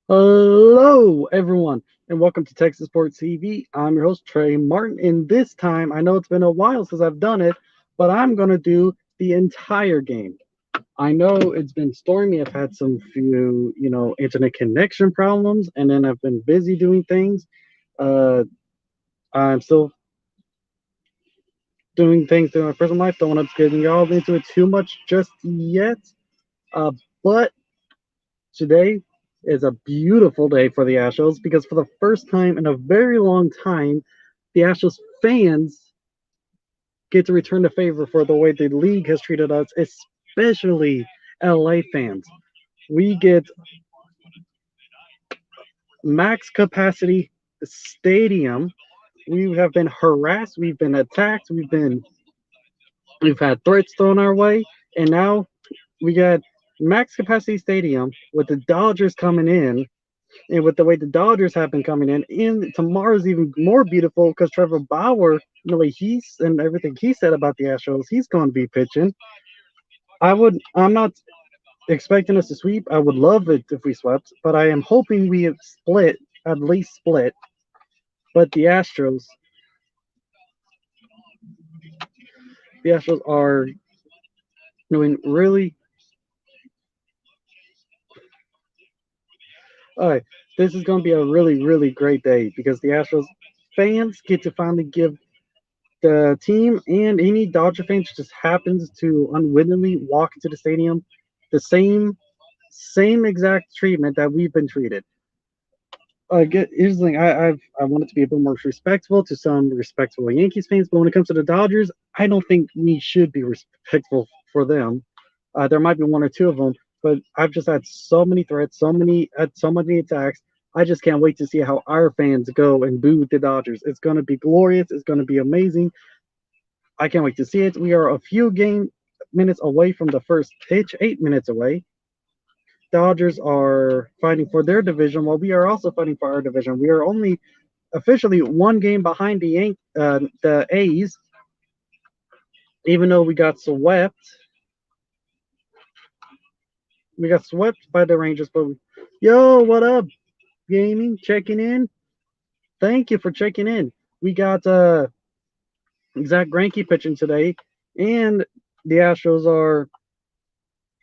Hello, everyone, and welcome to Texas Sports TV. I'm your host, Trey Martin, and this time I know it's been a while since I've done it, but I'm going to do the entire game. I know it's been stormy. I've had some few, internet connection problems, and then I've been busy doing things. Uh, I'm still doing things in my personal life. Don't want to get y'all into it too much just yet. But today is a beautiful day for the Astros because for the first time in a very long time, the Astros fans get to return the favor for the way the league has treated us, especially LA fans. We get max capacity stadium. We have been harassed, we've been attacked, we've had threats thrown our way, and now we got max capacity stadium with the Dodgers coming in. And with the way the Dodgers have been coming in, and tomorrow's even more beautiful because Trevor Bauer, the way he's and everything he said about the Astros, he's going to be pitching. I'm not expecting us to sweep. I would love it if we swept, but I am hoping we have split, at least split. But the Astros are doing really. All right, this is going to be a really, really great day because the Astros fans get to finally give the team and any Dodger fan just happens to unwittingly walk into the stadium the same exact treatment that we've been treated. Here's the thing: I want it to be a bit more respectful to some respectable Yankees fans, but when it comes to the Dodgers, I don't think we should be respectful for them. There might be one or two of them, but I've just had so many threats, so many attacks. I just can't wait to see how our fans go and boo the Dodgers. It's going to be glorious. It's going to be amazing. I can't wait to see it. We are a few game minutes away from the first pitch, 8 minutes away. Dodgers are fighting for their division while we are also fighting for our division. We are only officially one game behind the A's, even though we got swept. We got swept by the Rangers, but yo, what up, gaming? Checking in. Thank you for checking in. We got Zach Greinke pitching today, and the Astros are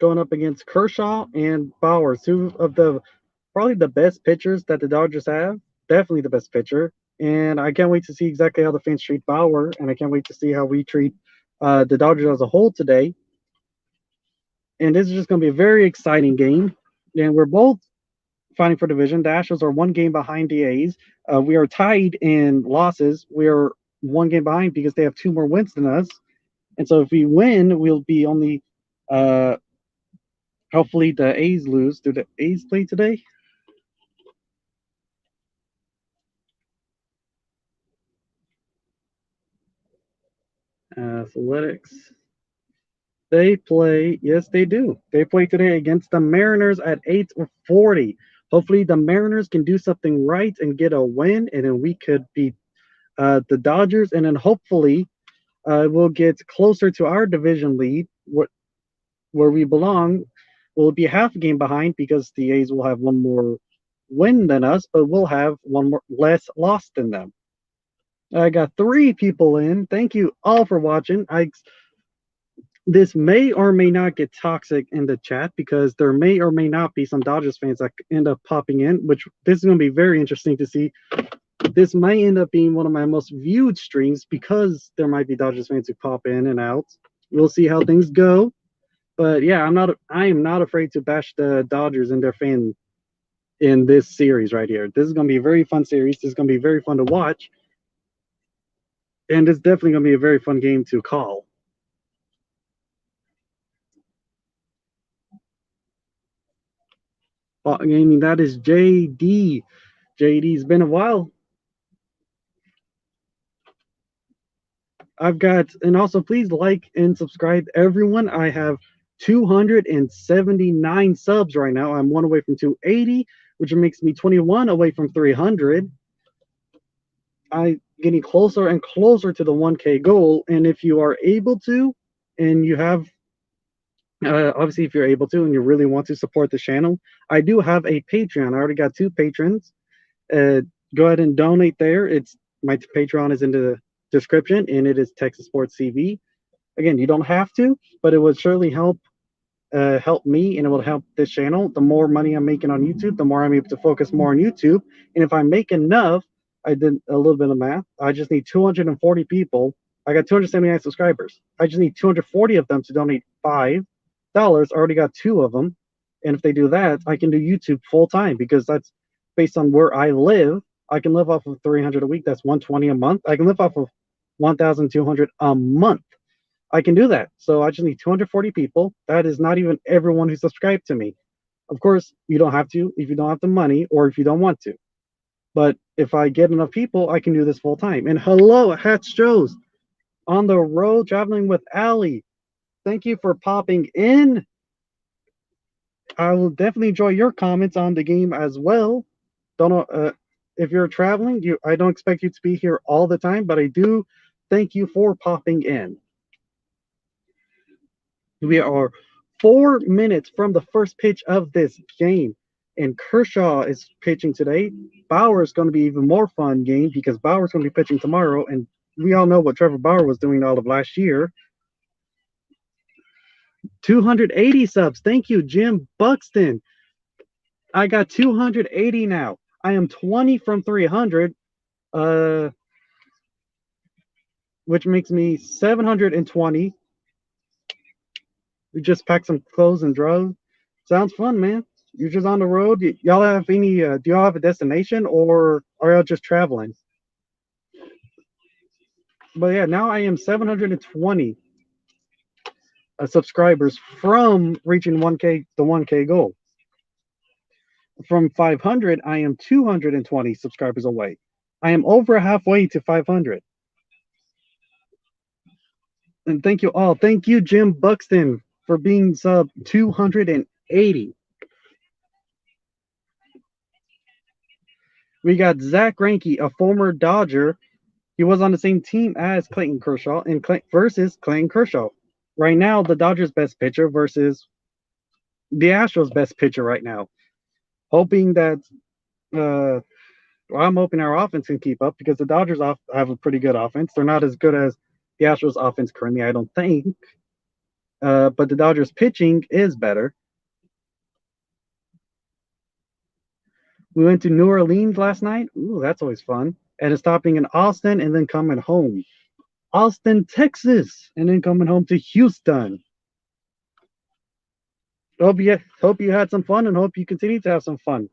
going up against Kershaw and Bauer, two of the probably the best pitchers that the Dodgers have. Definitely the best pitcher. And I can't wait to see exactly how the fans treat Bauer, and I can't wait to see how we treat the Dodgers as a whole today. And this is just going to be a very exciting game. And we're both fighting for division. The Astros are one game behind the A's. We are tied in losses. We are one game behind because they have two more wins than us. And so if we win, we'll be only uh, hopefully the A's lose. Do the A's play today? Athletics. They play, yes, they do. They play today against the Mariners at 8:40. Hopefully, the Mariners can do something right and get a win, and then we could beat the Dodgers, and then hopefully we'll get closer to our division lead, where we belong. We'll be half a game behind because the A's will have one more win than us, but we'll have one more less loss than them. I got three people in. Thank you all for watching. This may or may not get toxic in the chat because there may or may not be some Dodgers fans that end up popping in, which this is going to be very interesting to see. This might end up being one of my most viewed streams because there might be Dodgers fans who pop in and out. We'll see how things go. But yeah, I am not afraid to bash the Dodgers and their fan in this series right here. This is going to be a very fun series. This is going to be very fun to watch. And it's definitely going to be a very fun game to call. Gaming, that is JD. JD's been a while. I've got, and also please like and subscribe, everyone. I have 279 subs right now. I'm one away from 280, which makes me 21 away from 300. I'm getting closer and closer to the 1K goal. And if you are able to, and you have Obviously, if you're able to and you really want to support the channel, I do have a Patreon. I already got 2 patrons. Uh, go ahead and donate there. It's my Patreon is in the description, and it is Texas Sports TV. Again, you don't have to, but it would surely help me, and it will help this channel. The more money I'm making on YouTube, the more I'm able to focus more on YouTube. And if I make enough, I did a little bit of math. I just need 240 people. I got 279 subscribers. I just need 240 of them to donate $5. I already got 2 of them. And if they do that, I can do YouTube full time because that's based on where I live. I can live off of 300 a week. That's 120 a month. I can live off of 1,200 a month. I can do that. So I just need 240 people. That is not even everyone who subscribed to me. Of course, you don't have to if you don't have the money or if you don't want to. But if I get enough people, I can do this full time. And hello, Astros, on the road traveling with Allie. Thank you for popping in. I will definitely enjoy your comments on the game as well. Don't know if you're traveling. I don't expect you to be here all the time, but I do thank you for popping in. We are 4 minutes from the first pitch of this game, and Kershaw is pitching today. Bauer is going to be even more fun game because Bauer's going to be pitching tomorrow, and we all know what Trevor Bauer was doing all of last year. 280 subs. Thank you, Jim Buxton. I got 280 now. I am 20 from 300, which makes me 720. We just packed some clothes and drove. Sounds fun, man. You're just on the road. Y'all have any? Do y'all have a destination, or are y'all just traveling? But yeah, now I am 720 subscribers from reaching 1K, the 1K goal. From 500, I am 220 subscribers away. I am over halfway to 500. And thank you all. Thank you, Jim Buxton, for being sub 280. We got Zach Greinke, a former Dodger. He was on the same team as Clayton Kershaw and versus Clayton Kershaw. Right now, the Dodgers' best pitcher versus the Astros' best pitcher right now. Hoping that, I'm hoping our offense can keep up because the Dodgers have a pretty good offense. They're not as good as the Astros' offense currently, I don't think. But the Dodgers' pitching is better. We went to New Orleans last night. Ooh, that's always fun. And stopping in Austin and then coming home. Austin, Texas, and then coming home to Houston. Hope you had some fun and hope you continue to have some fun.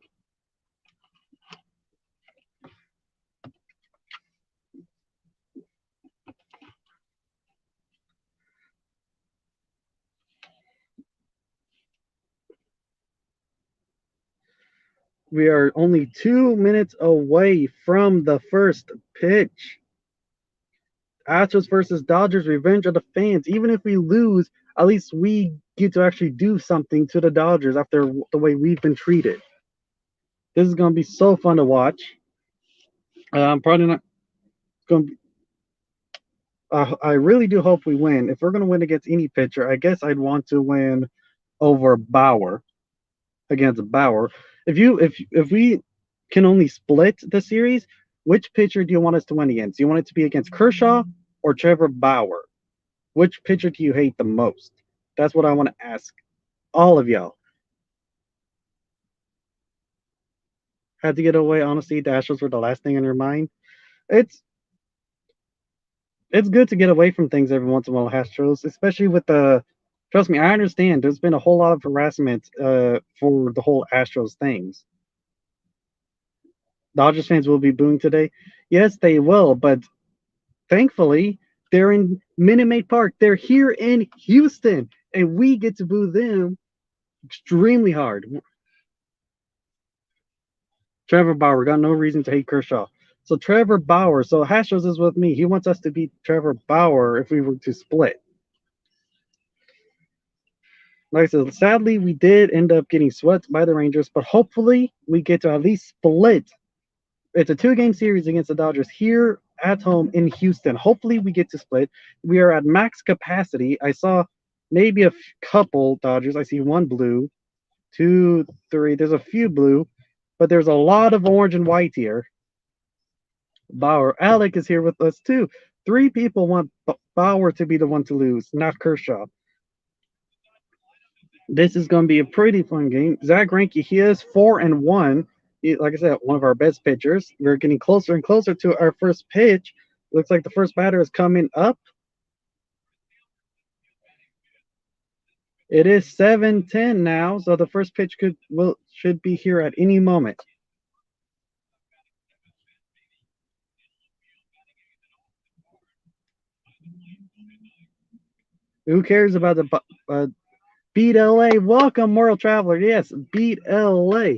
We are only 2 minutes away from the first pitch. Astros versus Dodgers, revenge of the fans. Even if we lose, at least we get to actually do something to the Dodgers after the way we've been treated. This is going to be so fun to watch. I'm probably not going to be. I really do hope we win. If we're going to win against any pitcher, I guess I'd want to win over Bauer. Against Bauer. If we can only split the series, which pitcher do you want us to win against? Do you want it to be against Kershaw or Trevor Bauer? Which pitcher do you hate the most? That's what I want to ask all of y'all. Had to get away. Honestly, the Astros were the last thing on your mind. It's good to get away from things every once in a while, Astros, especially with the. Trust me, I understand. There's been a whole lot of harassment for the whole Astros things. Dodgers fans will be booing today. Yes, they will, but thankfully they're in Minute Maid Park. They're here in Houston, and we get to boo them extremely hard. Trevor Bauer got no reason to hate Kershaw. So Trevor Bauer. So Astros is with me. He wants us to beat Trevor Bauer if we were to split. Like I said, sadly, we did end up getting swept by the Rangers, but hopefully we get to at least split. It's a 2-game series against the Dodgers here at home in Houston. Hopefully we get to split. We are at max capacity. I saw maybe a couple Dodgers. I see one blue, two, three. There's a few blue, but there's a lot of orange and white here. Bauer. Alec is here with us too. Three people want Bauer to be the one to lose, not Kershaw. This is going to be a pretty fun game. Zach Greinke, he is 4-1. Like I said, one of our best pitchers. We're getting closer and closer to our first pitch. Looks like the first batter is coming up. It is 7:10 now, so the first pitch should be here at any moment. Who cares about the beat LA? Welcome, Moral Traveler. Yes, beat LA.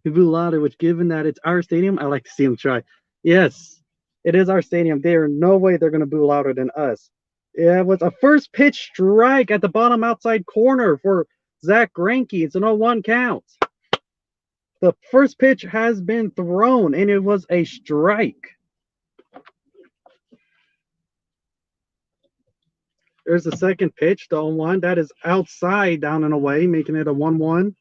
We boo louder, which given that it's our stadium, I like to see them try. Yes, it is our stadium. There no way they're going to boo louder than us. Yeah, it was a first pitch strike at the bottom outside corner for Zach Greinke. It's an 0-1 count. The first pitch has been thrown, and it was a strike. There's the second pitch, the 0-1. That is outside, down and away, making it a 1-1.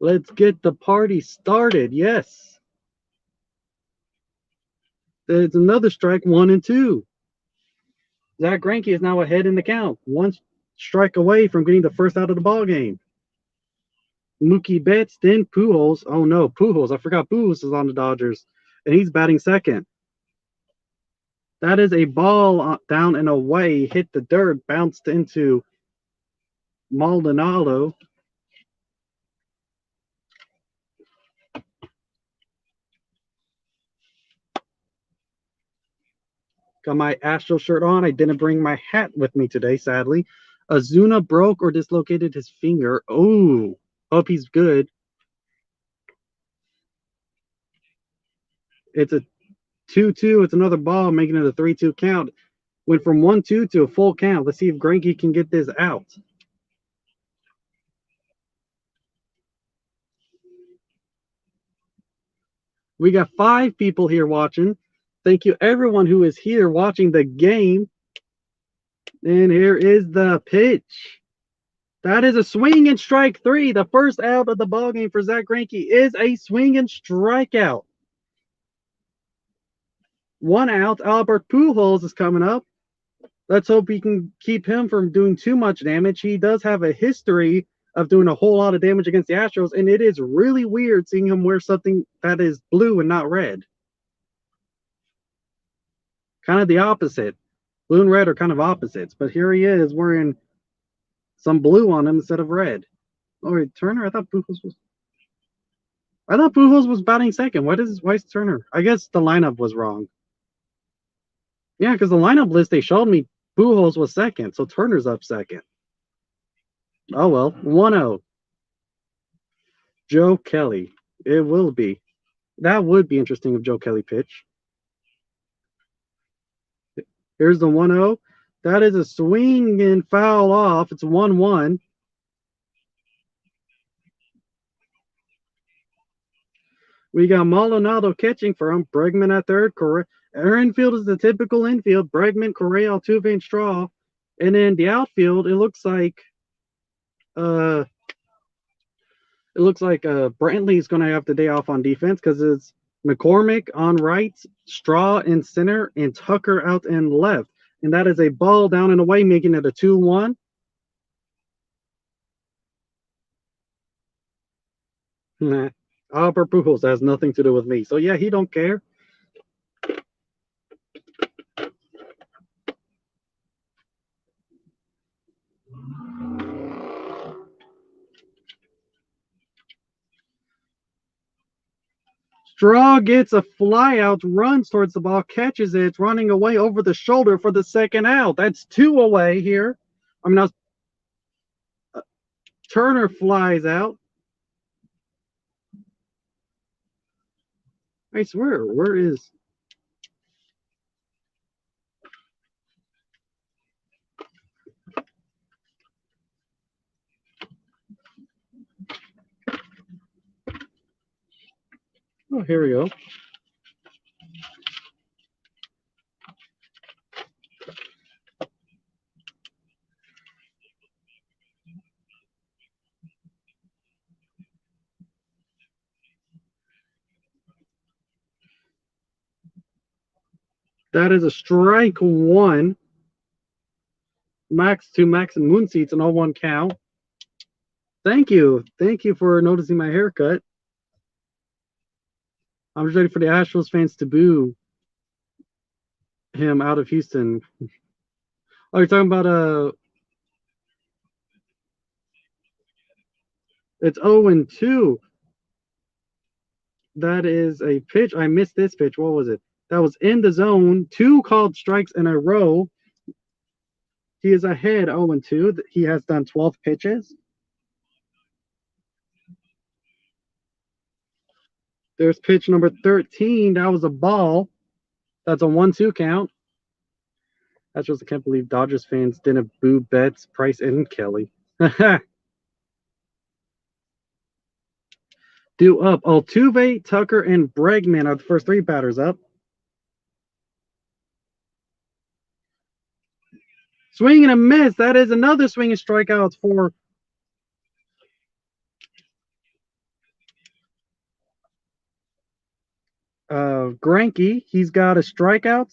Let's get the party started. Yes. There's another strike, 1-2. Zach Greinke is now ahead in the count, one strike away from getting the first out of the ball game. Mookie Betts, then Pujols. Oh no, Pujols! I forgot Pujols is on the Dodgers, and he's batting second. That is a ball down and away, hit the dirt, bounced into Maldonado. Got my Astro shirt on. I didn't bring my hat with me today, sadly. Azuna broke or dislocated his finger. Oh, hope he's good. It's a 2-2. It's another ball, making it a 3-2 count. Went from 1-2 to a full count. Let's see if Greinke can get this out. We got 5 people here watching. Thank you, everyone who is here watching the game. And here is the pitch. That is a swing and strike 3. The first out of the ball game for Zach Greinke is a swing and strikeout. 1 out. Albert Pujols is coming up. Let's hope we can keep him from doing too much damage. He does have a history of doing a whole lot of damage against the Astros, and it is really weird seeing him wear something that is blue and not red. Kind of the opposite. Blue and red are kind of opposites, but here he is wearing some blue on him instead of red. Oh wait, Turner? I thought Pujols was batting second. Why is Turner? I guess the lineup was wrong. Yeah, because the lineup list they showed me, Pujols was second, so Turner's up second. Oh well, 1-0. Joe Kelly. It will be. That would be interesting if Joe Kelly pitched. Here's the 1-0. That is a swing and foul off. It's 1-1. We got Maldonado catching for him. Bregman at third. Our infield is the typical infield. Bregman, Correa, Altuve, and Straw. And then the outfield, it looks like Brantley is going to have the day off on defense because it's McCormick on right, Straw in center, and Tucker out in left. And that is a ball down and away, making it a 2-1. Nah. Albert Pujols has nothing to do with me. So yeah, he don't care. Straw gets a fly out, runs towards the ball, catches it, running away over the shoulder for the second out. That's 2 away here. I mean, Turner flies out. I swear, where is? Oh, here we go. That is a strike one. Max to Max and Moon Seats and all one count. Thank you. Thank you for noticing my haircut. I'm just ready for the Astros fans to boo him out of Houston. Oh, you're talking about it's 0-2. That is a pitch. I missed this pitch. What was it? That was in the zone. 2 called strikes in a row. He is ahead 0-2. He has done 12 pitches. There's pitch number 13. That was a ball. That's a 1-2 count. I just can't believe Dodgers fans didn't boo Betts, Price, and Kelly. Due up. Altuve, Tucker, and Bregman are the first 3 batters up. Swing and a miss. That is another swing and strikeouts for Greinke. He's got a strikeout,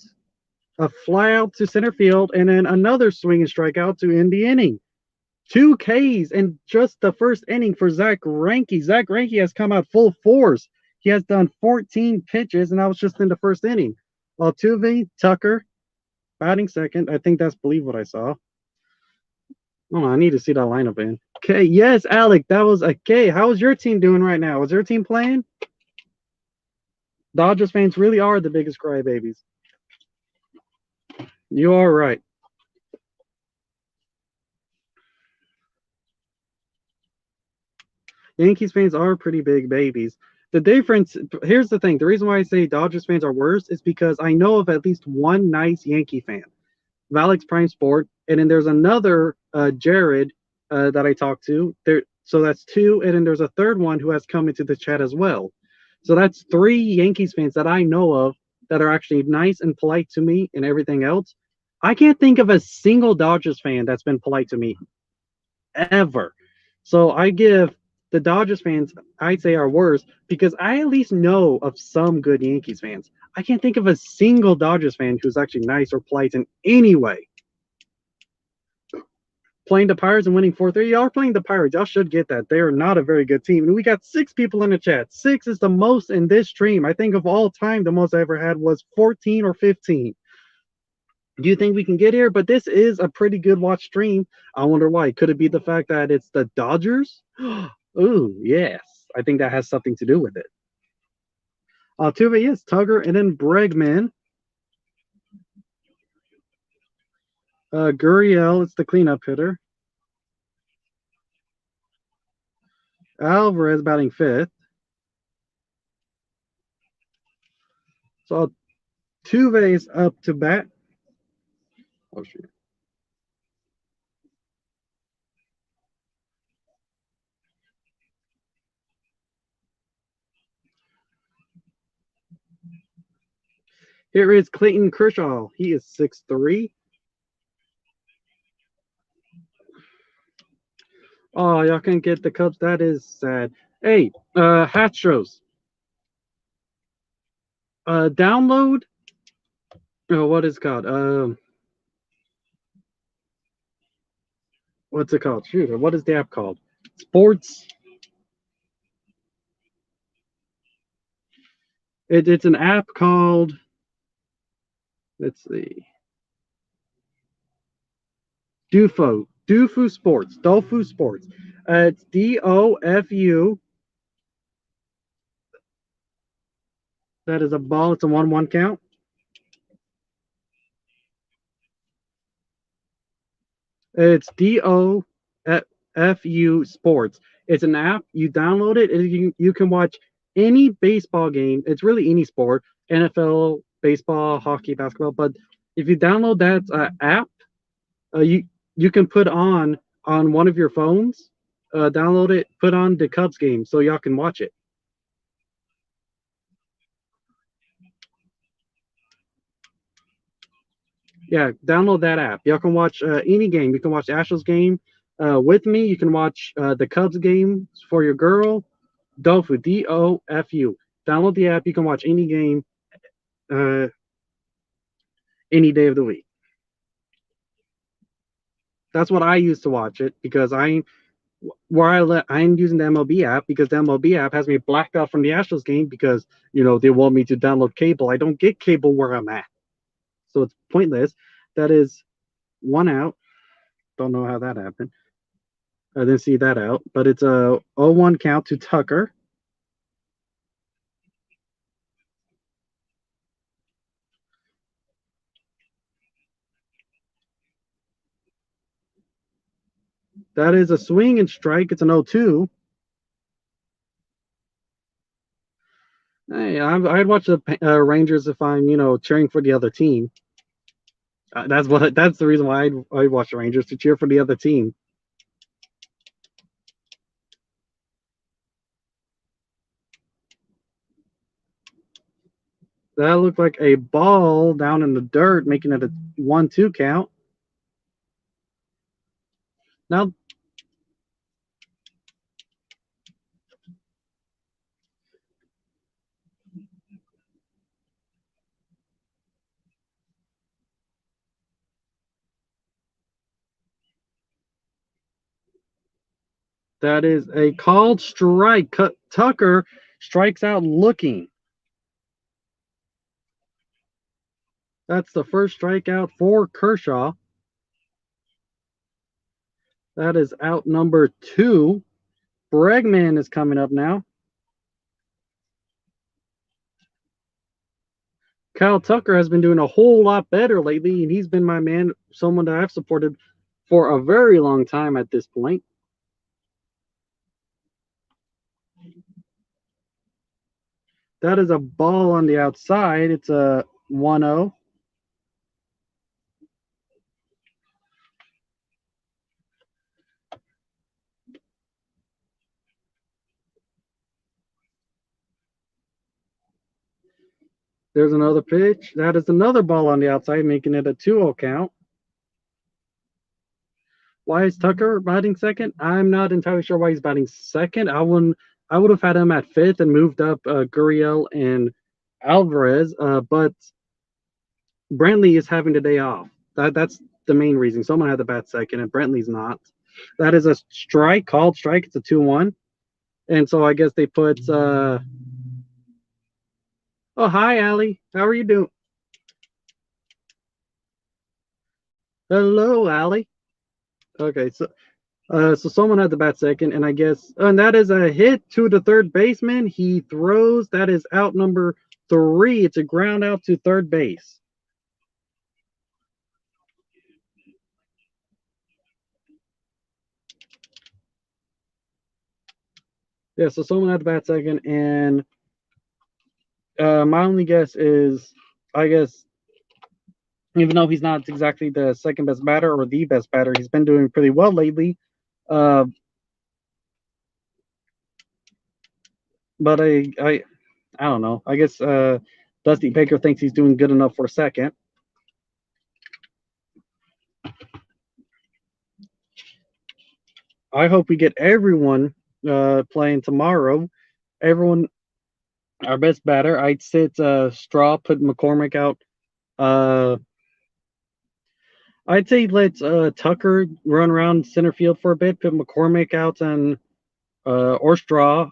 a fly out to center field, and then another swing and strikeout to end the inning. 2 Ks in just the first inning for Zach Greinke. Zach Greinke has come out full force. He has done 14 pitches, and that was just in the first inning. Altuve, Tucker, batting second. I think that's believe what I saw. Oh, I need to see that lineup in. Okay, yes, Alec, that was okay. How is your team doing right now? Is your team playing? Dodgers fans really are the biggest crybabies. You are right. Yankees fans are pretty big babies. The difference, here's the thing. The reason why I say Dodgers fans are worse is because I know of at least one nice Yankee fan, Valix Prime Sport, and then there's another Jared that I talked to. So that's 2, and then there's a third one who has come into the chat as well. So that's 3 Yankees fans that I know of that are actually nice and polite to me and everything else. I can't think of a single Dodgers fan that's been polite to me ever. So I give the Dodgers fans, I'd say, are worse because I at least know of some good Yankees fans. I can't think of a single Dodgers fan who's actually nice or polite in any way. Playing the Pirates and winning 4-3. Y'all are playing the Pirates. Y'all should get that. They are not a very good team. And we got 6 people in the chat. 6 is the most in this stream. I think of all time, the most I ever had was 14 or 15. Do you think we can get here? But this is a pretty good watch stream. I wonder why. Could it be the fact that it's the Dodgers? Ooh, yes. I think that has something to do with it. Altuve, yes, Tugger, and then Bregman. Gurriel, it's the cleanup hitter. Alvarez batting 5th. So Altuve is up to bat. Oh, shoot. Here is Clayton Kershaw. He is 6'3". Oh, y'all can get the Cubs. That is sad. Hey, Astros. Download. Oh, what is it called? What's it called? Shoot, what is the app called? Sports. It's an app called. Let's see. Dofu Sports. Dofu Sports. It's DOFU. That is a ball. It's a 1-1 count. It's DOFU Sports. It's an app. You download it, and you can watch any baseball game. It's really any sport, NFL, baseball, hockey, basketball. But if you download that app, you can put on one of your phones, download it, put on the Cubs game so y'all can watch it. Yeah, download that app. Y'all can watch any game. You can watch Astros game with me. You can watch the Cubs game for your girl. Dofu, Dofu. Download the app. You can watch any game uh, any day of the week. That's what I use to watch it because I'm using the MLB app because the MLB app has me blacked out from the Astros game because they want me to download cable. I don't get cable where I'm at, so it's pointless. That is one out. Don't know how that happened. I didn't see that out, but it's a 0-1 count to Tucker. That is a swing and strike. It's an 0-2. Hey, I'd watch the Rangers if I'm, cheering for the other team. That's the reason why I'd watch the Rangers to cheer for the other team. That looked like a ball down in the dirt, making it a 1-2 count. Now that is a called strike. Tucker strikes out looking. That's the first strikeout for Kershaw. That is out number 2. Bregman is coming up now. Kyle Tucker has been doing a whole lot better lately, and he's been my man, someone that I've supported for a very long time at this point. That is a ball on the outside. It's a 1-0. There's another pitch. That is another ball on the outside, making it a 2-0 count. Why is Tucker batting second? I'm not entirely sure why he's batting second. I would have had him at fifth and moved up Gurriel and Alvarez, but Brantley is having the day off. That's the main reason. Someone had to bat second, and Brantley's not. That is a strike, called strike. It's a 2-1. And so I guess they put oh, hi Allie. How are you doing? Hello, Allie. Okay, so someone had to bat second, and I guess and that is a hit to the third baseman. He throws. That is out number 3. It's a ground out to third base. Yeah, so someone had to bat second, and my only guess is, I guess, even though he's not exactly the second best batter or the best batter, he's been doing pretty well lately. Uh, but I don't know. I guess Dusty Baker thinks he's doing good enough for second. I hope we get everyone playing tomorrow. Everyone, our best batter. I'd sit Straw, put McCormick out. Uh, I'd say let Tucker run around center field for a bit. Put McCormick out and or Straw.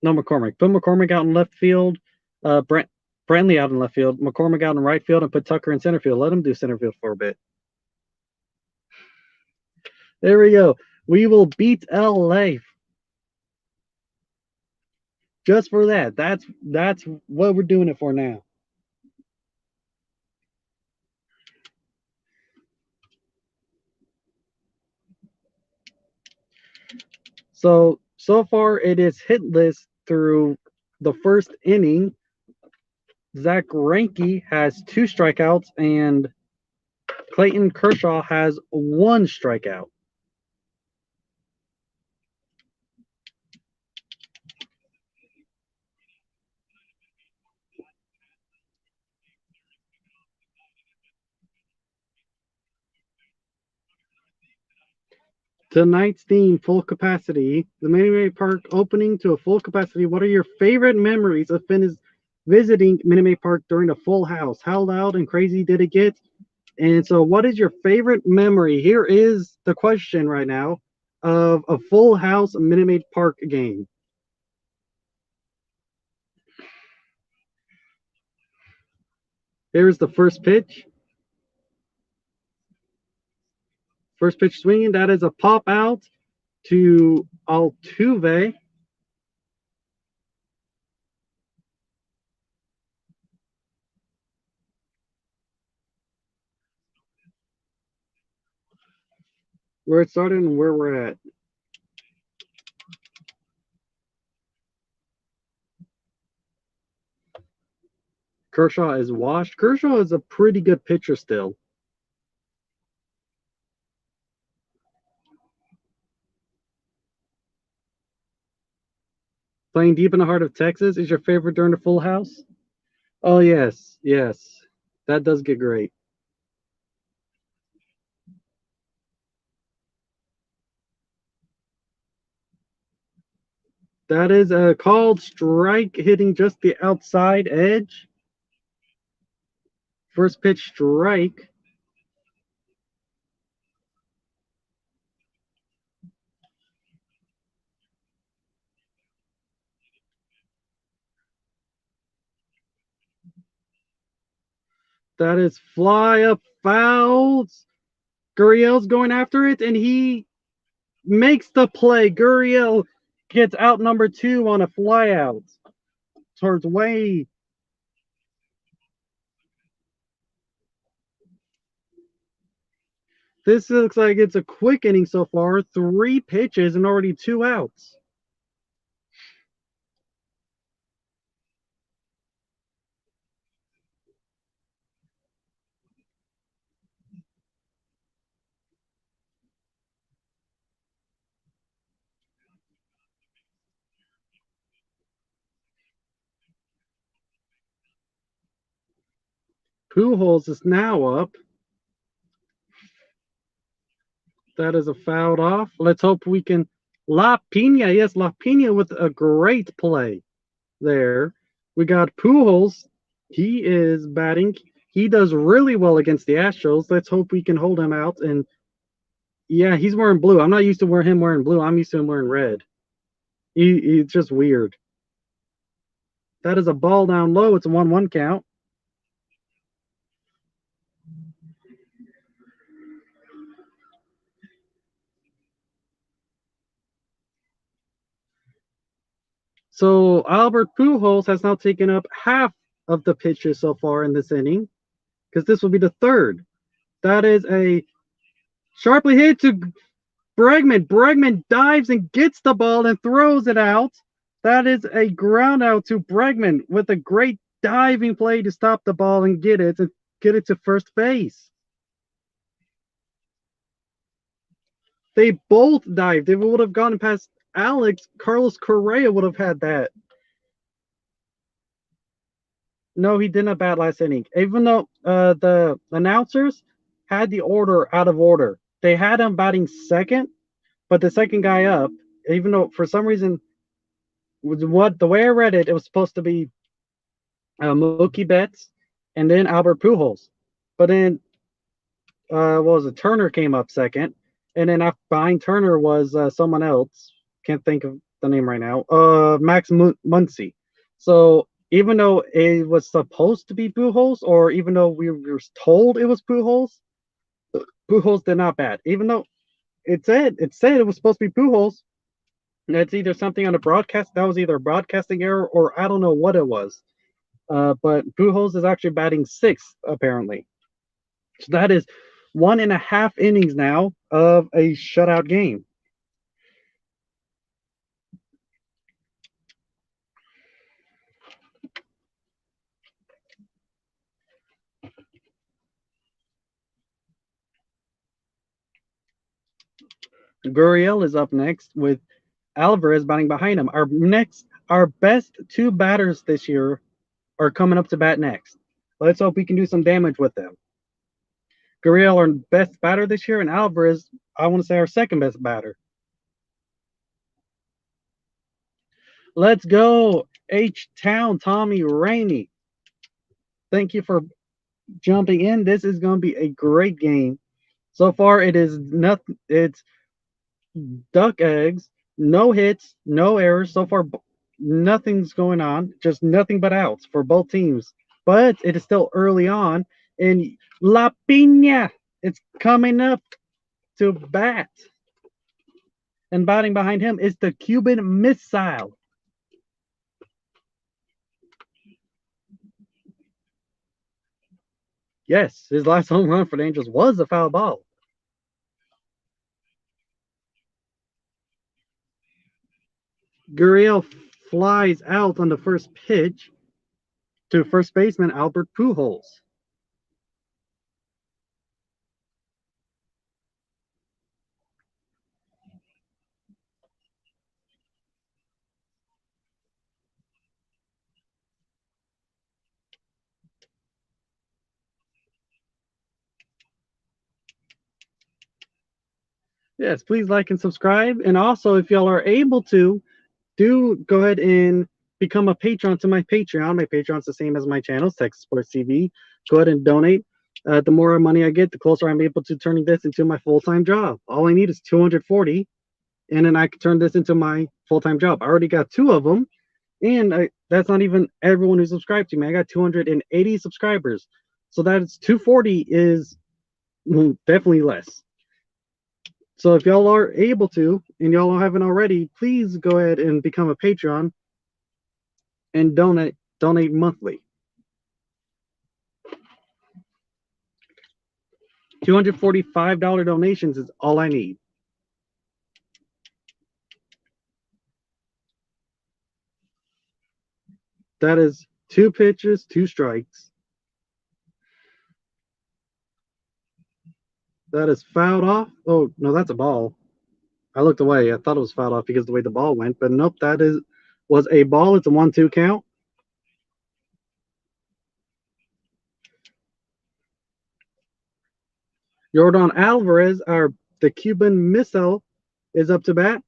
No, McCormick. Put McCormick out in left field. Brantley out in left field. McCormick out in right field, and put Tucker in center field. Let him do center field for a bit. There we go. We will beat LA just for that. That's what we're doing it for now. So far it is hitless through the first inning. Zach Greinke has 2 strikeouts and Clayton Kershaw has 1 strikeout. Tonight's theme, full capacity. The Minute Maid Park opening to a full capacity. What are your favorite memories of visiting Minute Maid Park during a full house? How loud and crazy did it get? And so, what is your favorite memory? Here is the question right now of a full house Minute Maid Park game. Here's the first pitch. First pitch swinging. That is a pop out to Altuve. Where it started and where we're at. Kershaw is washed. Kershaw is a pretty good pitcher still. Playing deep in the heart of Texas is your favorite during the full house? Oh, yes, yes. That does get great. That is a called strike hitting just the outside edge. First pitch strike. That is fly up fouls. Gurriel's going after it, and he makes the play. Gurriel gets out number 2 on a flyout towards Wade. This looks like it's a quick inning so far. 3 pitches and already 2 outs. Pujols is now up. That is a fouled off. Let's hope we can. La Pina, yes, La Pina with a great play there. We got Pujols. He is batting. He does really well against the Astros. Let's hope we can hold him out. And yeah, he's wearing blue. I'm not used to him wearing blue. I'm used to him wearing red. He's just weird. That is a ball down low. It's a 1-1 count. So Albert Pujols has now taken up half of the pitches so far in this inning, because this will be the third. That is a sharply hit to Bregman. Bregman dives and gets the ball and throws it out. That is a ground out to Bregman with a great diving play to stop the ball and get it to first base. They both dived. If it would have gone past Alex, Carlos Correa would have had that. No, he didn't bat last inning. Even though the announcers had the order out of order. They had him batting second, but the second guy up, even though for some reason, the way I read it, it was supposed to be Mookie Betts and then Albert Pujols. But then, what was it? Turner came up second, and then behind Turner was someone else. Can't think of the name right now. Max Muncy. So even though it was supposed to be Pujols, or even though we were told it was Pujols, Pujols did not bat. Even though it said it was supposed to be Pujols. That's either something on the broadcast. That was either a broadcasting error, or I don't know what it was. But Pujols is actually batting sixth, apparently. So that is 1.5 innings now of a shutout game. Gurriel is up next with Alvarez batting behind him. Our best 2 batters this year are coming up to bat next. Let's hope we can do some damage with them. Gurriel, our best batter this year, and Alvarez I want to say our second best batter. Let's go, H Town Tommy Rainey. Thank you for jumping in. This is going to be a great game. So far, it is nothing. It's duck eggs, no hits, no errors. So far, nothing's going on. Just nothing but outs for both teams. But it is still early on, and La Pina, it's coming up to bat. And batting behind him is the Cuban Missile. Yes, his last home run for the Angels was a foul ball. Gurriel flies out on the first pitch to first baseman Albert Pujols. Yes, please like and subscribe. And also, if y'all are able to, do go ahead and become a patron to my Patreon. My Patreon's the same as my channel, Texas Sports TV. Go ahead and donate. The more money I get, the closer I'm able to turning this into my full-time job. All I need is 240, and then I can turn this into my full-time job. I already got two of them, and that's not even everyone who subscribed to me. I got 280 subscribers, so that's 240 is definitely less. So if y'all are able to, and y'all haven't already, please go ahead and become a Patreon and donate monthly. $245 donations is all I need. That is 2 pitches, 2 strikes. That is fouled off. Oh, no, that's a ball. I looked away. I thought it was fouled off because of the way the ball went, but nope, was a ball. It's a 1-2 count. Jordan Alvarez, the Cuban Missile, is up to bat.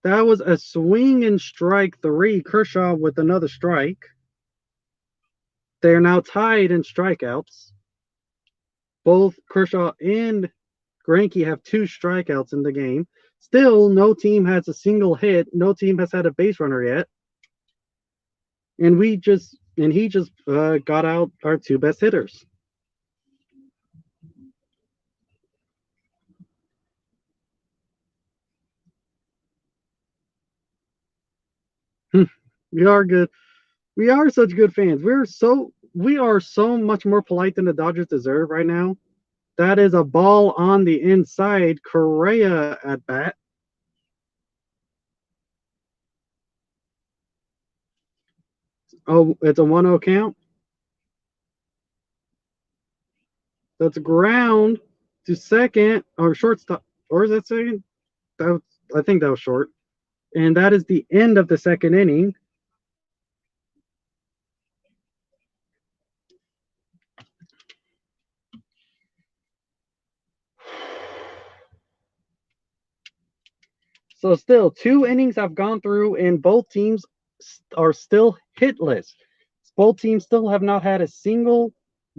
That was a swing and strike 3. Kershaw with another strike. They are now tied in strikeouts. Both Kershaw and Greinke have 2 strikeouts in the game. Still, no team has a single hit. No team has had a base runner yet. And he just got out our 2 best hitters. We are good. We are such good fans. We are so much more polite than the Dodgers deserve right now. That is a ball on the inside. Correa at bat. Oh, it's a 1-0 count. That's ground to second or shortstop. Or is that second? I think that was short. And that is the end of the second inning. So still 2 innings have gone through and both teams are still hitless. Both teams still have not had a single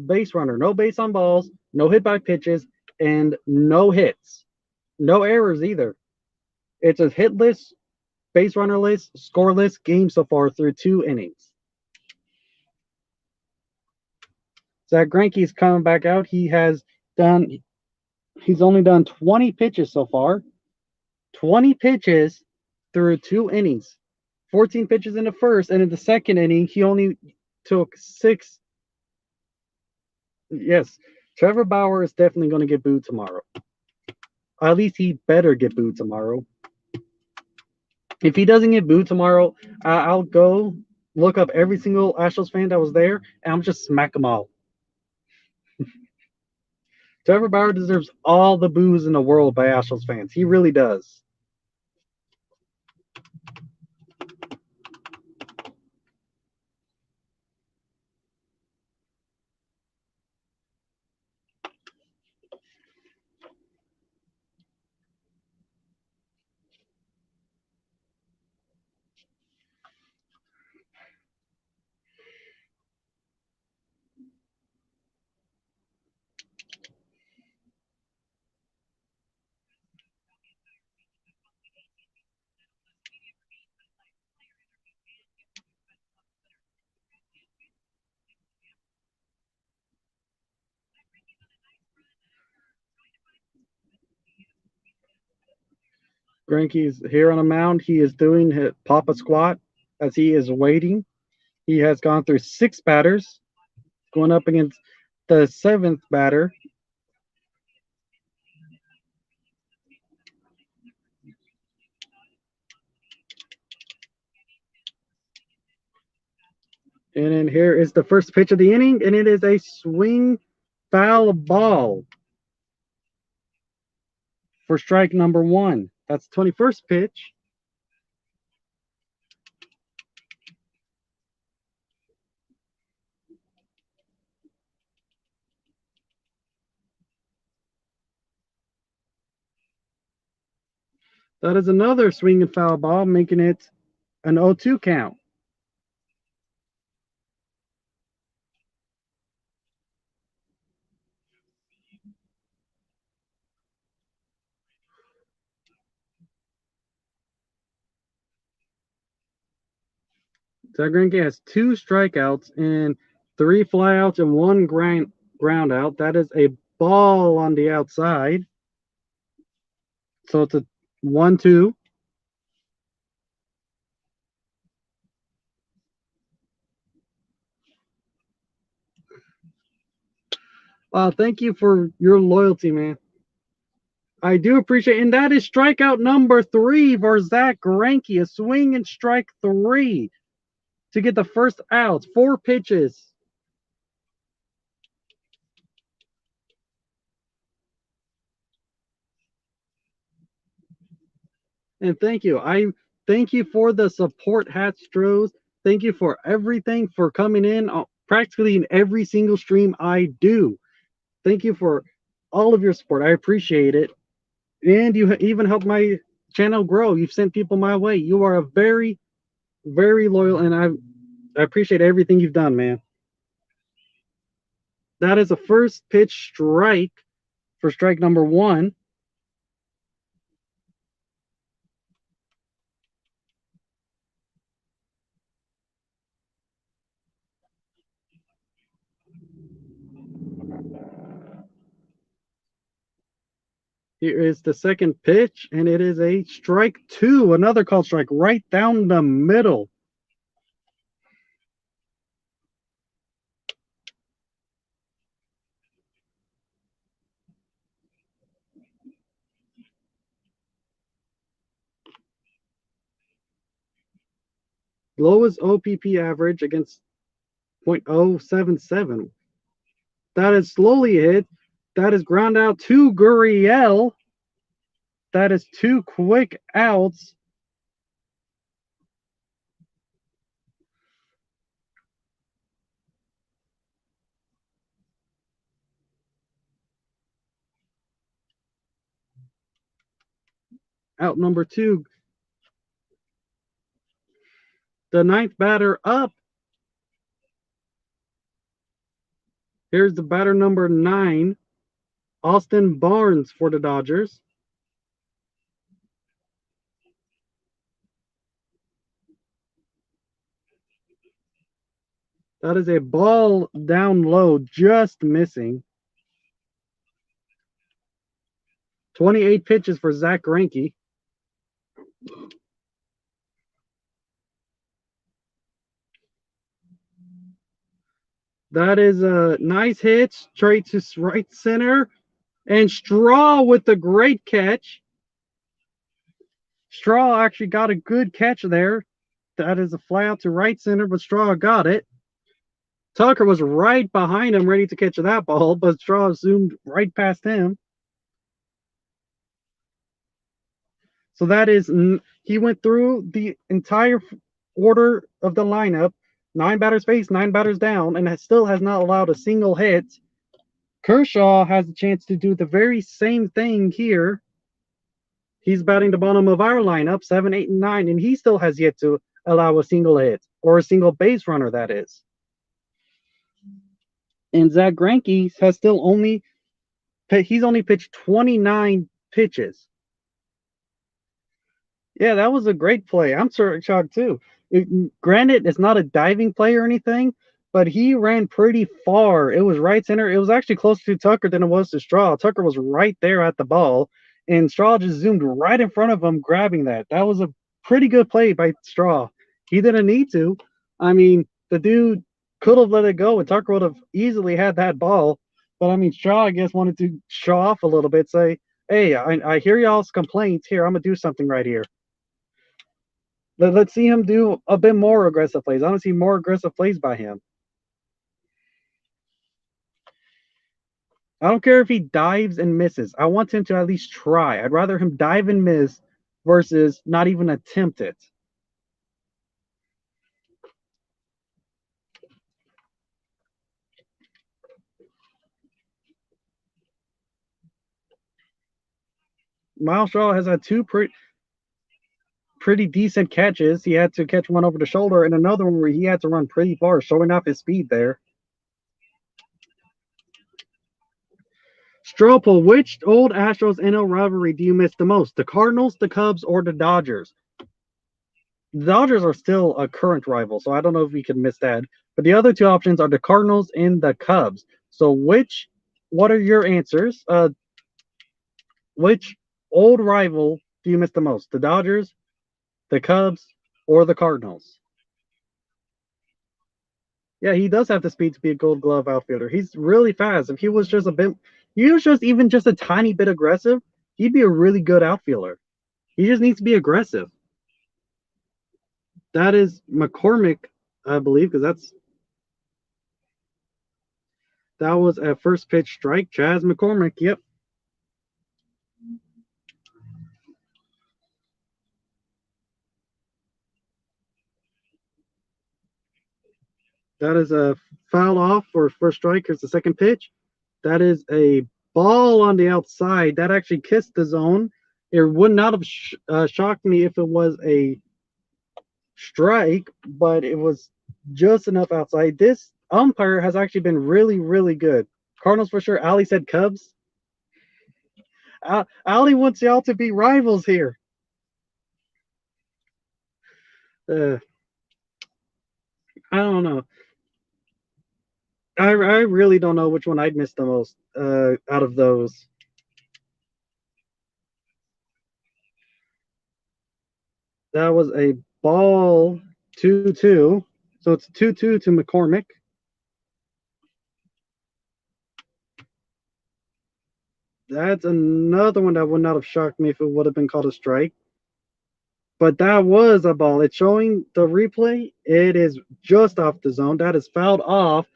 base runner, no base on balls, no hit by pitches, and no hits. No errors either. It's a hitless, base runnerless, scoreless game so far through 2 innings. Zach Greinke's coming back out. He's only done 20 pitches so far. 20 pitches through 2 innings. 14 pitches in the first, and in the second inning, he only took 6. Yes, Trevor Bauer is definitely going to get booed tomorrow. At least he better get booed tomorrow. If he doesn't get booed tomorrow, I'll go look up every single Astros fan that was there, and I'm just smack them all. Trevor Bauer deserves all the boos in the world by Astros fans. He really does. Greinke's here on the mound. He is doing his Papa Squat as he is waiting. He has gone through 6 batters, going up against the 7th batter. And then here is the first pitch of the inning, and it is a swing foul ball for strike number 1. That's 21st pitch. That is another swing and foul ball, making it an 0-2 count. Zach Greinke has 2 strikeouts and 3 flyouts and 1 ground out. That is a ball on the outside. So it's a 1-2. Wow, thank you for your loyalty, man. I do appreciate it. And that is strikeout number 3 for Zach Greinke. A swing and strike 3 to get the first out. 4 pitches. And thank you. I thank you for the support, Astros. Thank you for everything, for coming in practically in every single stream I do. Thank you for all of your support. I appreciate it. And you even helped my channel grow. You've sent people my way. You are a very, very loyal, and I appreciate everything you've done, man. That is a first pitch strike for strike number 1. Here is the second pitch, and it is a strike 2, another called strike right down the middle. Lowest OPP average against .077. That is slowly hit. That is ground out to Gurriel. That is 2 quick outs. Out number 2. The 9th batter up. Here's the batter number 9, Austin Barnes for the Dodgers. That is a ball down low, just missing. 28 pitches for Zach Greinke. That is a nice hit straight to right center. And Straw with the great catch. Straw actually got a good catch there. That is a fly out to right center, but Straw got it. Tucker was right behind him, ready to catch that ball, but Straw zoomed right past him. So that is, he went through the entire order of the lineup, 9 batters faced, 9 batters down, and still has not allowed a single hit. Kershaw has a chance to do the very same thing here. He's batting the bottom of our lineup, 7, 8, and 9, and he still has yet to allow a single hit, or a single base runner, that is. And Zach Greinke has still only pitched 29 pitches. Yeah, that was a great play. I'm shocked too. Granted, it's not a diving play or anything, but he ran pretty far. It was right center. It was actually closer to Tucker than it was to Straw. Tucker was right there at the ball, and Straw just zoomed right in front of him, grabbing that. That was a pretty good play by Straw. He didn't need to. I mean, the dude could have let it go, and Tucker would have easily had that ball. But I mean, Straw, I guess, wanted to show off a little bit, say, "Hey, I hear y'all's complaints. Here, I'm gonna do something right here." Let's see him do a bit more aggressive plays. I want to see more aggressive plays by him. I don't care if he dives and misses. I want him to at least try. I'd rather him dive and miss versus not even attempt it. Miles Straw has had two pretty decent catches. He had to catch one over the shoulder and another one where he had to run pretty far, showing off his speed there. Stropel, which old Astros NL rivalry do you miss the most? The Cardinals, the Cubs, or the Dodgers? The Dodgers are still a current rival, so I don't know if we can miss that. But the other two options are the Cardinals and the Cubs. So what are your answers? Which old rival do you miss the most? The Dodgers, the Cubs, or the Cardinals? Yeah, he does have the speed to be a Gold Glove outfielder. He's really fast. If he was just a bit, he was just even just a tiny bit aggressive, he'd be a really good outfielder. He just needs to be aggressive. That is McCormick, I believe, because that was a first pitch strike. Chas McCormick. Yep. That is a foul off for first strike. Here's the second pitch. That is a ball on the outside. That actually kissed the zone. It would not have shocked me if it was a strike, but it was just enough outside. This umpire has actually been really, really good. Cardinals for sure. Ali said Cubs. Ali wants y'all to be rivals here. Uh, I don't know. I really don't know which one I'd miss the most out of those. That was a ball 2-2. So it's 2-2 to McCormick. That's another one that would not have shocked me if it would have been called a strike. But that was a ball. It's showing the replay. It is just off the zone. That is fouled off.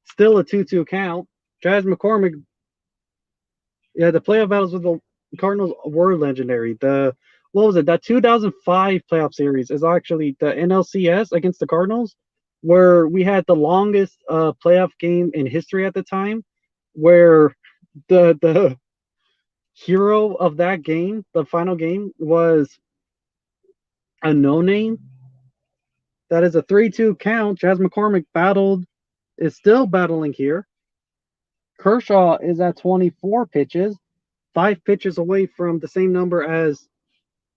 Still a 2-2 count. Chas McCormick, yeah, the playoff battles with the Cardinals were legendary. What was it? That 2005 playoff series is actually the NLCS against the Cardinals, where we had the longest playoff game in history at the time, where the hero of that game, the final game, was a no name. That is a 3-2 count. Chas McCormick is still battling here. Kershaw is at 24 pitches, 5 pitches away from the same number as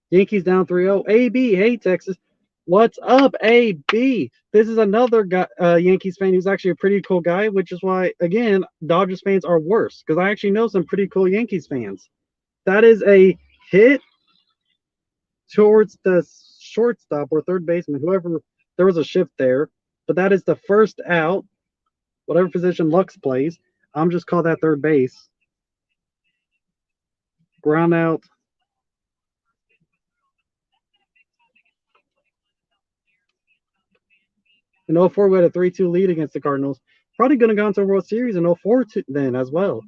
Yankees down 3-0. AB, hey Texas. What's up, AB? This is another guy, Yankees fan who's actually a pretty cool guy, which is why, again, Dodgers fans are worse because I actually know some pretty cool Yankees fans. That is a hit towards the shortstop or third baseman, whoever. There was a shift there, but that is the first out, whatever position Lux plays. I'm just call that third base. Ground out. In 04, we had a 3-2 lead against the Cardinals. Probably going to go into a World Series in 04 then as well.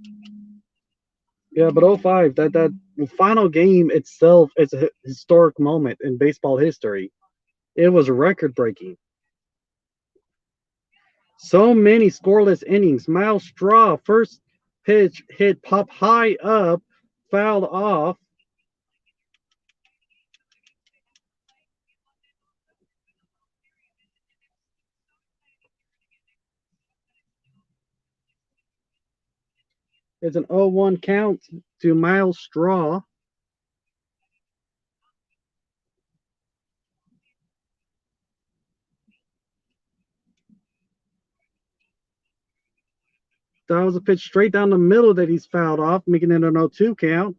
Yeah, but 05, that final game itself is a historic moment in baseball history. It was record breaking. So many scoreless innings. Miles Straw, first pitch hit pop high up, fouled off. It's an 0-1 count to Miles Straw. That was a pitch straight down the middle that he's fouled off, making it an 0-2 count.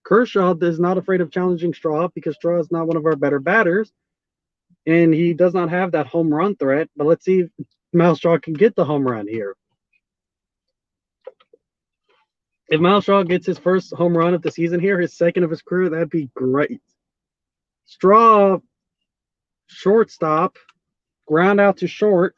Kershaw is not afraid of challenging Straw because Straw is not one of our better batters, and he does not have that home run threat. But let's see if Myles Straw can get the home run here. If Myles Straw gets his first home run of the season here, his second of his career, that'd be great. Straw, shortstop, ground out to short.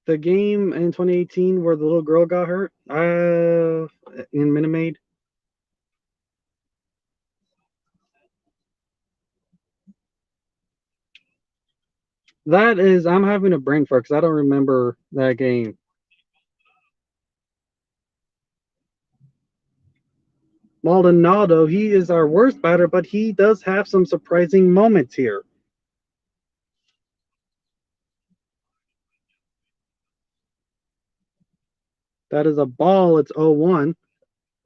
The game in 2018 where the little girl got hurt in Minute Maid. That is, I'm having a brain fart because I don't remember that game. Maldonado, he is our worst batter, but he does have some surprising moments here. That is a ball. It's 0-1.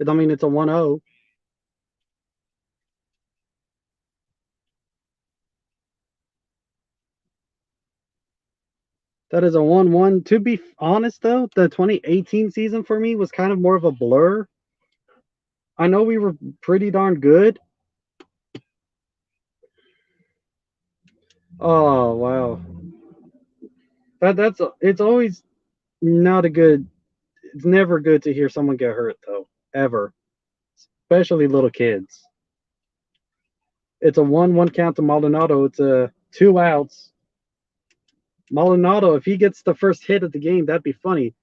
I mean, it's a 1-0. That is a 1-1. To be honest, though, the 2018 season for me was kind of more of a blur. I know we were pretty darn good. Oh, wow. It's always not a good, it's never good to hear someone get hurt, though, ever, especially little kids. It's a 1-1 count to Maldonado. It's a 2 outs. Maldonado, if he gets the first hit of the game, that'd be funny.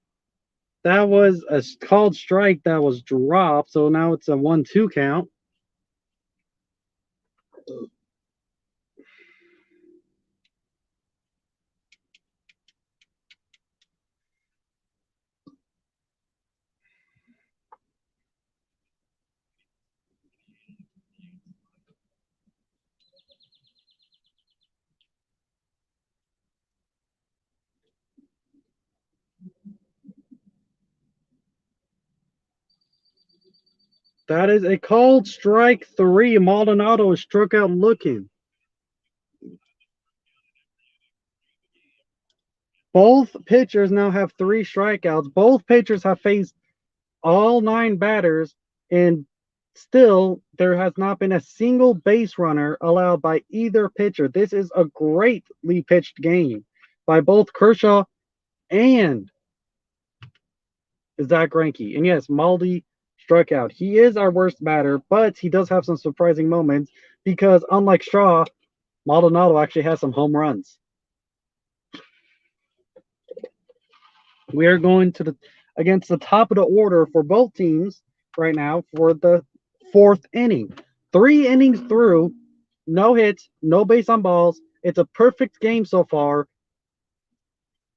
That was a called strike that was dropped, so now it's a 1-2 count. That is a called strike 3. Maldonado is struck out looking. Both pitchers now have 3 strikeouts. Both pitchers have faced all 9 batters, and still there has not been a single base runner allowed by either pitcher. This is a greatly pitched game by both Kershaw and Zach Greinke. And yes, Maldi struck out. He is our worst batter, but he does have some surprising moments because unlike Straw, Maldonado actually has some home runs. We are going to the against the top of the order for both teams right now for the 4th inning. 3 innings through, no hits, no base on balls. It's a perfect game so far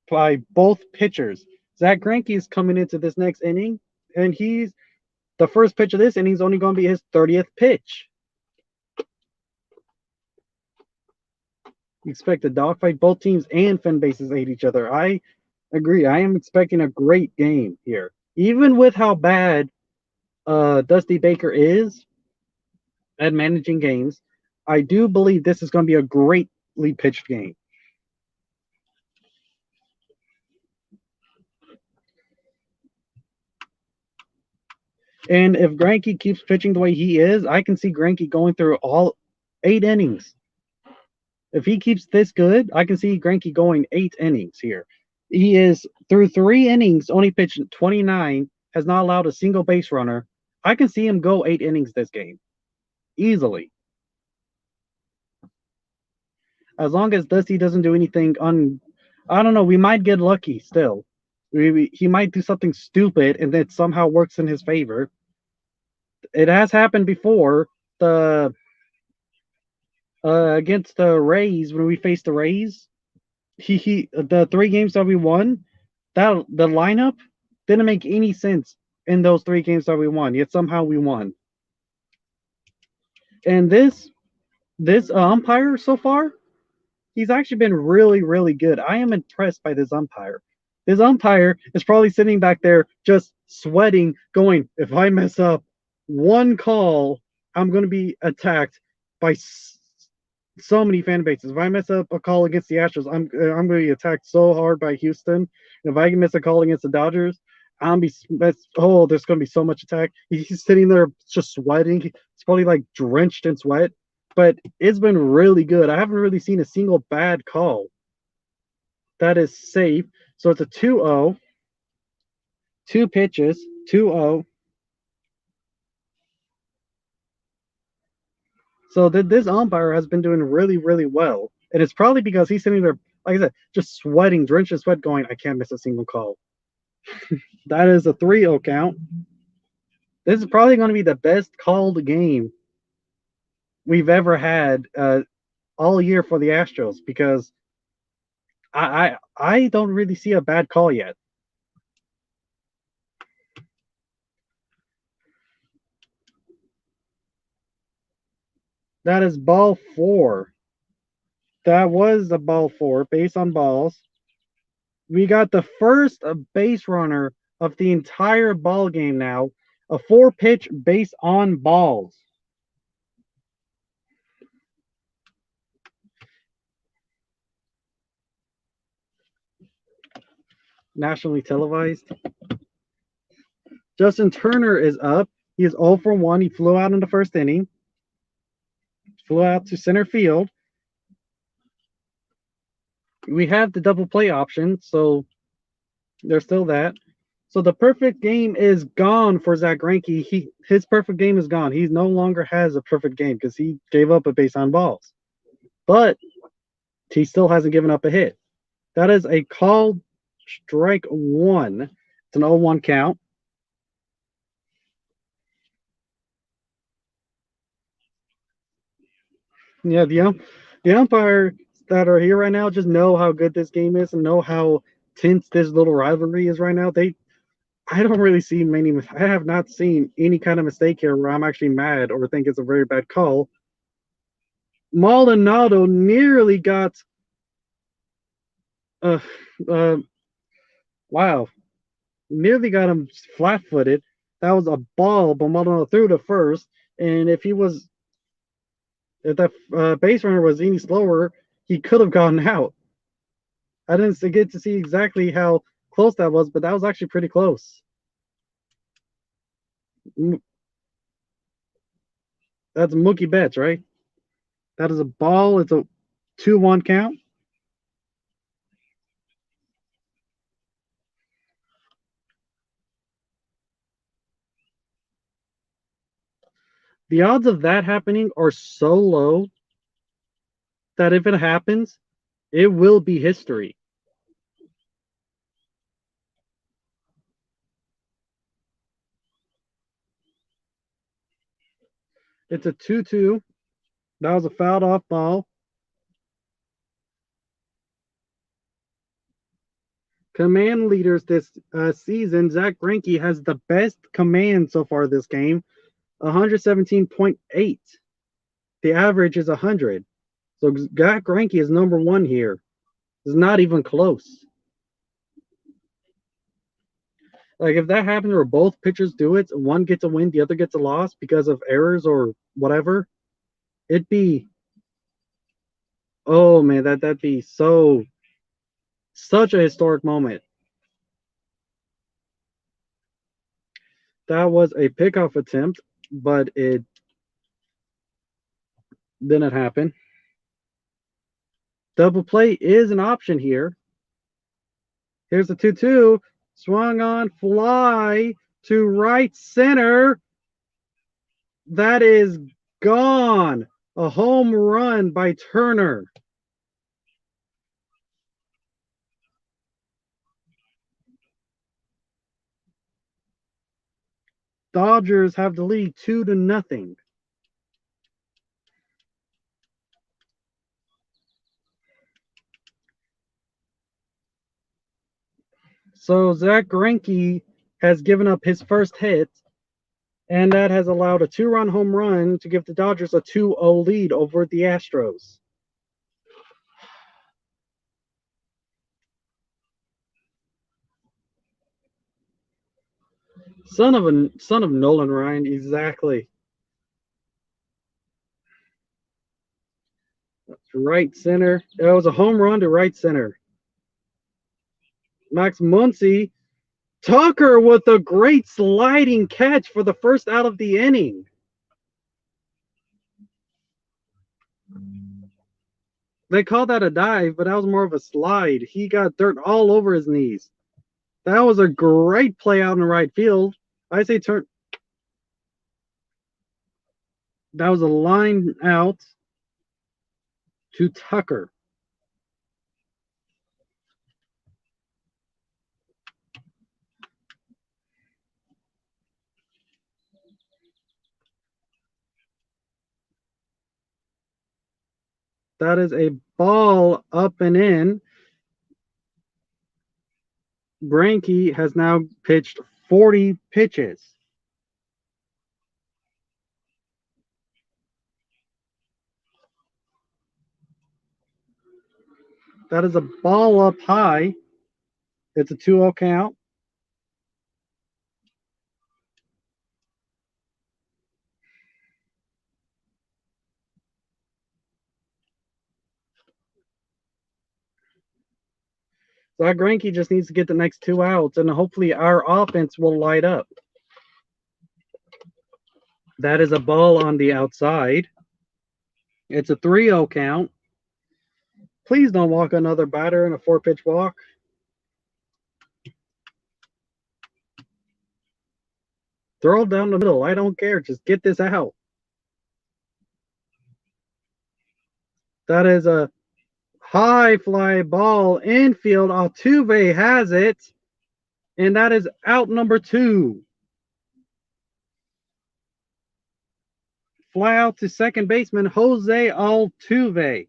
by both pitchers. Zach Greinke is coming into this next inning, and he's the first pitch of this inning is only going to be his 30th pitch. Expect a dogfight. Both teams and fan bases hate each other. I agree. I am expecting a great game here. Even with how bad Dusty Baker is at managing games, I do believe this is going to be a greatly pitched game. And if Greinke keeps pitching the way he is, I can see Greinke going through all 8 innings. If he keeps this good, I can see Greinke going 8 innings here. He is through 3 innings, only pitched 29, has not allowed a single base runner. I can see him go 8 innings this game easily. As long as Dusty doesn't do anything I don't know, we might get lucky still. He might do something stupid and it somehow works in his favor. It has happened before. The against the Rays, when we faced the Rays, the 3 games that we won, that the lineup didn't make any sense in those 3 games that we won. Yet somehow we won. And this umpire so far, he's actually been really, really good. I am impressed by this umpire. This umpire is probably sitting back there just sweating, going, if I mess up, one call, I'm going to be attacked by so many fan bases. If I mess up a call against the Astros, I'm going to be attacked so hard by Houston. If I can miss a call against the Dodgers, I'm be oh, there's going to be so much attack. He's sitting there just sweating. He's probably like drenched in sweat. But it's been really good. I haven't really seen a single bad call. That is safe. So it's a 2-0, two pitches, 2-0. So this umpire has been doing really, really well. And it's probably because he's sitting there, like I said, just sweating, drenched in sweat, going, I can't miss a single call. That is a 3-0 count. This is probably going to be the best called game we've ever had all year for the Astros because I don't really see a bad call yet. That is ball four. That was the ball four, base on balls. We got the first base runner of the entire ball game now. A 4-pitch base on balls. Nationally televised. Justin Turner is up. He is 0 for 1. He flew out in the first inning. Flew out to center field. We have the double play option, so there's still that. So the perfect game is gone for Zach Greinke. His perfect game is gone. He no longer has a perfect game because he gave up a base on balls. But he still hasn't given up a hit. That is a called strike one. It's an 0-1 count. Yeah, the umpires that are here right now just know how good this game is and know how tense this little rivalry is right now. I don't really see many. I have not seen any kind of mistake here where I'm actually mad or think it's a very bad call. Maldonado nearly got. Uh, uh, wow, nearly got him flat-footed. That was a ball, but Maldonado threw to first. And if that base runner was any slower, he could have gotten out. I didn't get to see exactly how close that was, but that was actually pretty close. That's Mookie Betts, right? That is a ball. It's a 2-1 count. The odds of that happening are so low that if it happens, it will be history. It's a 2-2. That was a fouled off ball. Command leaders this season, Zach Greinke has the best command so far this game, 117.8. The average is 100. So Zach Greinke is number one here. It's not even close. Like if that happens where both pitchers do it, one gets a win, the other gets a loss because of errors or whatever, it'd be oh man, that'd be such a historic moment. That was a pickoff attempt, but it didn't happen. Double play is an option here. Here's the 2-2. Swung on fly to right center. That is gone. A home run by Turner. Dodgers have the lead 2-0. So Zach Greinke has given up his first hit, and that has allowed a 2-run home run to give the Dodgers a 2-0 lead over the Astros. Son of Nolan Ryan, exactly. Right center. That was a home run to right center. Max Muncy. Tucker with a great sliding catch for the first out of the inning. They call that a dive, but that was more of a slide. He got dirt all over his knees. That was a great play out in right field. I say turn. That was a line out to Tucker. That is a ball up and in. Greinke has now pitched 40 pitches. That is a ball up high. It's a 2-0 count. Zach Greinke just needs to get the next 2 outs, and hopefully our offense will light up. That is a ball on the outside. It's a 3-0 count. Please don't walk another batter in a 4-pitch walk. Throw it down the middle. I don't care. Just get this out. That is a high fly ball infield. Altuve has it. And that is out number 2. Fly out to second baseman Jose Altuve.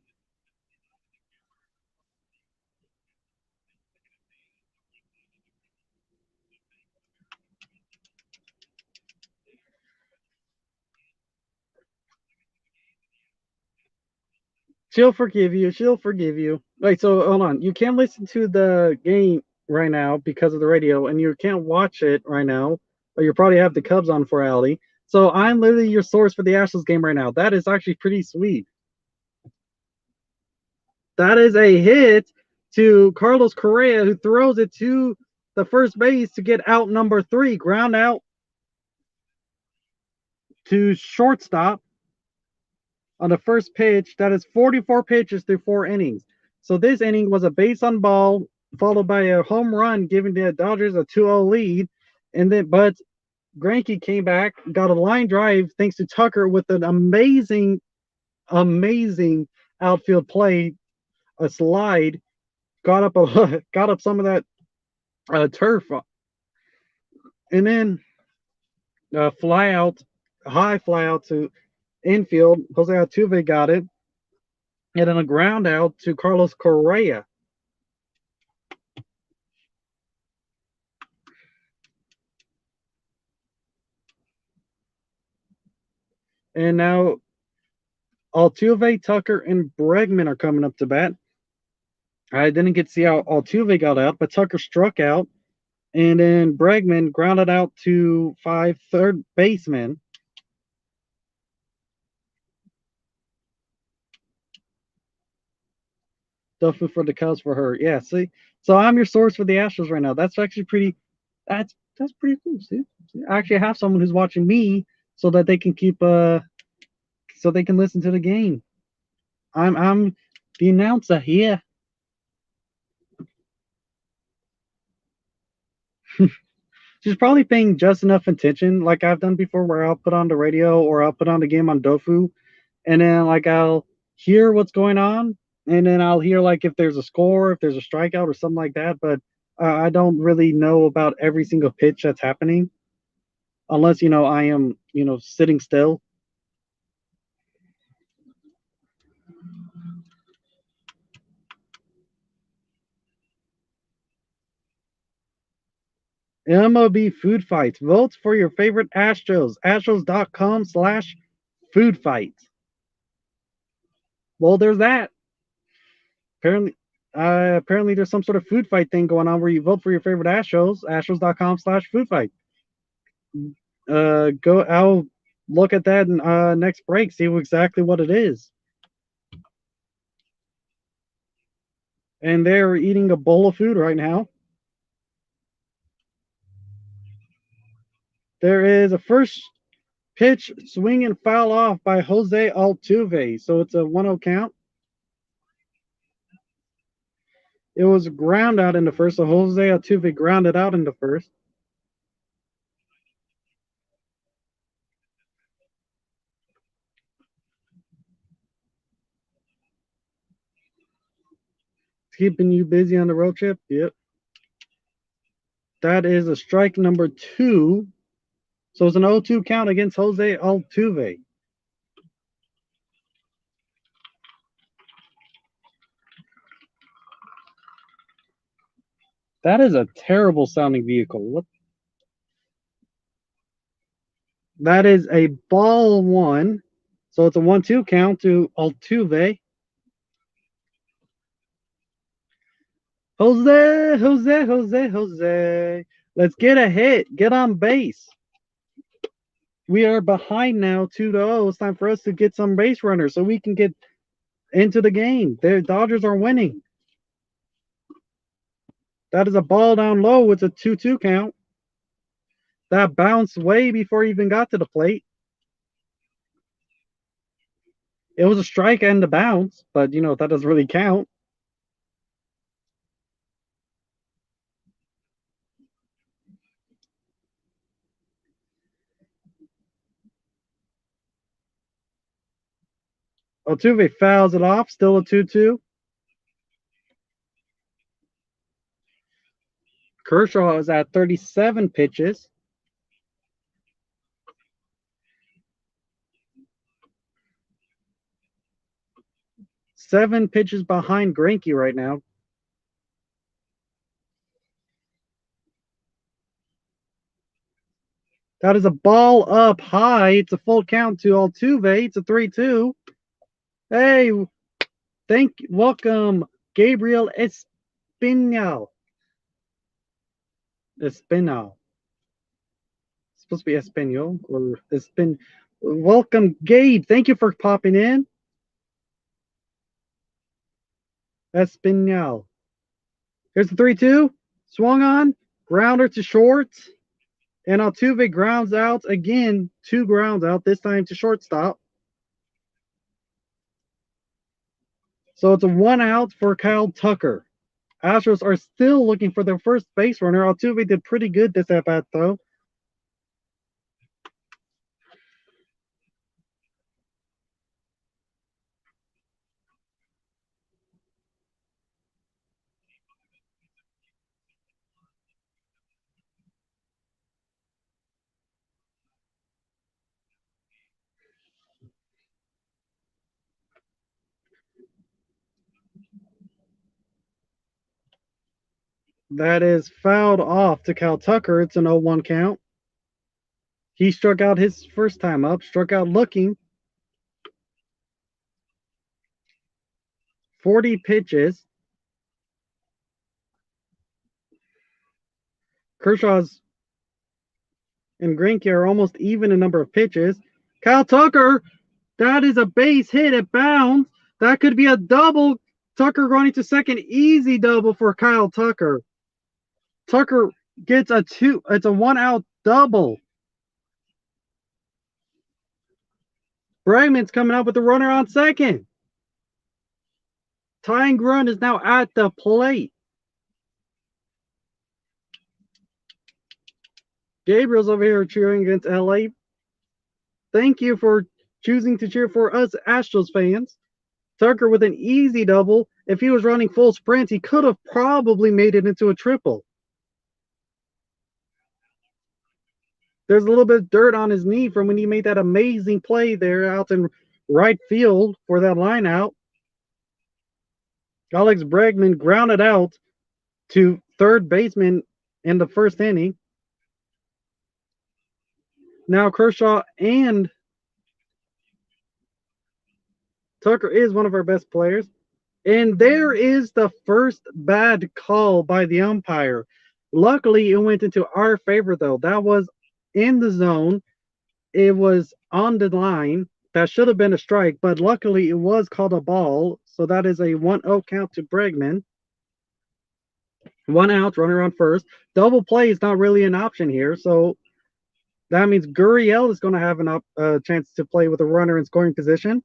She'll forgive you. She'll forgive you. Wait, so hold on. You can't listen to the game right now because of the radio, and you can't watch it right now, or you probably have the Cubs on for Allie. So I'm literally your source for the Astros game right now. That is actually pretty sweet. That is a hit to Carlos Correa, who throws it to the first base to get out number 3. Ground out to shortstop on the first pitch. That is 44 pitches through 4 innings. So this inning was a base on ball, followed by a home run, giving the Dodgers a 2-0 lead. But Greinke came back, got a line drive thanks to Tucker with an amazing outfield play, a slide, got up some of that turf, and then high fly out to infield. Jose Altuve got it, and then a ground out to Carlos Correa. And now Altuve, Tucker, and Bregman are coming up to bat. I didn't get to see how Altuve got out, but Tucker struck out, and then Bregman grounded out to third baseman. Duffy for the Cubs for her. Yeah, see? So I'm your source for the Astros right now. That's actually pretty that's pretty cool. See? I actually have someone who's watching me so that they can keep so they can listen to the game. I'm the announcer here. She's probably paying just enough attention, like I've done before, where I'll put on the radio or I'll put on the game on Dofu, and then like I'll hear what's going on, and then I'll hear like if there's a score, if there's a strikeout or something like that. But I don't really know about every single pitch that's happening, unless I am sitting still. MLB Food Fights. Vote for your favorite Astros. Astros.com/food fights. Well, there's that. Apparently there's some sort of food fight thing going on where you vote for your favorite Astros. Astros.com/food fight. Go. I'll look at that in next break. See exactly what it is. And they're eating a bowl of food right now. There is a first pitch swing and foul off by Jose Altuve. So it's a 1-0 count. It was ground out in the first. So Jose Altuve grounded out in the first. Keeping you busy on the road trip? Yep. That is a strike number 2. So it's an 0-2 count against Jose Altuve. That is a terrible sounding vehicle. What? That is a ball 1. So it's a 1-2 count to Altuve. Jose. Let's get a hit. Get on base. We are behind now 2-0. It's time for us to get some base runners so we can get into the game. The Dodgers are winning. That is a ball down low. It's a 2-2 count. That bounced way before he even got to the plate. It was a strike and a bounce, but that doesn't really count. Altuve fouls it off. Still a 2-2. Kershaw is at 37 pitches. Seven pitches behind Greinke right now. That is a ball up high. It's a full count to Altuve. It's a 3-2. Hey, welcome, Gabriel Espinal. It's supposed to be Espanol or Espin. Welcome, Gabe. Thank you for popping in. Espinal. Here's the 3-2. Swung on. Grounder to short. And Altuve grounds out again. 2 grounds out, this time to shortstop. So it's a 1 out for Kyle Tucker. Astros are still looking for their first base runner. Altuve did pretty good this at bat, though. That is fouled off to Kyle Tucker. It's an 0-1 count. He struck out his first time up, struck out looking. 40 pitches. Kershaw's and Greinke are almost even in number of pitches. Kyle Tucker, that is a base hit. It bounds. That could be a double. Tucker running to second. Easy double for Kyle Tucker. Tucker gets a 2. It's a 1 out double. Bregman's coming up with the runner on second. Tying run is now at the plate. Gabriel's over here cheering against LA. Thank you for choosing to cheer for us Astros fans. Tucker with an easy double. If he was running full sprint, he could have probably made it into a triple. There's a little bit of dirt on his knee from when he made that amazing play there out in right field for that line out. Alex Bregman grounded out to third baseman in the first inning. Now Kershaw and Tucker is one of our best players. And there is the first bad call by the umpire. Luckily, it went into our favor, though. That was in the zone. It was on the line. That should have been a strike, but luckily it was called a ball. So that is a 1-0 count to Bregman. 1 out, runner on first. Double play is not really an option here. So that means Gurriel is going to have a chance to play with a runner in scoring position.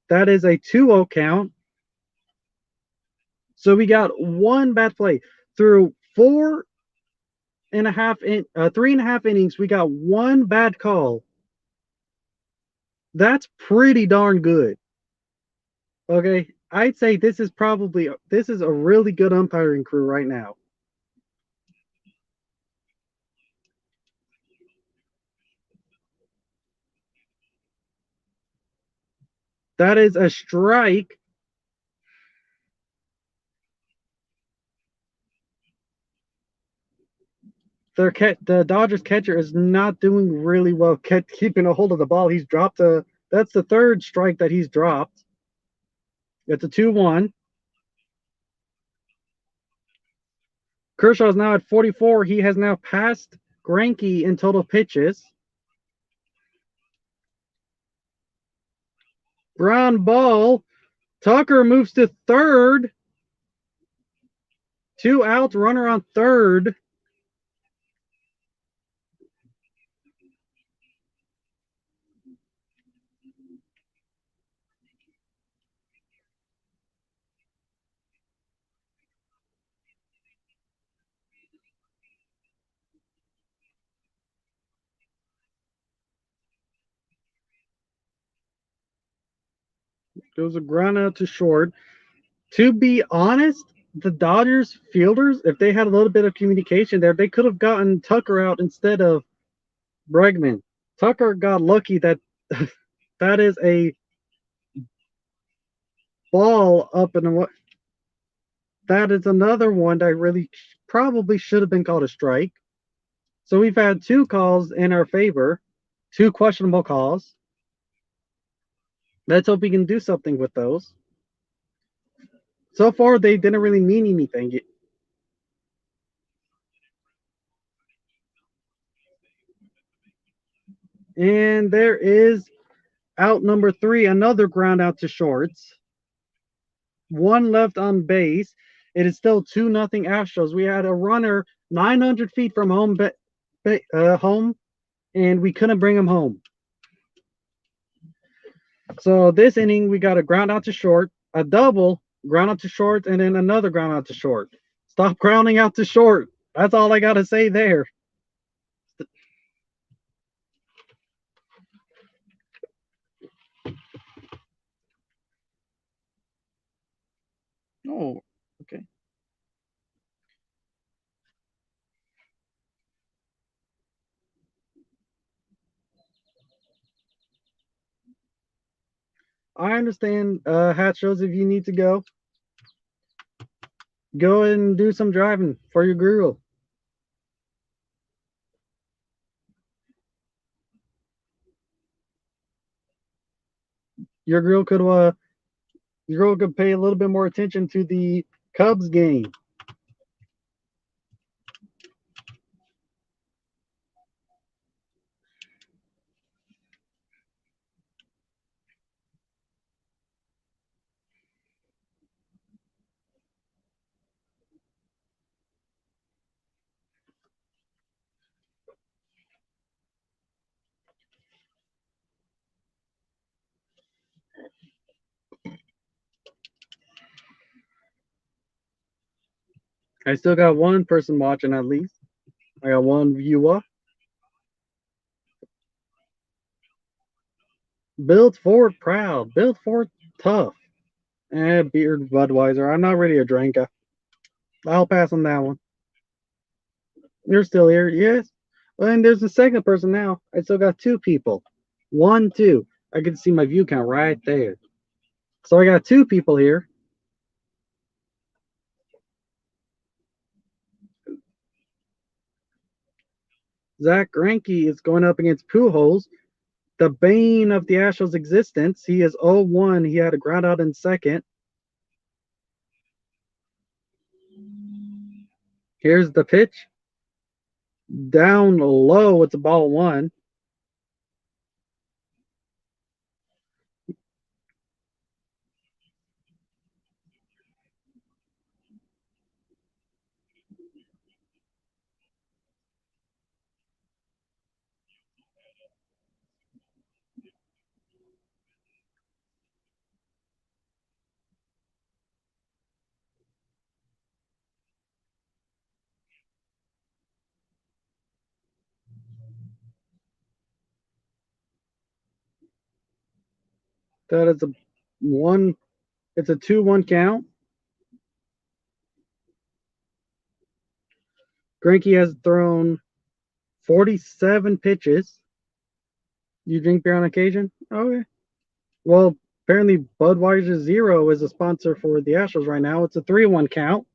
That is a 2-0 count. So we got one bad play through 3.5 innings. We got one bad call. That's pretty darn good. Okay, I'd say this is a really good umpiring crew right now. That is a strike. The Dodgers catcher is not doing really well keeping a hold of the ball. That's the third strike that he's dropped. It's a 2-1. Kershaw's now at 44. He has now passed Greinke in total pitches. Ground ball. Tucker moves to third. 2 outs, runner on third. There was a ground out to short. To be honest, the Dodgers fielders, if they had a little bit of communication there, they could have gotten Tucker out instead of Bregman. Tucker got lucky that that is a ball up in the. That is another one that really probably should have been called a strike. So we've had 2 calls in our favor, 2 questionable calls. Let's hope we can do something with those. So far, they didn't really mean anything. And there is out number 3, another ground out to shorts. 1 left on base. It is still 2-0 Astros. We had a runner 900 feet from home, and we couldn't bring him home. So this inning, we got a ground out to short, a double, ground out to short, and then another ground out to short. Stop grounding out to short. That's all I got to say there. Oh, okay. I understand, Hat shows if you need to go and do some driving for your grill. Your grill could pay a little bit more attention to the Cubs game. I still got one person watching at least. I got one viewer. Build Ford proud. Build Ford tough. Beard Budweiser. I'm not really a drinker. I'll pass on that one. You're still here, yes? Well, and there's a second person now. I still got 2 people. 1, 2. I can see my view count right there. So I got 2 people here. Zach Greinke is going up against Pujols, the bane of the Astros' existence. He is 0-1. He had a ground out in second. Here's the pitch. Down low, it's a ball one. That is a one. It's a 2-1 count. Greinke has thrown 47 pitches. You drink beer on occasion? Okay. Well, apparently Budweiser Zero is a sponsor for the Astros right now. It's a 3-1 count.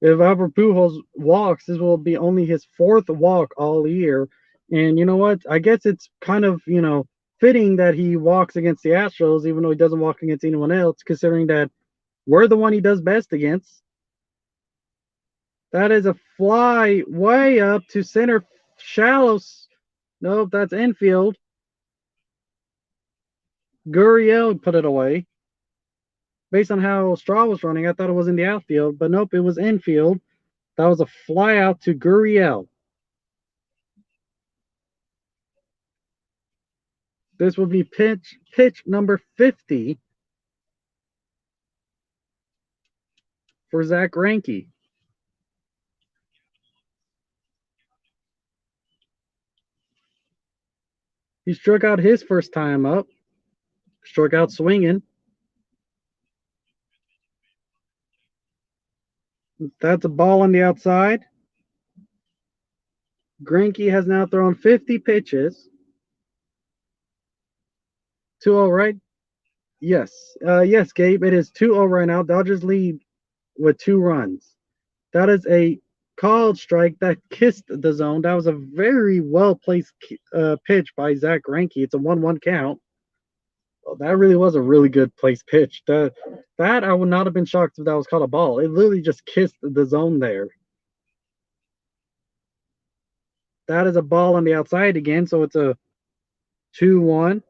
If Albert Pujols walks, this will be only his fourth walk all year. And you know what? I guess it's kind of, fitting that he walks against the Astros, even though he doesn't walk against anyone else, considering that we're the one he does best against. That is a fly way up to center shallow. Nope, that's infield. Gurriel put it away. Based on how Straw was running, I thought it was in the outfield, but nope, it was infield. That was a fly out to Gurriel. This will be pitch number 50 for Zach Greinke. He struck out his first time up, struck out swinging. That's a ball on the outside. Greinke has now thrown 50 pitches. 2-0, right? Yes. Yes, Gabe. It is 2-0 right now. Dodgers lead with 2 runs. That is a called strike that kissed the zone. That was a very well placed pitch by Zach Greinke. It's a 1-1 count. Well, that really was a really good placed pitch. That I would not have been shocked if that was called a ball. It literally just kissed the zone there. That is a ball on the outside again, so it's a 2-1.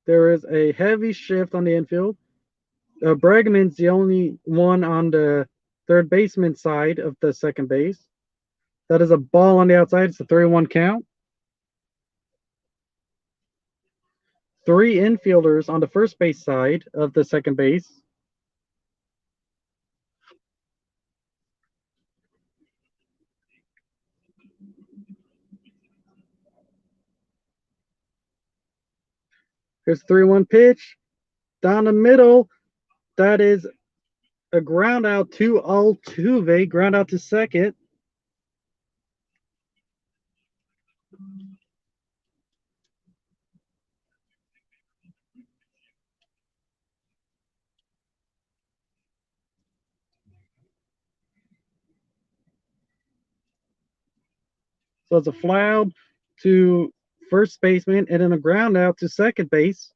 There is a heavy shift on the infield. Bregman's the only one on the third baseman side of the second base. That is a ball on the outside. It's a 3-1 count. 3 infielders on the first base side of the second base. Here's 3-1 pitch. Down the middle. That is a ground out to Altuve. Ground out to second. So it's a fly out to first baseman and then a ground out to second base.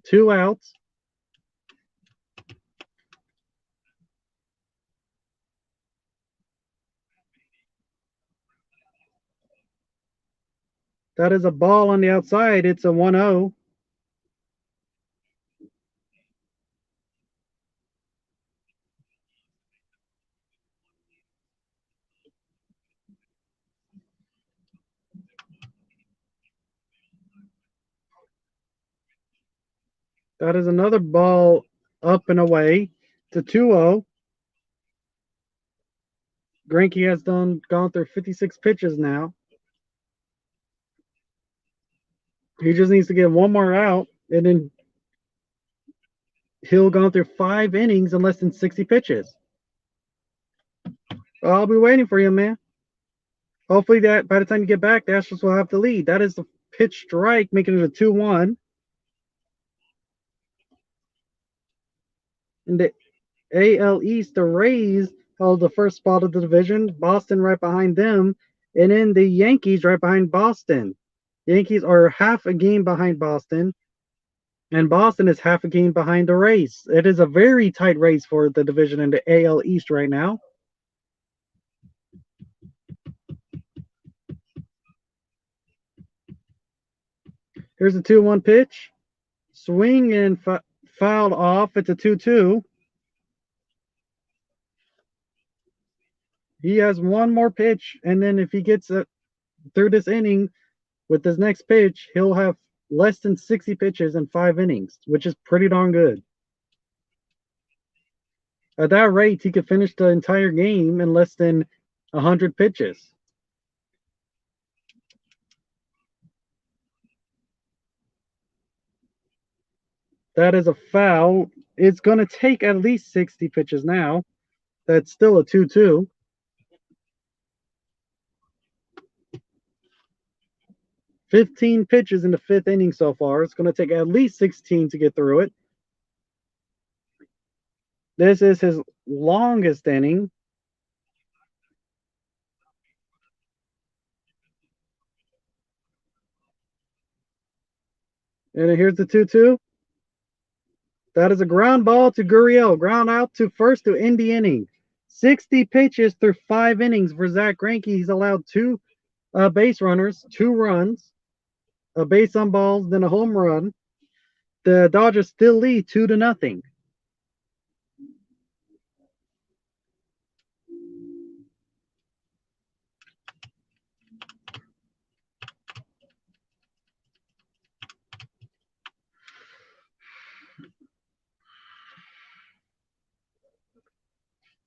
2 outs. That is a ball on the outside. It's a 1-0. That is another ball up and away. It's a 2-0. Greinke has gone through 56 pitches now. He just needs to get one more out, and then he'll gone through 5 innings in less than 60 pitches. I'll be waiting for you, man. Hopefully that by the time you get back, the Astros will have the lead. That is the pitch strike, making it a 2-1. In the AL East, the Rays held the first spot of the division. Boston right behind them, and then the Yankees right behind Boston. Yankees are half a game behind Boston, and Boston is half a game behind the race. It is a very tight race for the division in the AL East right now. Here's a 2-1 pitch. Swing and fouled off. It's a 2-2. He has one more pitch, and then if he gets through this inning with his next pitch, he'll have less than 60 pitches in 5 innings, which is pretty darn good. At that rate, he could finish the entire game in less than 100 pitches. That is a foul. It's going to take at least 60 pitches now. That's still a 2-2. "15 pitches in the 5th inning so far. It's going to take at least 16 to get through it. This is his longest inning. And here's the 2-2. That is a ground ball to Gurriel. Ground out to first to end the inning. 60 pitches through 5 innings for Zach Greinke. He's allowed 2 base runners, 2 runs, a base on balls, then a home run. The Dodgers still lead 2-0.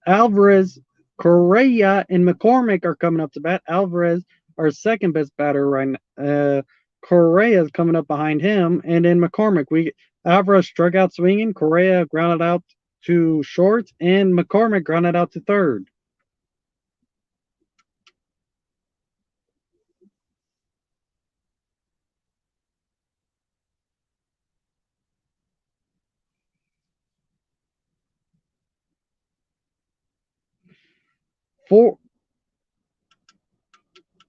Alvarez, Correa, and McCormick are coming up to bat. Alvarez, our second best batter right now. Correa is coming up behind him, and then McCormick. Alvarez struck out swinging. Correa grounded out to short, and McCormick grounded out to third. Four.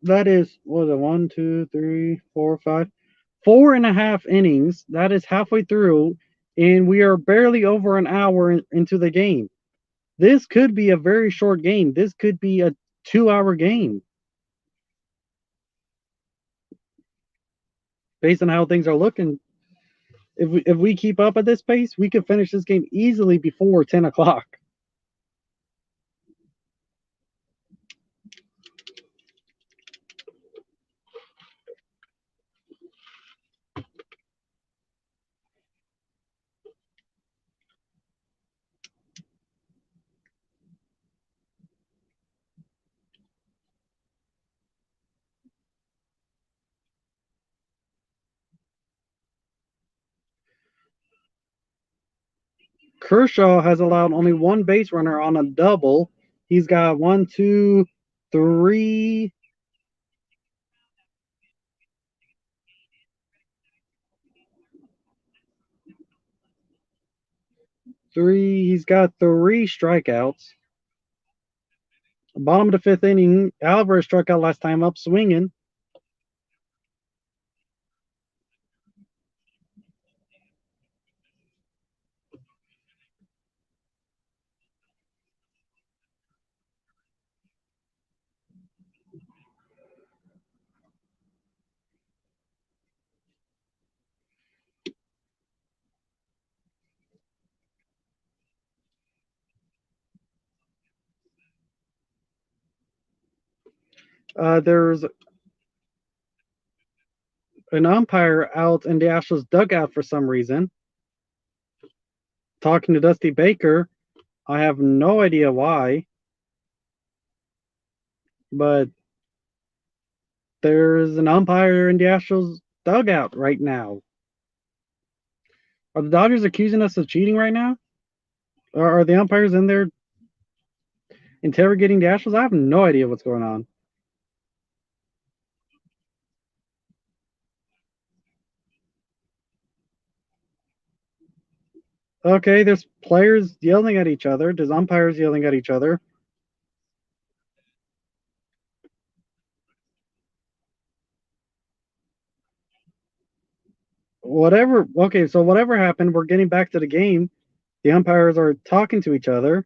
That is, what was it, 1, 2, 3, 4, 5, 4.5 innings. That is halfway through, and we are barely over an hour into the game. This could be a very short game. This could be a 2-hour game based on how things are looking. If we keep up at this pace, we could finish this game easily before 10 o'clock. Kershaw has allowed only one base runner on a double. He's got 1, 2, 3. He's got 3 strikeouts. Bottom of the 5th inning, Alvarez struck out last time up swinging. There's an umpire out in the Astros dugout for some reason. Talking to Dusty Baker. I have no idea why, but there's an umpire in the Astros dugout right now. Are the Dodgers accusing us of cheating right now? Or are the umpires in there interrogating the Astros? I have no idea what's going on. Okay, there's players yelling at each other. There's umpires yelling at each other. Whatever. Okay, so whatever happened, we're getting back to the game. The umpires are talking to each other.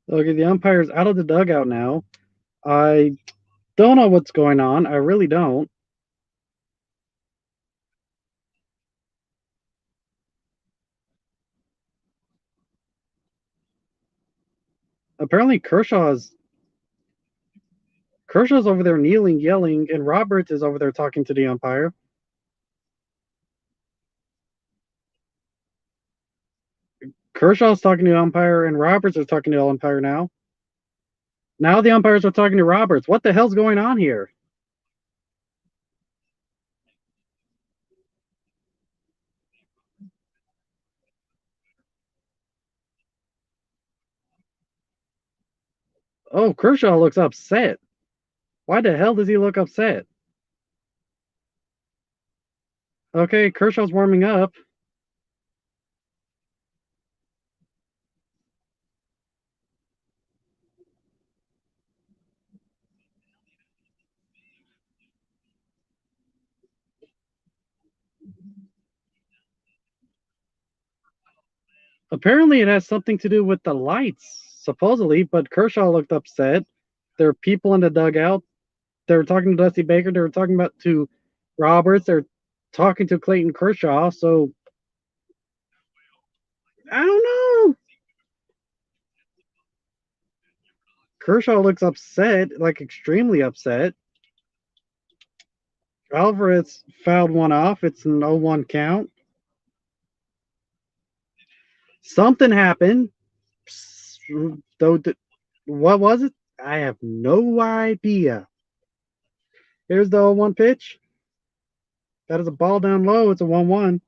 Okay, the umpire's out of the dugout now. I don't know what's going on. I really don't. Apparently, Kershaw's over there kneeling, yelling, and Roberts is over there talking to the umpire. Kershaw's talking to the umpire, and Roberts is talking to the umpire now. Now the umpires are talking to Roberts. What the hell's going on here? Oh, Kershaw looks upset. Why the hell does he look upset? Okay, Kershaw's warming up. Apparently, it has something to do with the lights, supposedly, but Kershaw looked upset. There are people in the dugout. They were talking to Dusty Baker. They were talking about to Roberts. They're talking to Clayton Kershaw. So I don't know. Kershaw looks upset, like extremely upset. Alvarez fouled one off. It's an 0-1 count. Something happened. Though, what was it? I have no idea. Here's the 0-1 pitch. That is a ball down low. It's a 1-1.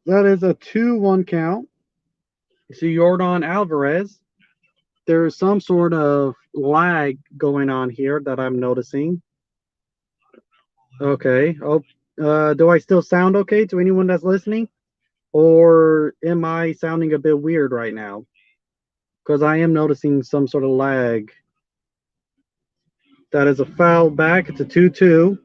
That is a 2-1 count. So Jordan Alvarez. There's some sort of lag going on here that I'm noticing. Okay. Oh, do I still sound okay to anyone that's listening? Or am I sounding a bit weird right now? Because I am noticing some sort of lag. That is a foul back. It's a 2-2.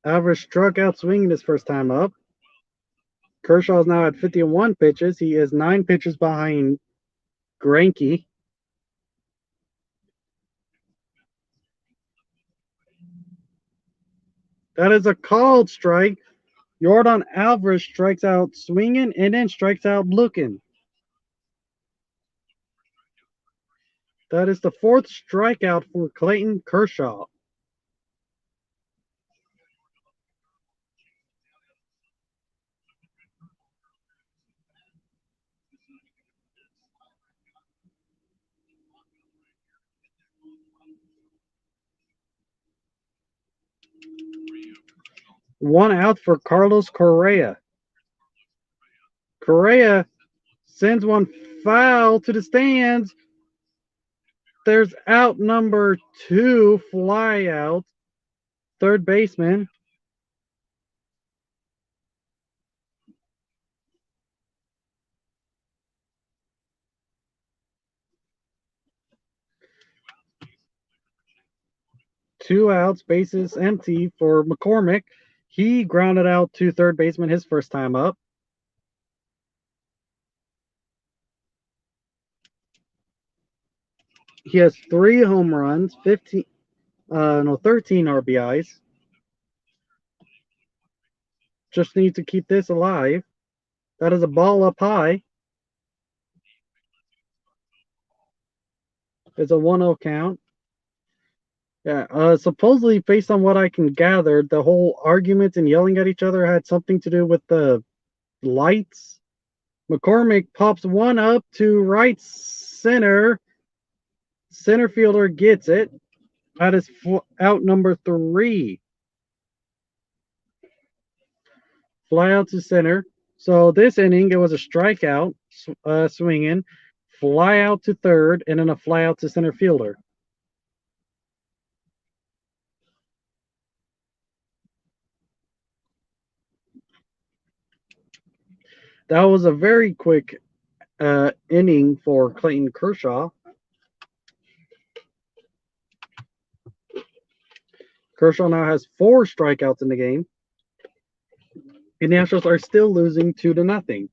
Alvarez struck out swinging his first time up. Kershaw is now at 51 pitches. He is 9 pitches behind Greinke. That is a called strike. Jordan Alvarez strikes out swinging and then strikes out looking. That is the fourth strikeout for Clayton Kershaw. One out for Carlos Correa. Correa sends one foul to the stands. There's out number 2, fly out, third baseman. Two outs, bases empty for McCormick. He grounded out to third baseman his first time up. He has 3 home runs, 13 RBIs. Just need to keep this alive. That is a ball up high. It's a 1-0 count. Yeah, supposedly, based on what I can gather, the whole argument and yelling at each other had something to do with the lights. McCormick pops one up to right center. Center fielder gets it. That is out number 3. Fly out to center. So this inning, it was a strikeout, swinging, fly out to third, and then a fly out to center fielder. That was a very quick inning for Clayton Kershaw. Kershaw now has 4 strikeouts in the game, and the Astros are still losing 2-0.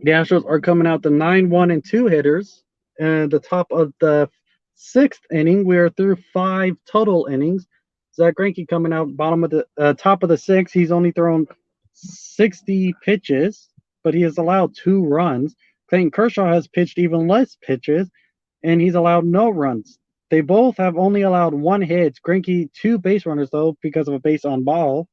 The Astros are coming out the 9-1-2 hitters, and the top of the 6th inning, we are through 5 total innings. Zach Greinke coming out bottom of the top of the 6th. He's only thrown 60 pitches, but he has allowed 2 runs. Clayton Kershaw has pitched even less pitches, and he's allowed no runs. They both have only allowed 1 hit. Greinke 2 base runners though because of a base on ball.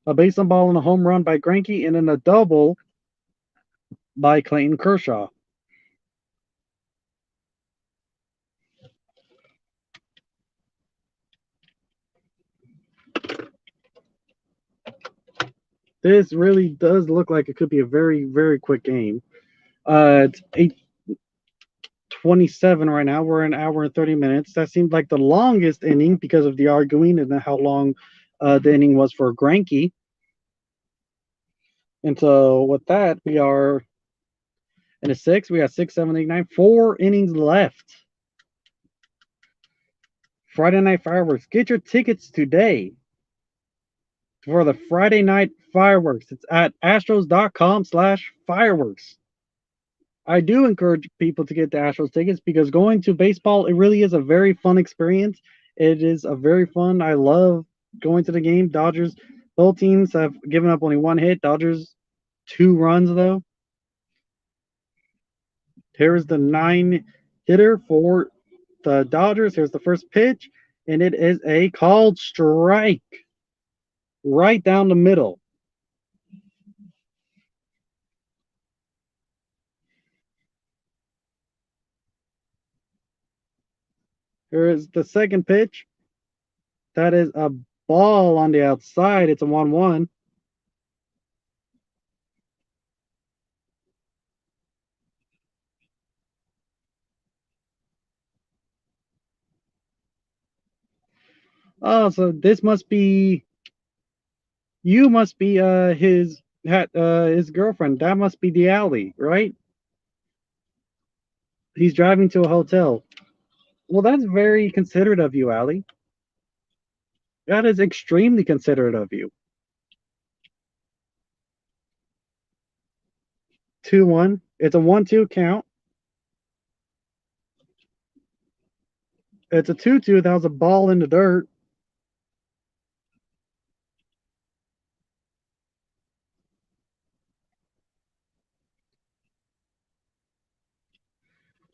A base on ball and a home run by Greinke, and then a double by Clayton Kershaw. This really does look like it could be a very, very quick game. It's 8:27 right now. We're an hour and 30 minutes. That seemed like the longest inning because of the arguing and how long the inning was for Greinke. And so with that, we are in a 6. We got 6, 7, 8, 9, 4 innings left. Friday Night Fireworks. Get your tickets today for the Friday Night Fireworks. It's at astros.com/fireworks. I do encourage people to get the Astros tickets because going to baseball, it really is a very fun experience. It is a very fun. I love going to the game. Dodgers, both teams have given up only 1 hit. Dodgers 2 runs though. Here is the 9 hitter for the Dodgers. Here's the first pitch, and it is a called strike right down the middle. Here is the second pitch. That is a ball on the outside. It's a 1-1. Oh, so this must be you must be his girlfriend. That must be the alley, right? He's driving to a hotel. Well, that's very considerate of you, Allie. That is extremely considerate of you. 2-1. It's a 1-2 count. It's a 2-2. That was a ball in the dirt.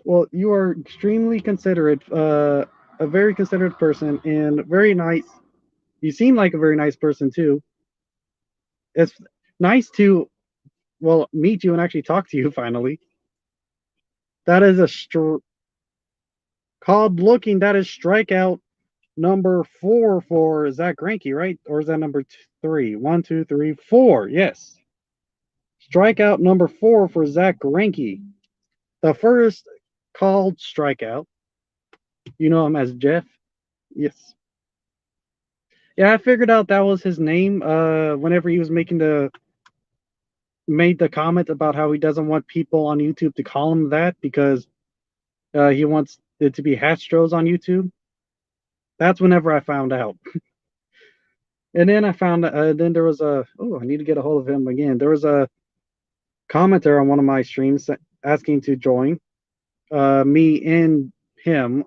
Well, you are extremely considerate, a very considerate person, and very nice. You seem like a very nice person too. It's nice to, well, meet you and actually talk to you finally. That is called looking. That is strikeout number 4 for Zach Greinke, right? Or is that number 3? 1, 2, 3, 4. Yes. Strikeout number 4 for Zach Greinke. The first called strikeout. You know him as Jeff? Yes. Yeah, I figured out that was his name whenever he was made the comment about how he doesn't want people on YouTube to call him that because he wants it to be Astros on YouTube. That's whenever I found out. And then I found then there was I need to get a hold of him again. There was a commenter on one of my streams asking to join me and him.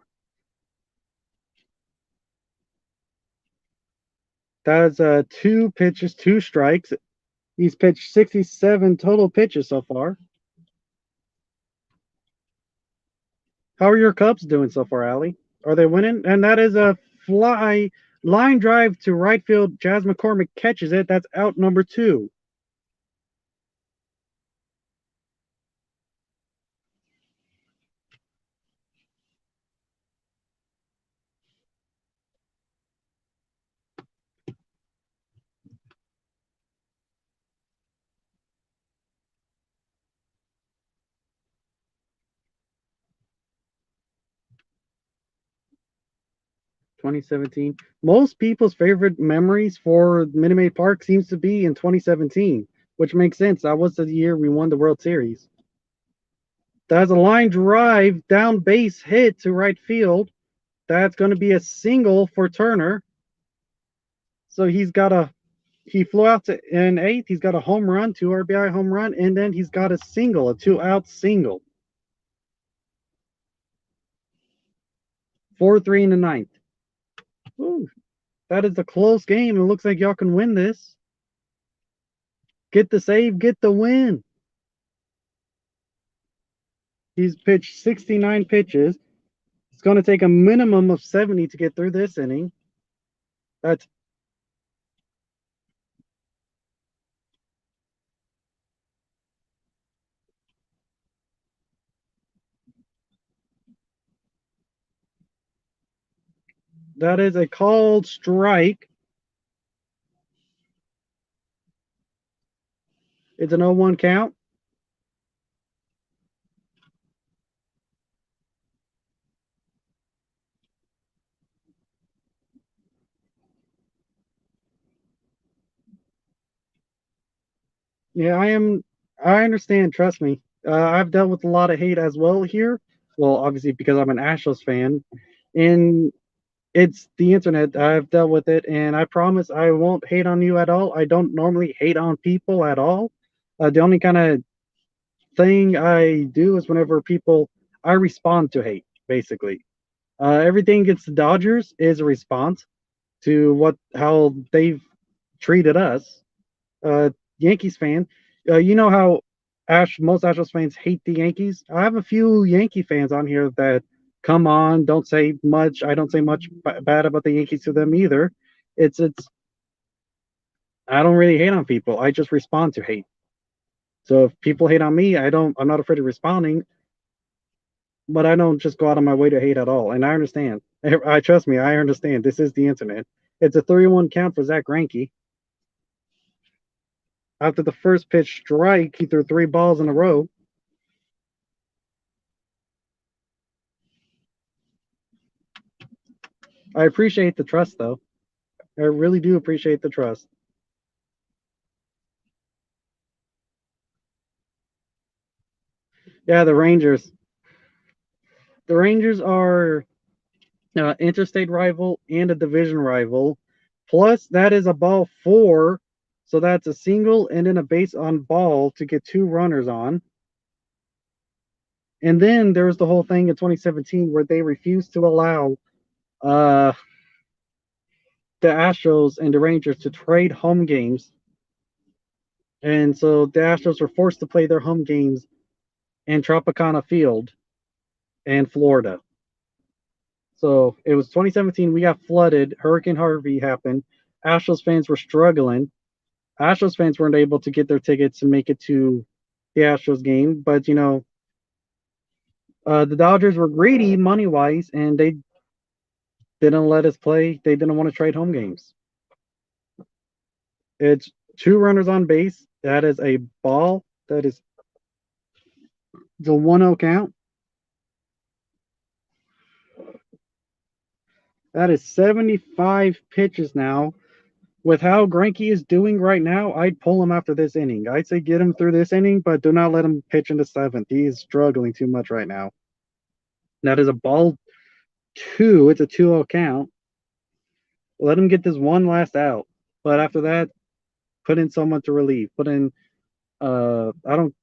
That is 2 pitches, 2 strikes. He's pitched 67 total pitches so far. How are your Cubs doing so far, Allie? Are they winning? And that is a fly Line drive to right field. Jazz McCormick catches it. That's out number 2. 2017. Most people's favorite memories for Minute Maid Park seems to be in 2017, which makes sense. That was the year we won the World Series. That's a line drive down base hit to right field. That's going to be a single for Turner. So he flew out to an eighth. He's got a home run, 2 RBI home run, and then he's got a single, a 2-out single. 4-3 in the ninth. Ooh, that is a close game. It looks like y'all can win this. Get the save, get the win. He's pitched 69 pitches. It's going to take a minimum of 70 to get through this inning. That's that is a called strike. It's an 0-1 count. Yeah, I understand. Trust me. I've dealt with a lot of hate as well here. Well, obviously because I'm an Astros fan, and it's the internet. I've dealt with it, and I promise I won't hate on you at all. I don't normally hate on people at all. The only kind of thing I do is whenever I respond to hate, basically. Everything against the Dodgers is a response to how they've treated us. uh, Yankees fan, you know how most Astros fans hate the Yankees. I have a few Yankee fans on here that come on, don't say much. I don't say much bad about the Yankees to them either. It's I don't really hate on people. I just respond to hate. So if people hate on me, I'm not afraid of responding, but I don't just go out of my way to hate at all. And I understand. I trust me, I understand. This is the internet. It's a 3-1 count for Zach Greinke. After the first pitch strike, he threw 3 balls in a row. I appreciate the trust, though. I really do appreciate the trust. Yeah, the Rangers. The Rangers are interstate rival and a division rival. Plus, that is a ball 4, so that's a single and then a base on ball to get 2 runners on. And then there was the whole thing in 2017 where they refused to allow uh, the Astros and the Rangers to trade home games. And so the Astros were forced to play their home games in Tropicana Field in Florida. So it was 2017. We got flooded. Hurricane Harvey happened. Astros fans were struggling. Astros fans weren't able to get their tickets and make it to the Astros game. But, the Dodgers were greedy money wise and they didn't let us play. They didn't want to trade home games. It's 2 runners on base. That is a ball. That is the 1-0 count. That is 75 pitches now. With how Greinke is doing right now, I'd pull him after this inning. I'd say get him through this inning, but do not let him pitch into 7th. He is struggling too much right now. That is a ball 2. It's a 2-0 count. Let him get this one last out. But after that, put in someone to relieve. Put in, I don't,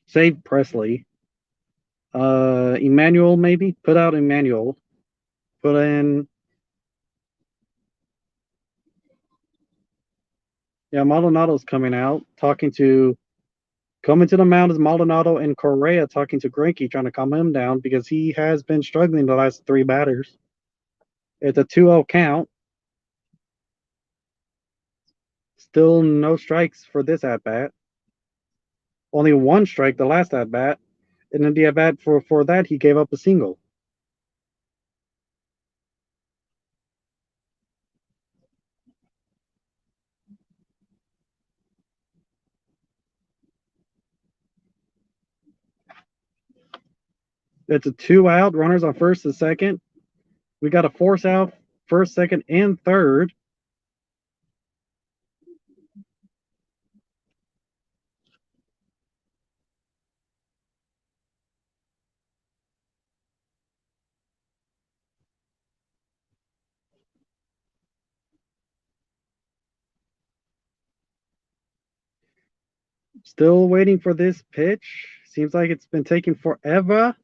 save Presley. Emmanuel, maybe? Put out Emmanuel. Put in, yeah, Maldonado's coming out, coming to the mound is Maldonado and Correa talking to Greinke, trying to calm him down because he has been struggling the last 3 batters. It's a 2-0 count. Still no strikes for this at bat. Only one strike the last at bat. And then the at bat for that, he gave up a single. It's a 2-out. Runners on first and second. We got a force out first, second, and third. Still waiting for this pitch. Seems like it's been taking forever.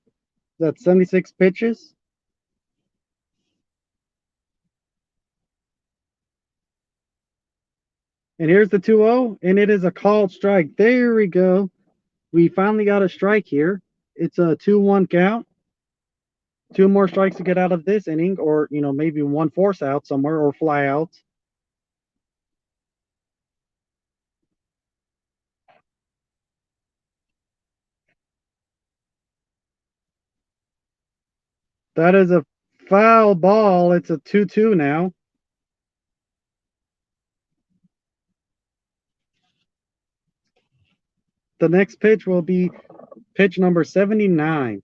That's 76 pitches. And here's the 2-0, and it is a called strike. There we go. We finally got a strike here. It's a 2-1 count. Two more strikes to get out of this inning, or maybe one force out somewhere or fly out. That is a foul ball. It's a 2-2 now. The next pitch will be pitch number 79.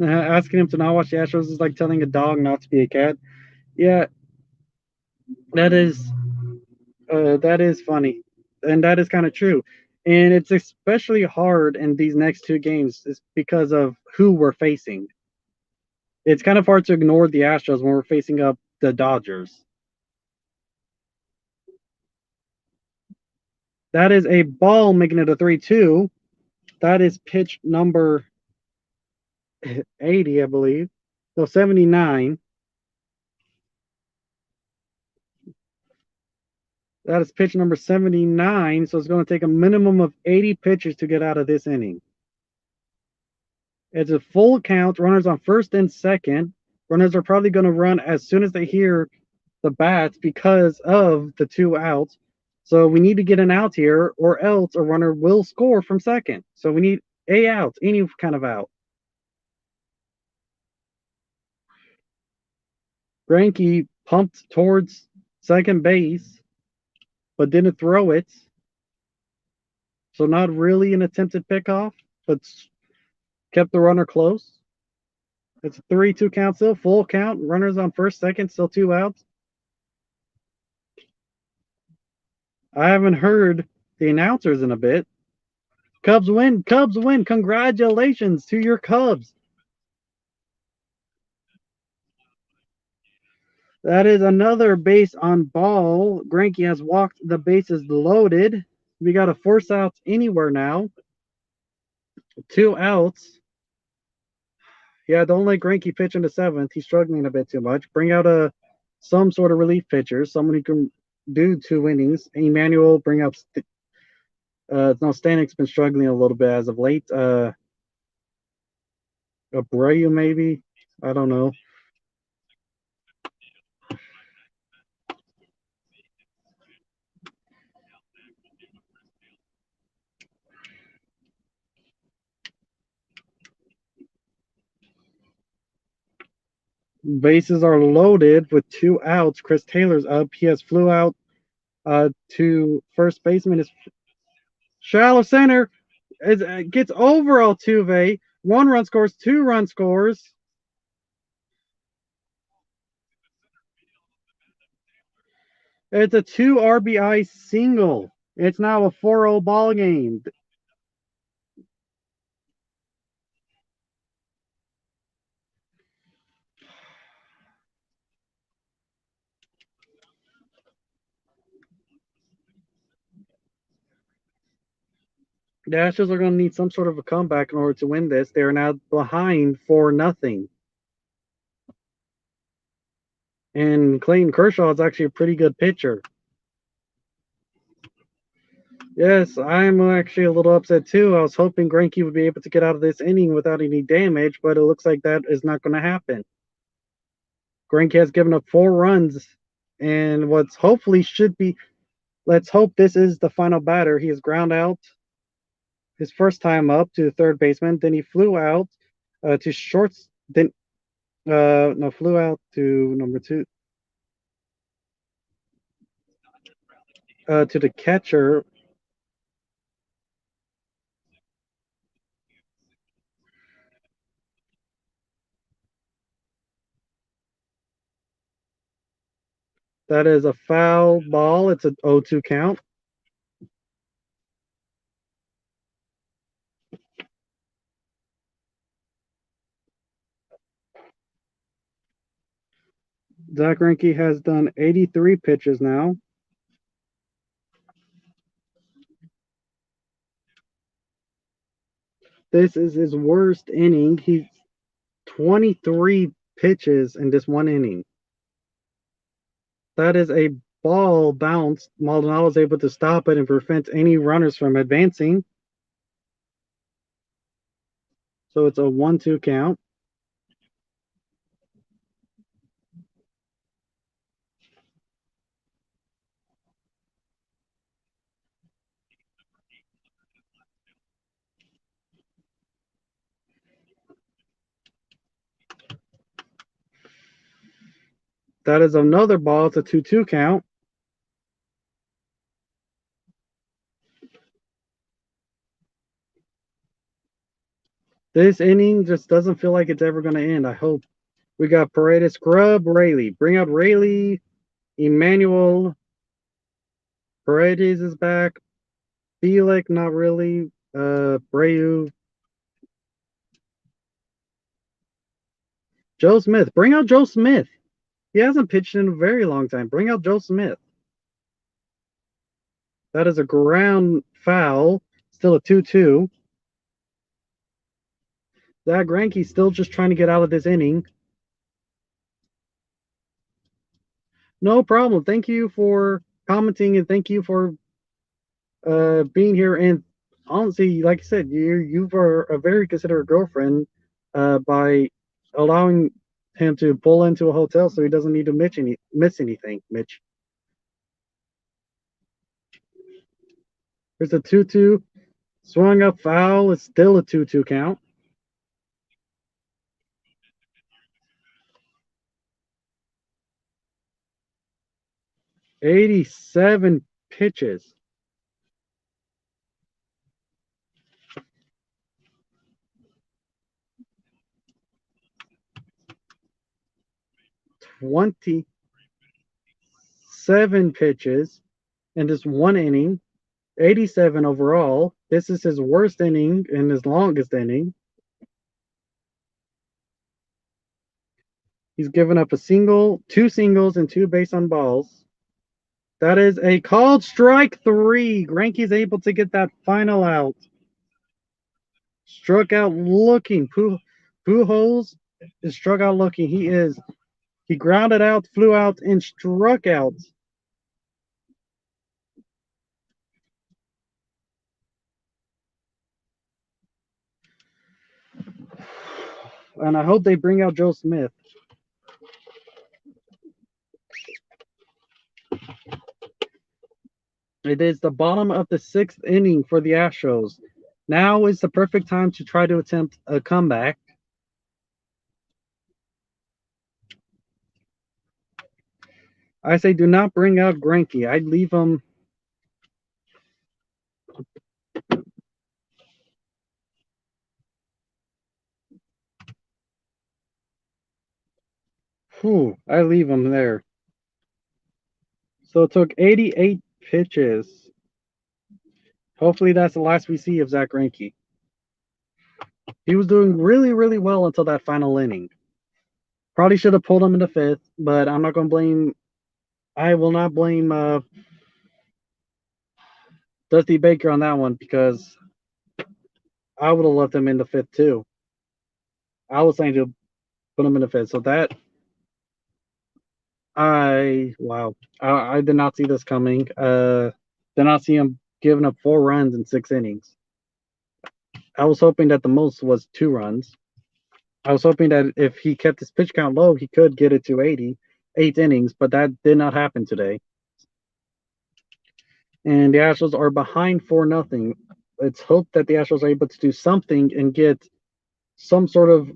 Asking him to not watch the Astros is like telling a dog not to be a cat. Yeah, that is funny, and that is kind of true. And it's especially hard in these next two games is because of who we're facing. It's kind of hard to ignore the Astros when we're facing up the Dodgers. That is a ball, making it a 3-2. That is pitch number 80, I believe. So 79. That is pitch number 79. So it's going to take a minimum of 80 pitches to get out of this inning. It's a full count. Runners on first and second. Runners are probably going to run as soon as they hear the bats because of the 2 outs. So we need to get an out here, or else a runner will score from second. So we need a out, any kind of out. Greinke pumped towards second base, but didn't throw it. So not really an attempted pickoff, but kept the runner close. It's a 3-2 count still, full count. Runners on first, second, still 2 outs. I haven't heard the announcers in a bit. Cubs win. Cubs win. Congratulations to your Cubs. That is another base on ball. Greinke has walked the bases loaded. We got a force outs anywhere now. 2 outs. Yeah, don't let Greinke pitch in the seventh. He's struggling a bit too much. Bring out some sort of relief pitcher, someone who can do 2 innings. Emmanuel, bring up. No, Stanik's been struggling a little bit as of late. Abreu maybe. I don't know. Bases are loaded with 2 outs. Chris Taylor's up. He has flew out to first baseman. Is shallow center. Gets over Altuve. 1 run scores. 2 run scores. It's a 2 RBI single. It's now a 4-0 ball game. The Astros are going to need some sort of a comeback in order to win this. They are now behind 4-0. And Clayton Kershaw is actually a pretty good pitcher. Yes, I'm actually a little upset too. I was hoping Greinke would be able to get out of this inning without any damage, but it looks like that is not going to happen. Greinke has given up 4 runs, and what's hopefully should be. Let's hope this is the final batter. He has ground out his first time up to the third baseman. Then he flew out to shorts. Then no, flew out to number two to the catcher. That is a foul ball. It's an 0-2 count. Zach Greinke has done 83 pitches now. This is his worst inning. He's 23 pitches in this one inning. That is a ball bounced. Maldonado is able to stop it and prevent any runners from advancing. So it's a 1-2 count. That is another ball. It's a 2-2 count. This inning just doesn't feel like it's ever going to end. I hope. We got Paredes, Scrub, Rayleigh. Bring out Rayleigh. Emmanuel. Paredes is back. Felix, not really. Breu. Joe Smith. Bring out Joe Smith. He hasn't pitched in a very long time. Bring out Joe Smith. That is a ground foul. Still a 2-2. Zach Greinke's still just trying to get out of this inning. No problem. Thank you for commenting and thank you for being here. And honestly, like I said, you are a very considerate girlfriend by allowing him to pull into a hotel so he doesn't need to miss anything, Mitch. There's a 2-2. Swung up foul. It's still a 2-2 count. 87 pitches. Twenty 7 pitches in just one inning, 87 overall. This is his worst inning and his longest inning. He's given up a single, 2 singles, and 2 base on balls. That is a called strike 3. Greinke's able to get that final out. Struck out looking. Pujols is struck out looking. He grounded out, flew out, and struck out. And I hope they bring out Joe Smith. It is the bottom of the 6th inning for the Astros. Now is the perfect time to try to attempt a comeback. I say do not bring out Greinke. I'd leave him. I leave him there. So it took 88 pitches. Hopefully that's the last we see of Zach Greinke. He was doing really, really well until that final inning. Probably should have pulled him in the 5th, but I'm not going to blame. I will not blame Dusty Baker on that one because I would have left him in the 5th too. I was saying to put him in the 5th. So that wow, I did not see this coming. Did not see him giving up 4 runs in 6 innings. I was hoping that the most was 2 runs. I was hoping that if he kept his pitch count low, he could get it to 8 innings, but that did not happen today. And the Astros are behind 4-0. Let's hope that the Astros are able to do something and get some sort of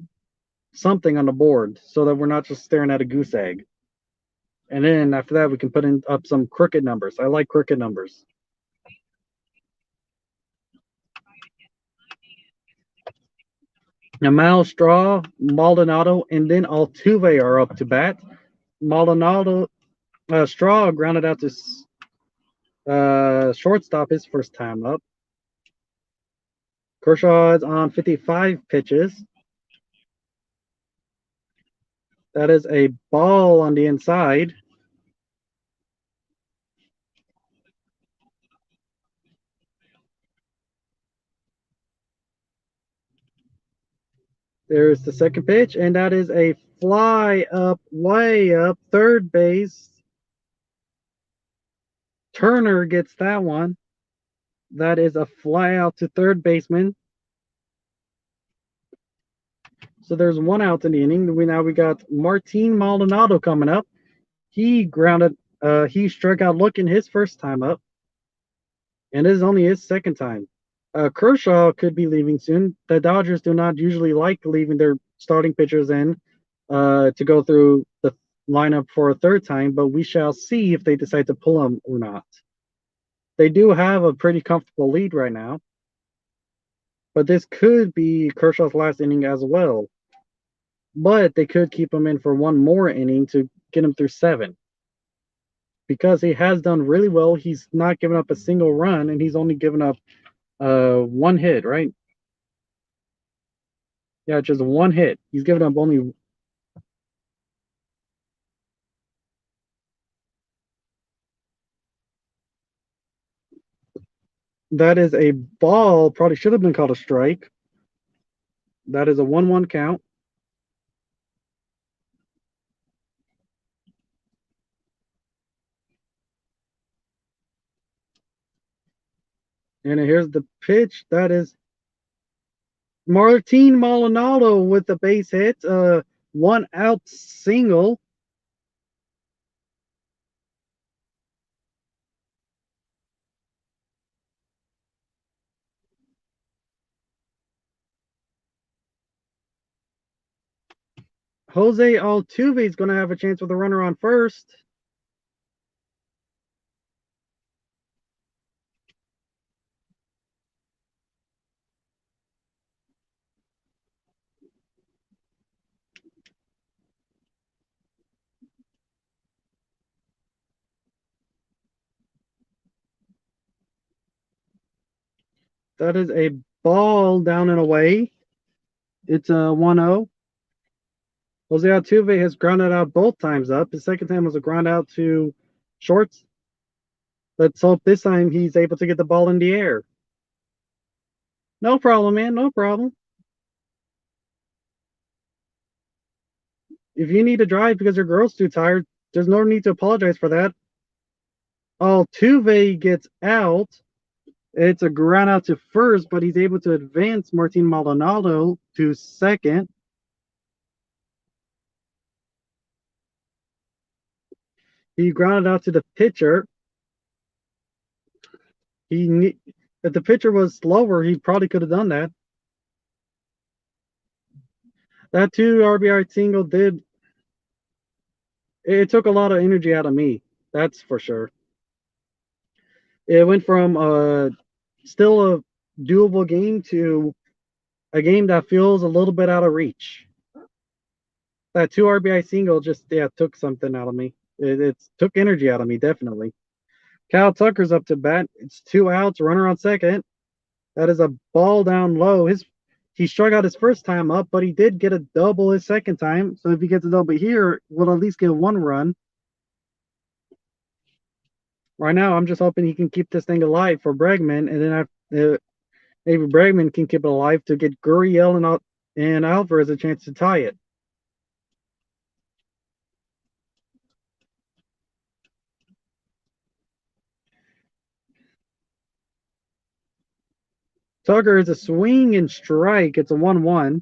something on the board so that we're not just staring at a goose egg. And then after that, we can put in up some crooked numbers. I like crooked numbers. Now, Miles Straw, Maldonado, and then Altuve are up to bat. Maldonado, Straw grounded out to shortstop his first time up. Kershaw is on 55 pitches. That is a ball on the inside. There's the second pitch, and that is a fly up, way up, third base. Turner gets that one. That is a fly out to third baseman. So there's 1 out in the inning. Now we got Martin Maldonado coming up. He struck out looking his first time up, and this is only his second time. Kershaw could be leaving soon. The Dodgers do not usually like leaving their starting pitchers in to go through the lineup for a third time, but we shall see if they decide to pull him or not. They do have a pretty comfortable lead right now, but this could be Kershaw's last inning as well. But they could keep him in for one more inning to get him through 7. Because he has done really well. He's not given up a single run, and he's only given up 1 hit, right? Yeah, just 1 hit. He's given up only. That is a ball. Probably should have been called a strike. That is a 1-1 count. And here's the pitch. That is Martin Maldonado with the base hit. 1 out single. Jose Altuve is going to have a chance with a runner on first. That is a ball down and away. It's a 1-0. Jose Altuve has grounded out both times up. His second time was a ground out to shorts. Let's hope this time he's able to get the ball in the air. No problem, man. No problem. If you need to drive because your girl's too tired, there's no need to apologize for that. Altuve gets out. It's a ground out to first, but he's able to advance Martin Maldonado to second. He grounded out to the pitcher. If the pitcher was slower, he probably could have done that. That 2 RBI single did. It took a lot of energy out of me. That's for sure. It went from still a doable game to a game that feels a little bit out of reach. That 2 RBI single just took something out of me. It took energy out of me, definitely. Cal Tucker's up to bat. It's 2 outs, runner on second. That is a ball down low. He struck out his first time up, but he did get a double his second time. So if he gets a double here, we'll at least get 1 run. Right now, I'm just hoping he can keep this thing alive for Bregman, and then maybe Bregman can keep it alive to get Gurriel and Alvarez a chance to tie it. Tucker is a swing and strike. It's a 1-1.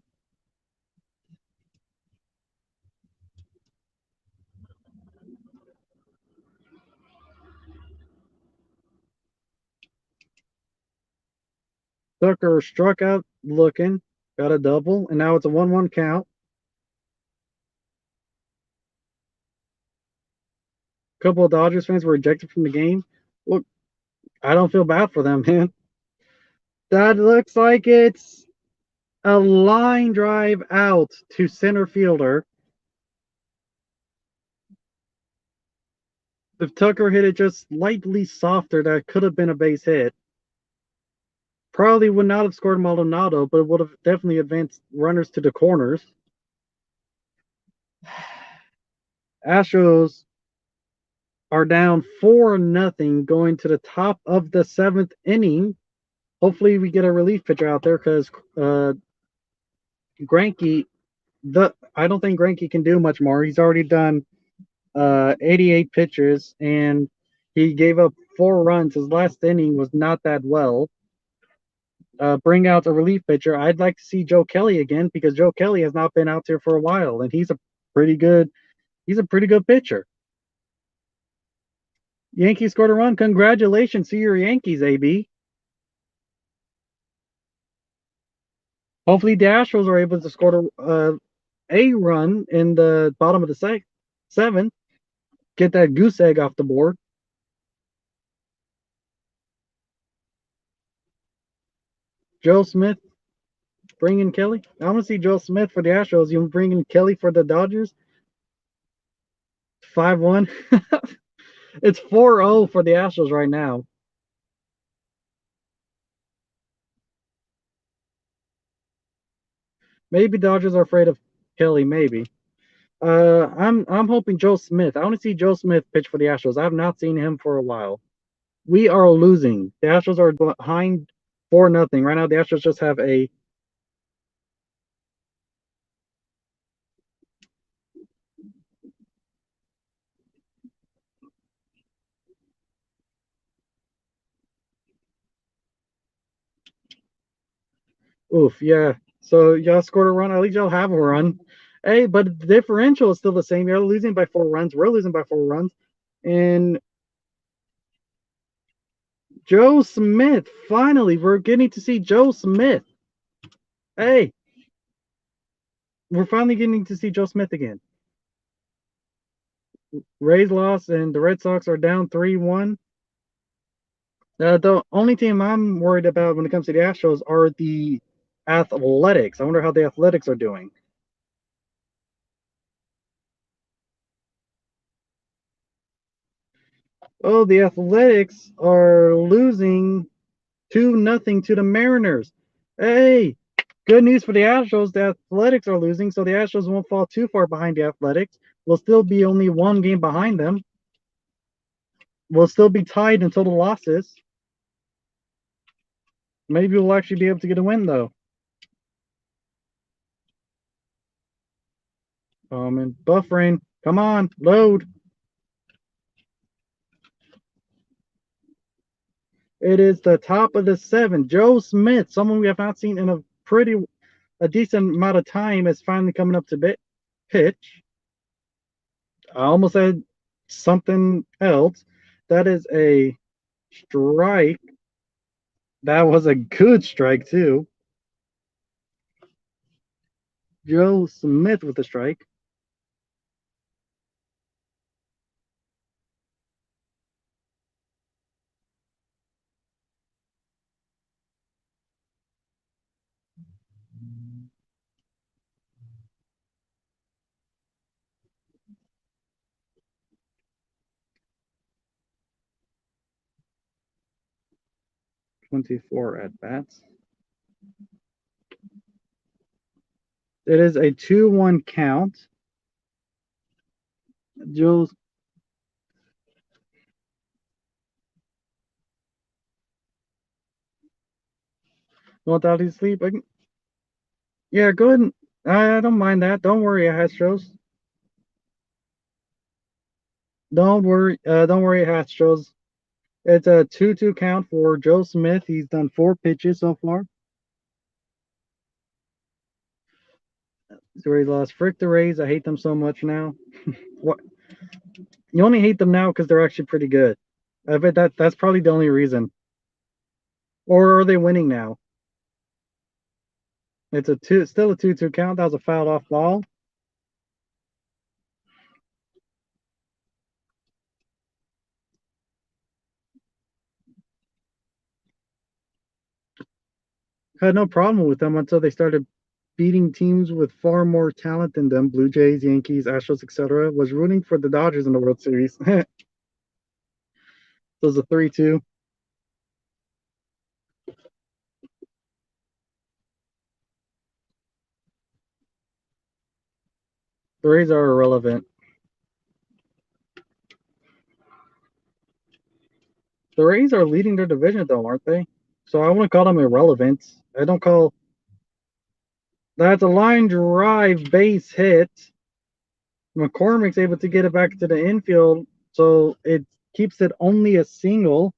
Tucker struck out looking, got a double, and now it's a 1-1 count. A couple of Dodgers fans were ejected from the game. Look, I don't feel bad for them, man. That looks like it's a line drive out to center fielder. If Tucker hit it just slightly softer, that could have been a base hit. Probably would not have scored Maldonado, but it would have definitely advanced runners to the corners. Astros are down 4-0 going to the top of the 7th inning. Hopefully we get a relief pitcher out there because Greinke, I don't think Greinke can do much more. He's already done 88 pitches and he gave up 4 runs. His last inning was not that well. Bring out a relief pitcher. I'd like to see Joe Kelly again because Joe Kelly has not been out there for a while, and he's a pretty good pitcher. Yankees scored a run. Congratulations to your Yankees, AB. Hopefully, the Astros are able to score a run in the bottom of the 7th. Get that goose egg off the board. Joe Smith bringing Kelly. I want to see Joe Smith for the Astros. You bringing Kelly for the Dodgers? 5-1. It's 4-0 for the Astros right now. Maybe Dodgers are afraid of Kelly. Maybe. I'm hoping Joe Smith. I want to see Joe Smith pitch for the Astros. I have not seen him for a while. We are losing. The Astros are behind 4-0 right now. The Astros just have a. Oof, yeah. So y'all scored a run. At least y'all have a run. Hey, but the differential is still the same. You're losing by 4 runs. We're losing by 4 runs. And Joe Smith, finally, we're getting to see Joe Smith. Hey, we're finally getting to see Joe Smith again. Rays lost, and the Red Sox are down 3-1. The only team I'm worried about when it comes to the Astros are the Athletics. I wonder how the Athletics are doing. Oh, the Athletics are losing 2-0 to the Mariners. Hey, good news for the Astros. The Athletics are losing, so the Astros won't fall too far behind the Athletics. We'll still be only 1 game behind them. We'll still be tied in total losses. Maybe we'll actually be able to get a win, though. And buffering. Come on, load. It is the top of the 7th. Joe Smith, someone we have not seen in a decent amount of time, is finally coming up to pitch. I almost said something else. That is a strike. That was a good strike, too. Joe Smith with the strike. .24 at bats. It is a 2-1 count. Jules. Want out of sleep? Yeah, go ahead. I don't mind that. Don't worry, Astros. Don't worry, Astros. It's a 2-2 count for Joe Smith. He's done 4 pitches so far. The Rays lost. Frick the Rays. I hate them so much now. What? You only hate them now because they're actually pretty good. I bet that's probably the only reason. Or are they winning now? It's still a 2-2 count. That was a fouled off ball. Had no problem with them until they started beating teams with far more talent than them. Blue Jays, Yankees, Astros, etc. Was rooting for the Dodgers in the World Series. It was a 3-2. The Rays are irrelevant. The Rays are leading their division, though, aren't they? So I wouldn't call them irrelevant. I don't call. That's a line drive base hit. McCormick's able to get it back to the infield, so it keeps it only a single.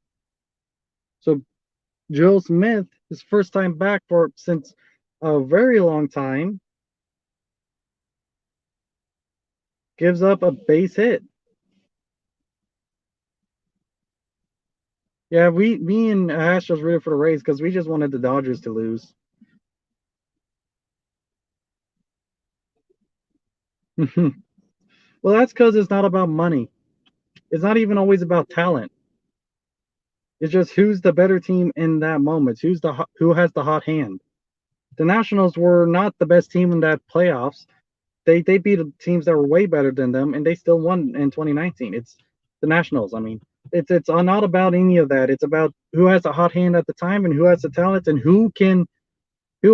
So Joe Smith, his first time back for since a very long time, gives up a base hit. Yeah, me and Astros rooted for the Rays because we just wanted the Dodgers to lose. Well, that's because it's not about money. It's not even always about talent. It's just who's the better team in that moment. Who has the hot hand. The Nationals were not the best team in that playoffs. They beat teams that were way better than them, and they still won in 2019. It's the Nationals. I mean, it's not about any of that. It's about who has the hot hand at the time and who has the talent and who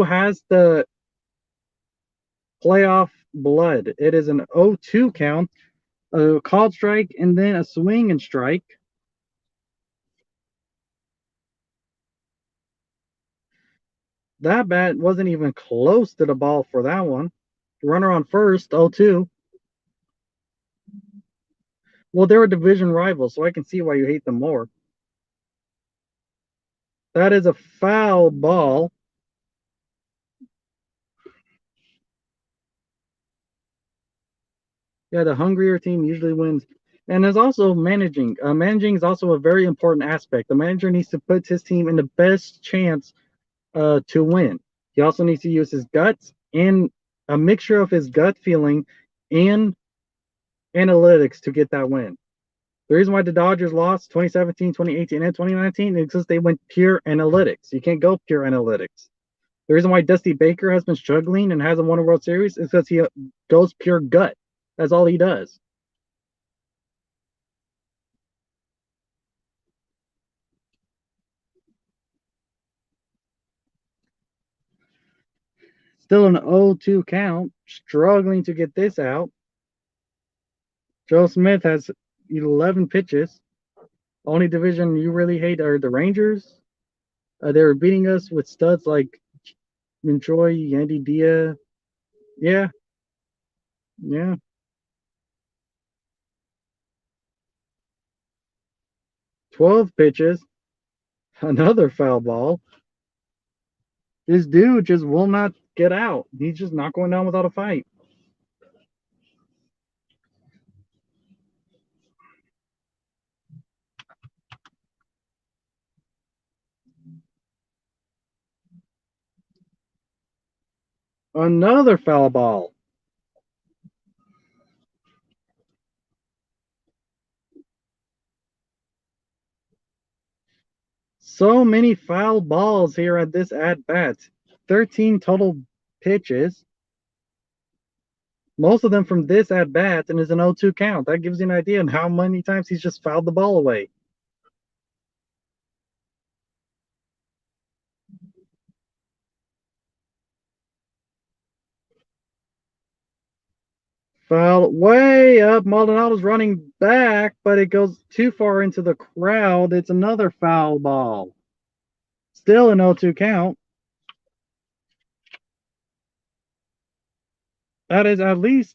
has the playoff blood. It is an 0-2 count, a called strike, and then a swing and strike. That bat wasn't even close to the ball for that one. Runner on first, 0-2. Well, they're a division rival, so I can see why you hate them more. That is a foul ball. Yeah, the hungrier team usually wins. And there's also managing. Managing is also a very important aspect. The manager needs to put his team in the best chance to win. He also needs to use his guts and a mixture of his gut feeling and analytics to get that win. The reason why the Dodgers lost 2017, 2018, and 2019 is because they went pure analytics. You can't go pure analytics. The reason why Dusty Baker has been struggling and hasn't won a World Series is because he goes pure gut. That's all he does. Still an 0-2 count, struggling to get this out. Joe Smith has 11 pitches. Only division you really hate are the Rangers. They were beating us with studs like Troy, Yandy Dia. Yeah, yeah. 12 pitches. Another foul ball. This dude just will not get out. He's just not going down without a fight. Another foul ball. So many foul balls here at this at bat. 13 total pitches. Most of them from this at bat, and is an 0-2 count. That gives you an idea on how many times he's just fouled the ball away. Foul way up. Maldonado's running back, but it goes too far into the crowd. It's another foul ball. Still an 0-2 count. That is at least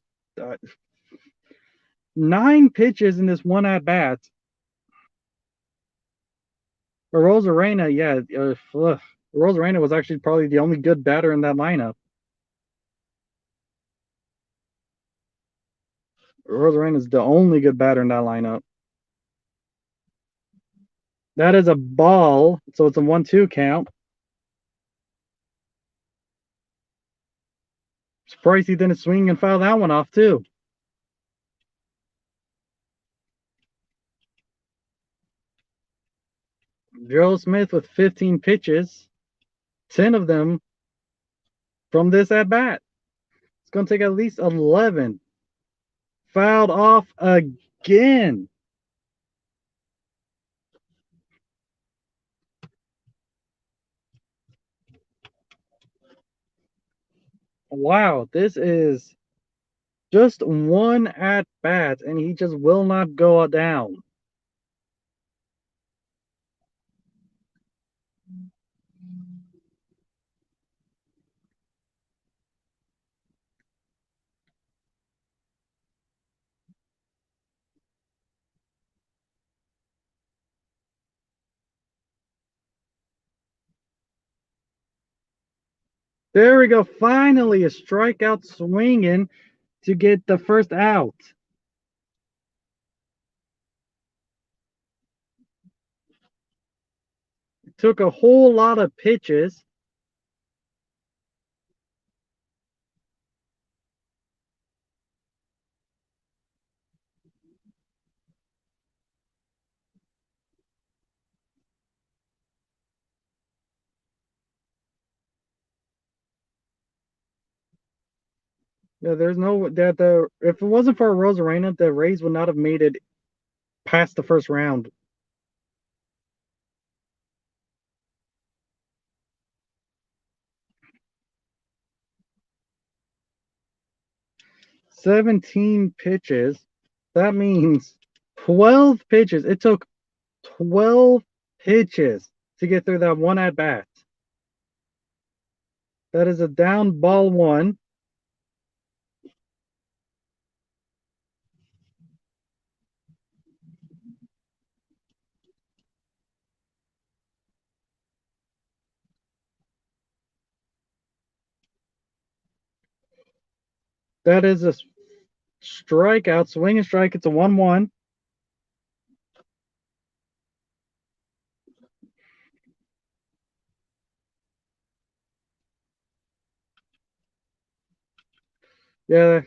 9 pitches in this one at bat. Rosarena, yeah. Rosarena was actually probably the only good batter in that lineup. Rosarena is the only good batter in that lineup. That is a ball, so it's a 1-2 count. Surprised he didn't swing and foul that one off, too. Joe Smith with 15 pitches, 10 of them from this at bat. It's going to take at least 11. Fouled off again. Wow, this is just one at bat, and he just will not go down. There we go. Finally, a strikeout swinging to get the first out. It took a whole lot of pitches. Yeah, there's no that the if it wasn't for Rosarena, the Rays would not have made it past the first round. 17 pitches. That means 12 pitches. It took 12 pitches to get through that one at bat. That is a down ball one. That is a strikeout, swing and strike. It's a 1-1. Yeah,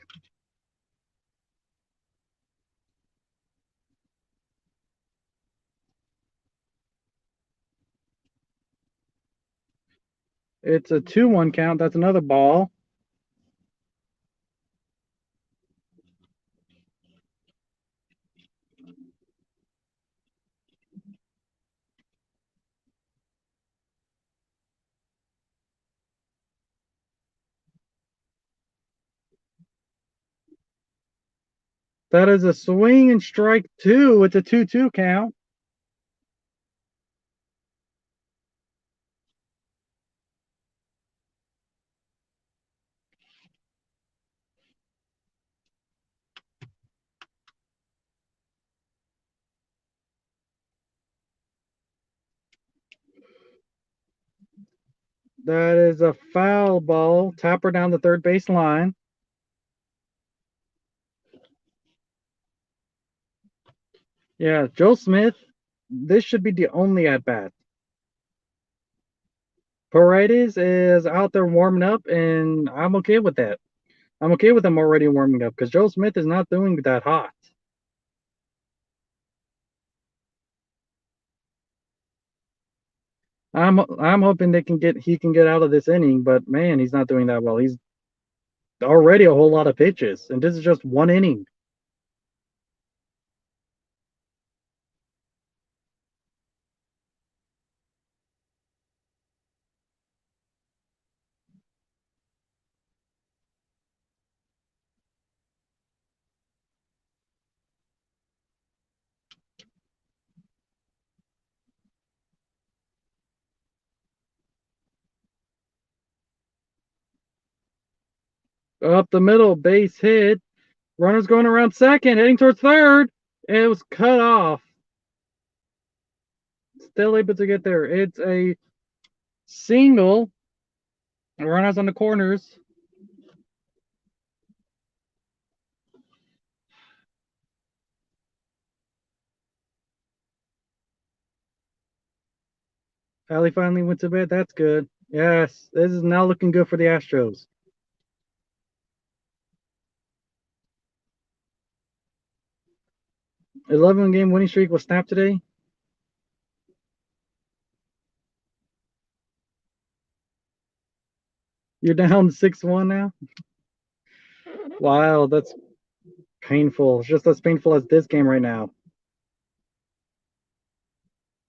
it's a 2-1 count. That's another ball. That is a swing and strike two. It's a 2-2 count. That is a foul ball. Tapper down the third base line. Yeah, Joe Smith, this should be the only at bat. Paredes is out there warming up, and I'm okay with that. I'm okay with him already warming up because Joe Smith is not doing that hot. I'm hoping he can get out of this inning, but man, he's not doing that well. He's already a whole lot of pitches, and this is just one inning. Up the middle, base hit. Runner's going around second, heading towards third. It was cut off. Still able to get there. It's a single. Runners on the corners. Allie finally went to bed. That's good. Yes, this is now looking good for the Astros. 11-game winning streak was snapped today. You're down 6-1 now. Wow, that's painful. It's just as painful as this game right now.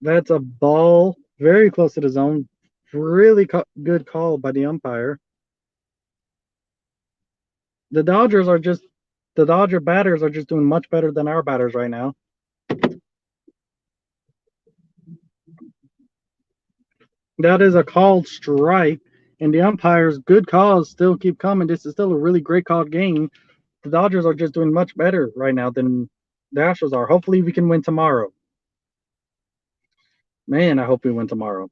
That's a ball very close to the zone. Really good call by the umpire. The Dodgers are just the Dodger batters are just doing much better than our batters right now. That is a called strike, and the umpires' good calls still keep coming. This is still a really great called game. The Dodgers are just doing much better right now than the Astros are. Hopefully, we can win tomorrow. Man, I hope we win tomorrow.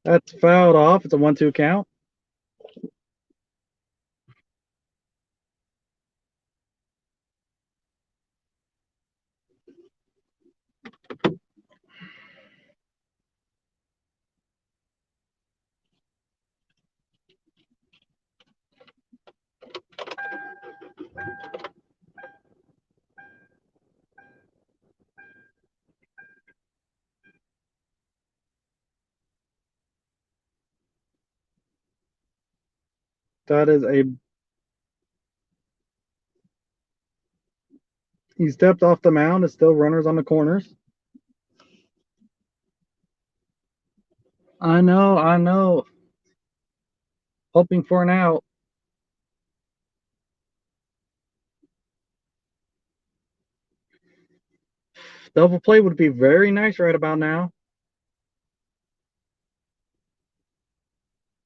That's fouled off. It's a 1-2 count. That is a he stepped off the mound. It's still runners on the corners. I know, I know. Hoping for an out. Double play would be very nice right about now.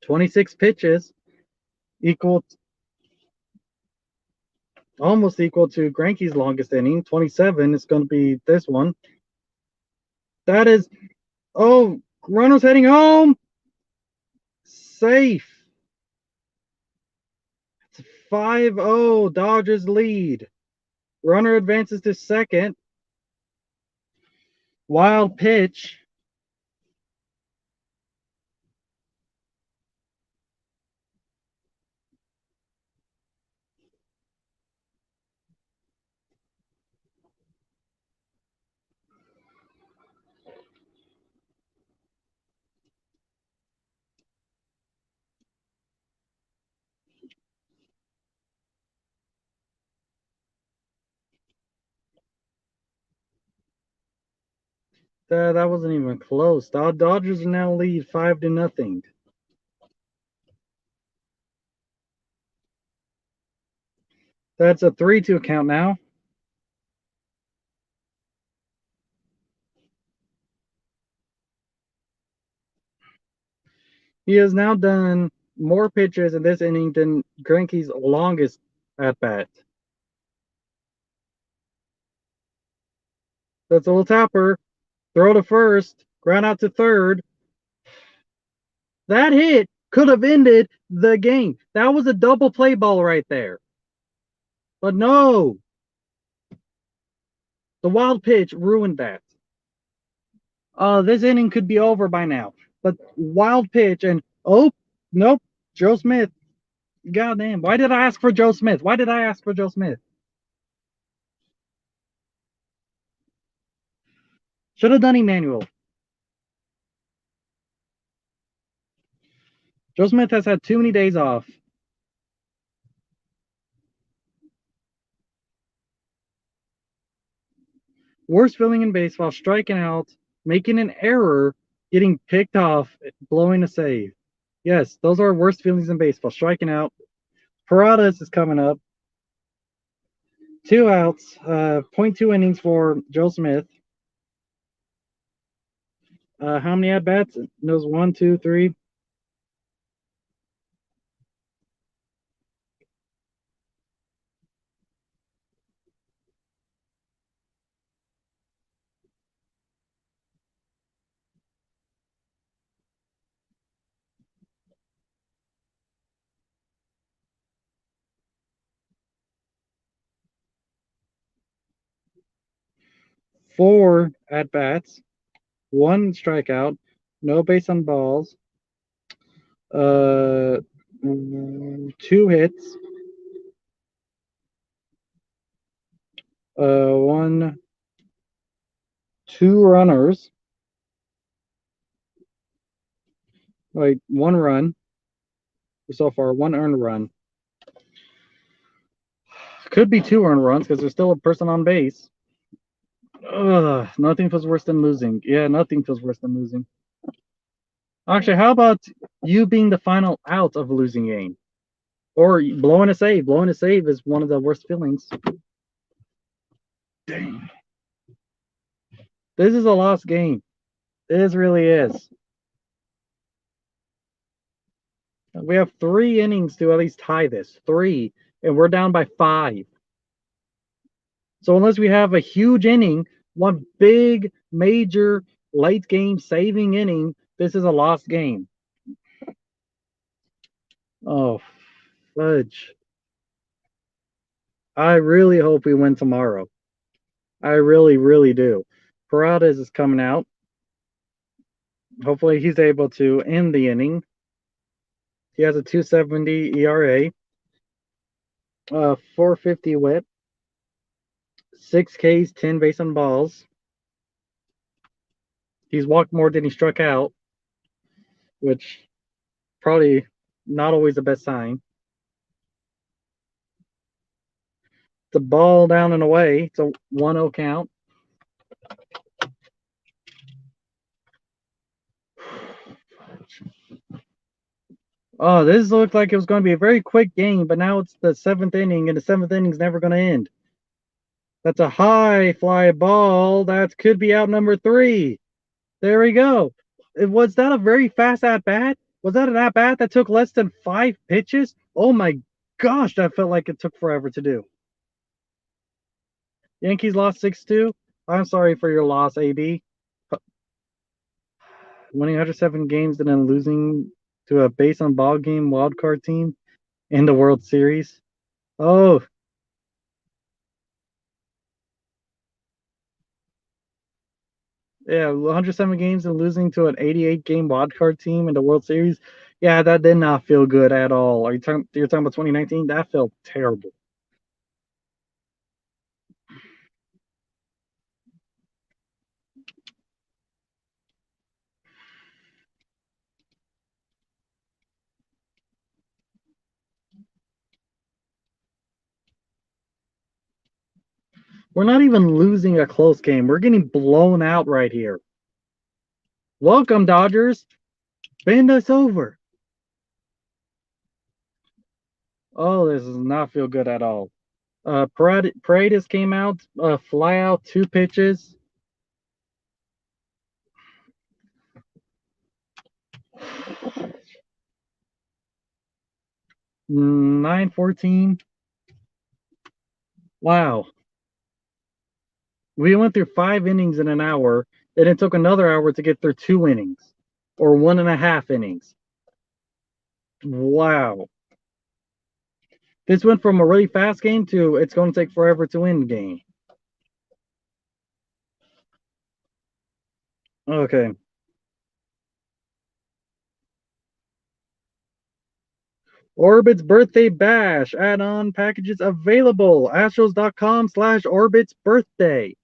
26 pitches, equal almost equal to Granke's longest inning. 27 is going to be this one. That is, oh, runners heading home. Safe. It's 5-0. Dodgers lead. Runner advances to second. Wild pitch. That wasn't even close. The Dodgers now lead 5-0. That's a 3-2 count now. He has now done more pitches in this inning than Greinke's longest at bat. That's a little tapper. Throw to first. Ground out to third. That hit could have ended the game. That was a double play ball right there. But no, the wild pitch ruined that. This inning could be over by now. But wild pitch and oh nope, Joe Smith. Goddamn! Why did I ask for Joe Smith? Why did I ask for Joe Smith? Should have done Emmanuel. Joe Smith has had too many days off. Worst feeling in baseball, striking out, making an error, getting picked off, blowing a save. Yes, those are worst feelings in baseball. Striking out. Paradas is coming up. 2 outs, point 0.2 innings for Joe Smith. How many at bats? Knows 1, 2, 3. 4 at bats, 1 strikeout, no base on balls, uh, 2 hits, 1, 2 runners, like 1 run so far, 1 earned run. Could be 2 earned runs because there's still a person on base. Ugh, nothing feels worse than losing. Yeah, nothing feels worse than losing. Actually, how about you being the final out of a losing game? Or blowing a save. Blowing a save is one of the worst feelings. Dang. This is a lost game. This really is. We have 3 innings to at least tie this. 3. And we're down by 5. So unless we have a huge inning, one big, major, late game saving inning, this is a lost game. Oh, fudge. I really hope we win tomorrow. I really, really do. Parades is coming out. Hopefully he's able to end the inning. He has a 2.70 ERA, 4.50 whip, 6 Ks, 10 base on balls. He's walked more than he struck out, which probably not always the best sign. The ball down and away. It's a 1-0 count. Oh, this looked like it was going to be a very quick game, but now it's the 7th inning, and the 7th inning's never going to end. That's a high fly ball. That could be out number 3. There we go. Was that a very fast at bat? Was that an at bat that took less than 5 pitches? Oh my gosh, that felt like it took forever to do. Yankees lost 6-2. I'm sorry for your loss, AB. Winning 107 games and then losing to a base on ball game wild card team in the World Series. Oh, yeah, 107 games and losing to an 88 game wild card team in the World Series. Yeah, that did not feel good at all. You're talking about 2019? That felt terrible. We're not even losing a close game. We're getting blown out right here. Welcome, Dodgers. Bend us over. Oh, this does not feel good at all. Paredes came out, fly out, 2 pitches. $9.14. Wow. We went through 5 innings in an hour, and it took another hour to get through 2 innings or 1.5 innings. Wow. This went from a really fast game to it's going to take forever to win the game. Okay. Orbit's birthday bash add-on packages available. Astros.com/Orbit's birthday.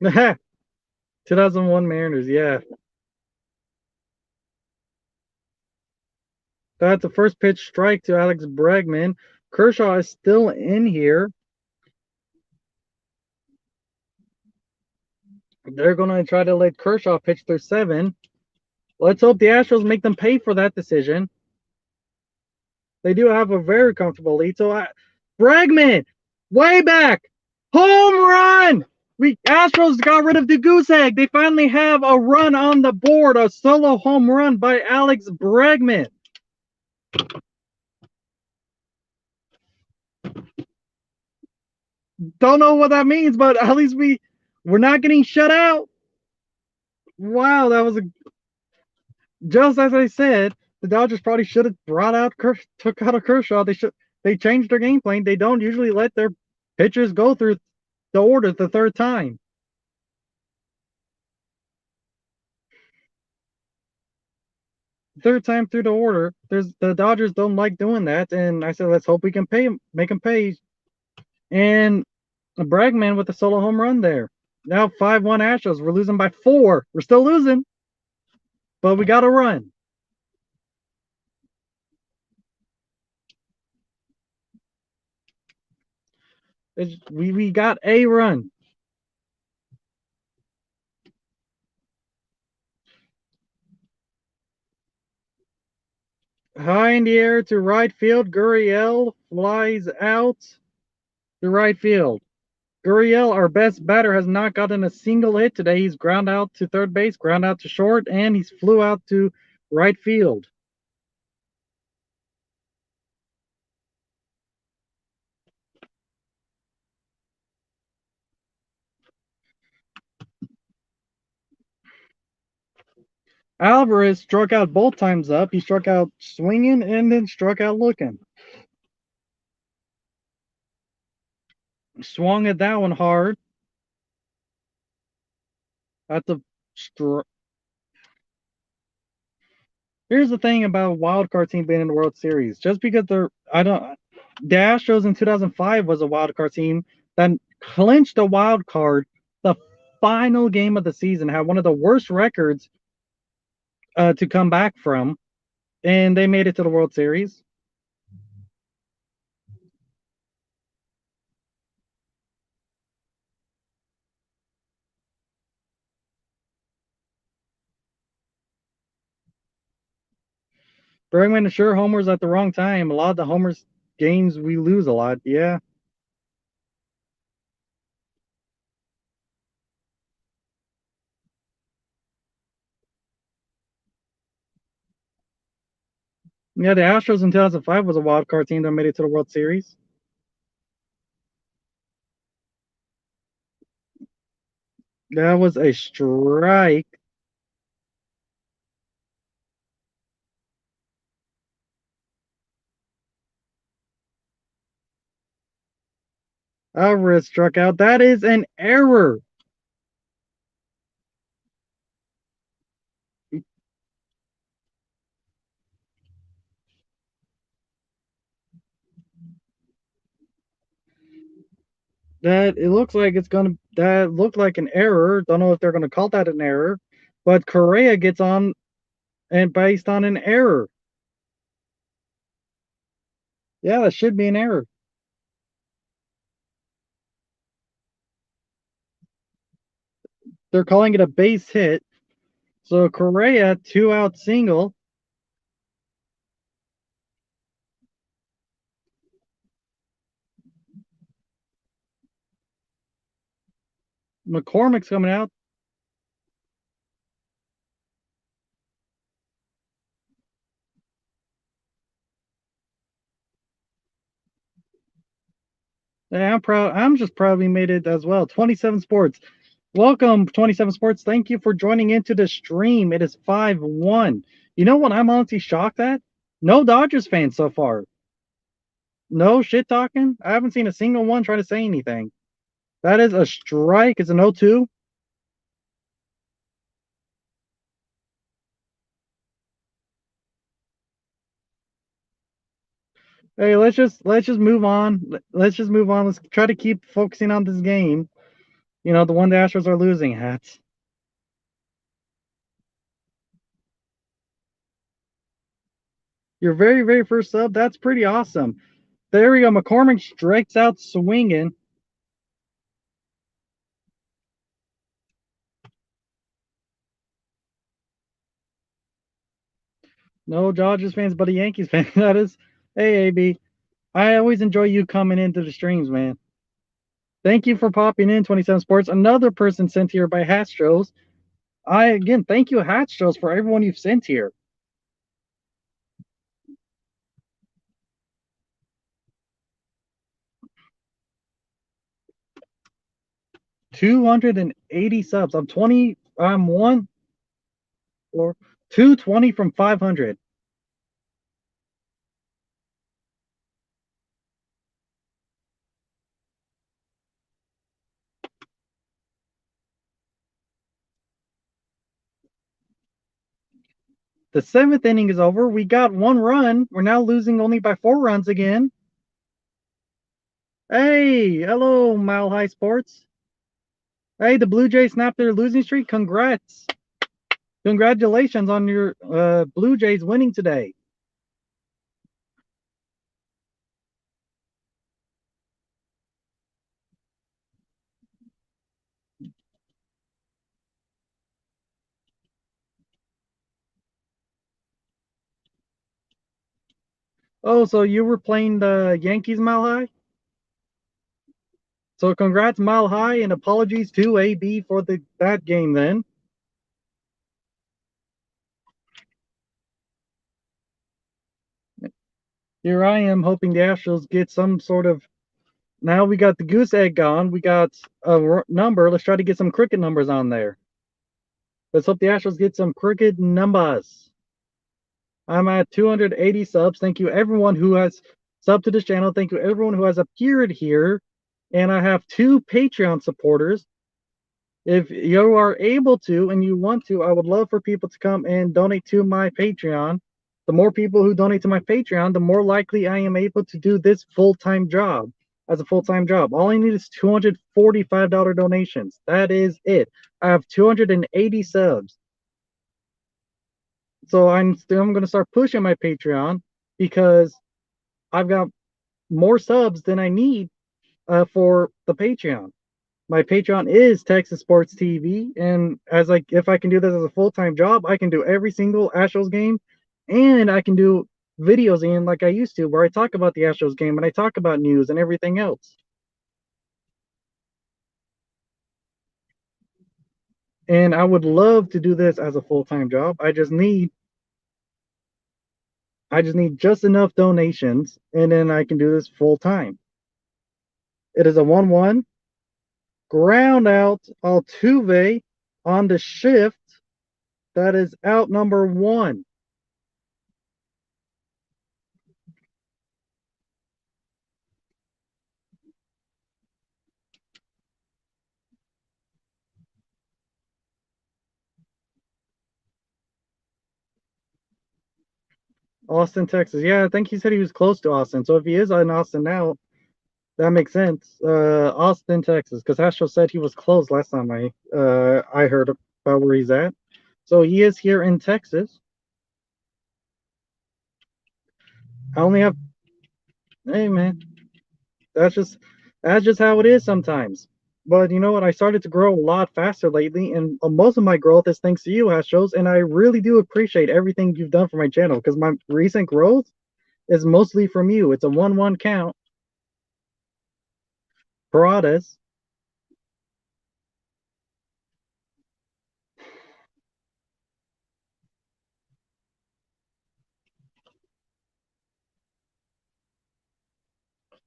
Haha. 2001 Mariners, yeah. That's the first pitch strike to Alex Bregman. Kershaw is still in here. They're going to try to let Kershaw pitch through 7. Let's hope the Astros make them pay for that decision. They do have a very comfortable lead. So, Bregman, way back, home run! Astros got rid of the goose egg. They finally have a run on the board, a solo home run by Alex Bregman. Don't know what that means, but at least we're not getting shut out. Wow, that was just as I said. The Dodgers probably should have took out a Kershaw. They changed their game plan. They don't usually let their pitchers go through the order the third time. Third time through the order. The Dodgers don't like doing that, and I said let's hope we can make them pay. And Bregman with the solo home run there. Now 5-1 Astros. We're losing by 4. We're still losing, but we got to run. We got a run. High in the air to right field. Gurriel flies out to right field. Gurriel, our best batter, has not gotten a single hit today. He's ground out to third base, ground out to short, and he's flew out to right field. Alvarez struck out both times up. He struck out swinging and then struck out looking. Swung at that one hard. At the Here's the thing about wild card team being in the World Series. Just because the Astros in 2005 was a wild card team that clinched a wild card the final game of the season, had one of the worst records to come back from, and they made it to the World Series. Bregman and sure homers at the wrong time. A lot of the homers games we lose a lot. Yeah. Yeah, the Astros in 2005 was a wild card team that made it to the World Series. That was a strike. Alvarez struck out. That is an error. That looked like an error. Don't know if they're gonna call that an error, but Correa gets on and based on an error. Yeah, that should be an error. They're calling it a base hit. So Correa, 2-out single. McCormick's coming out. Yeah, I'm proud. I'm just proud we made it as well. 27 Sports. Welcome, 27 Sports. Thank you for joining into the stream. It is 5-1. You know what I'm honestly shocked at? No Dodgers fans so far. No shit talking. I haven't seen a single one try to say anything. That is a strike. It's an 0-2. Hey, let's just move on. Let's just move on. Let's try to keep focusing on this game. You know, the one the Astros are losing at. Your very, very first sub. That's pretty awesome. There we go. McCormick strikes out swinging. No Dodgers fans, but a Yankees fan. That is. Hey, AB. I always enjoy you coming into the streams, man. Thank you for popping in, 27 Sports. Another person sent here by Astros. Again, thank you, Astros, for everyone you've sent here. $280 subs. I'm 20. I'm one or 220 from 500. The seventh inning is over. We got one run. We're now losing only by 4 runs again. Hey, hello, Mile High Sports. Hey, the Blue Jays snapped their losing streak. Congrats. Congratulations on your Blue Jays winning today. Oh, so you were playing the Yankees, Mile High? So congrats, Mile High, and apologies to AB for that game then. Here I am hoping the Astros get some sort of. Now we got the goose egg gone. We got a number. Let's try to get some cricket numbers on there. Let's hope the Astros get some cricket numbers. I'm at 280 subs. Thank you, everyone who has subbed to this channel. Thank you, everyone who has appeared here. And I have 2 Patreon supporters. If you are able to and you want to, I would love for people to come and donate to my Patreon. The more people who donate to my Patreon, the more likely I am able to do this full-time job as a full-time job. All I need is $245 donations. That is it. I have 280 subs. So I'm going to start pushing my Patreon because I've got more subs than I need for the Patreon. My Patreon is Texas Sports TV, and if I can do this as a full-time job, I can do every single Astros game, and I can do videos in like I used to, where I talk about the Astros game and I talk about news and everything else. And I would love to do this as a full-time job. I just need just enough donations, and then I can do this full-time. It is a 1-1 ground out Altuve on the shift. That is out number 1. Austin, Texas. Yeah, I think he said he was close to Austin. So if he is in Austin now, that makes sense. Austin, Texas, because Astro said he was close last time I heard about where he's at. So he is here in Texas. I only have. Hey man, that's just how it is sometimes. But you know what? I started to grow a lot faster lately, and most of my growth is thanks to you, Astros. And I really do appreciate everything you've done for my channel because my recent growth is mostly from you. It's a 1-1 count. Paradas.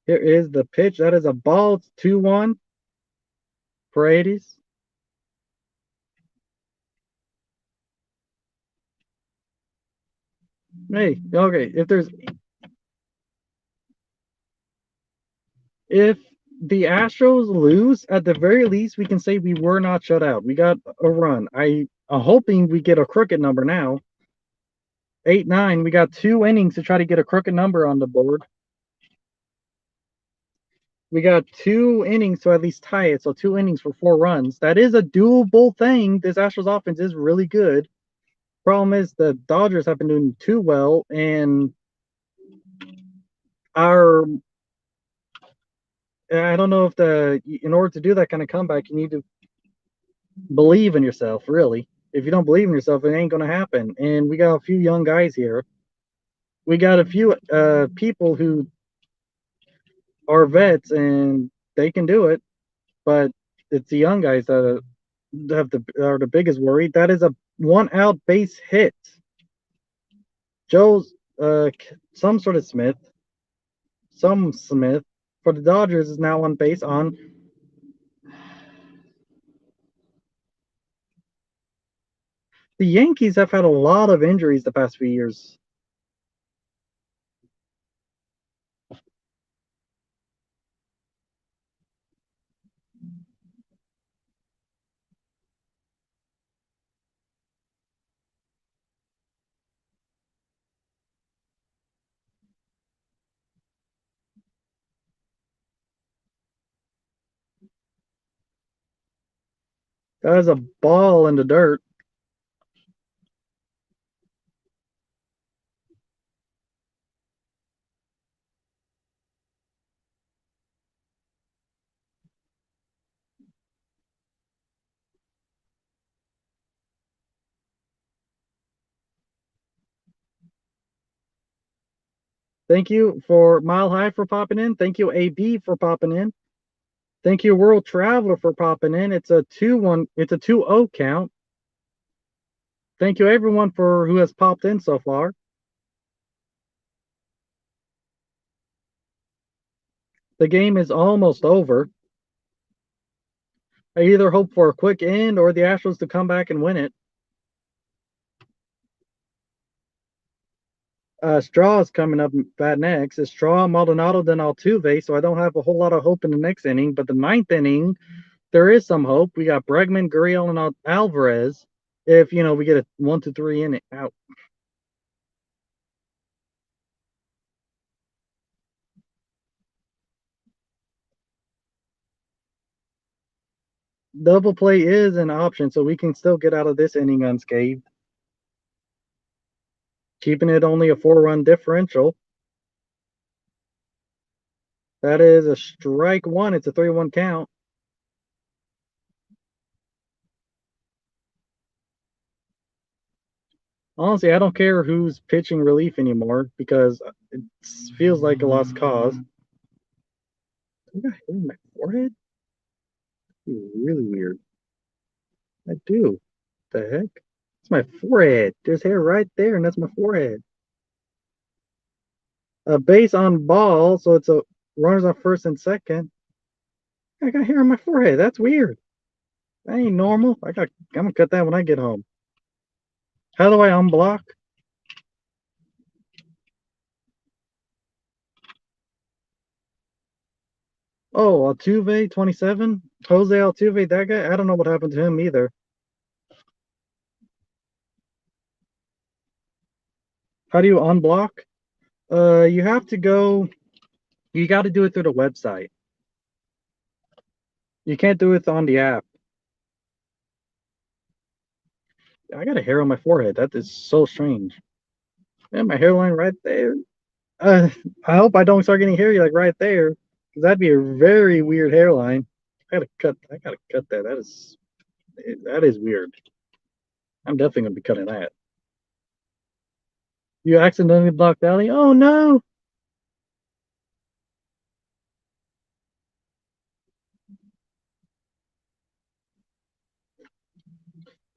Here is the pitch. That is a ball. It's 2-1. Paredes. Hey, okay. If the Astros lose, at the very least, we can say we were not shut out. We got a run. I'm hoping we get a crooked number now. 8-9. We got 2 innings to try to get a crooked number on the board. We got 2 innings to at least tie it, so 2 innings for 4 runs. That is a doable thing. This Astros offense is really good. Problem is the Dodgers have been doing too well, and our I don't know if in order to do that kind of comeback, you need to believe in yourself, really. If you don't believe in yourself, it ain't going to happen. And we got a few young guys here. We got a few people who are vets, and they can do it. but it's the young guys that are the biggest worry. That is a one out base hit. Joe's some sort of Smith for the Dodgers is now on base on. The Yankees have had a lot of injuries the past few years. That is a ball in the dirt. Thank you for Mile High for popping in. Thank you AB for popping in. Thank you World Traveler for popping in. It's a 2-1. It's a 2-0 count. Thank you everyone for who has popped in so far. The game is almost over. I either hope for a quick end or the Astros to come back and win it. Straw is coming up bad next. It's Straw, Maldonado, then Altuve, so I don't have a whole lot of hope in the next inning. But the ninth inning, there is some hope. We got Bregman, Gurriel, and Alvarez. If we get a 1-3 inning out. Double play is an option, so we can still get out of this inning unscathed. Keeping it only a 4-run differential. That is a strike one. It's a 3-1 count. Honestly, I don't care who's pitching relief anymore because it feels like a lost cause. I got hair on my forehead? Really weird. I do. The heck? It's my forehead. There's hair right there, and that's my forehead. A base on ball, so it's a runners on first and second. I got hair on my forehead. That's weird. That ain't normal. I'm gonna cut that when I get home. How do I unblock? Oh, Altuve, 27. Jose Altuve, that guy. I don't know what happened to him either. How do you unblock? You have to go. You got to do it through the website. You can't do it on the app. I got a hair on my forehead. That is so strange. And my hairline right there. Uh, I hope I don't start getting hairy like right there, because that'd be a very weird hairline. I gotta cut. I gotta cut that. That is weird. I'm definitely gonna be cutting that. You accidentally blocked Allie. Oh no!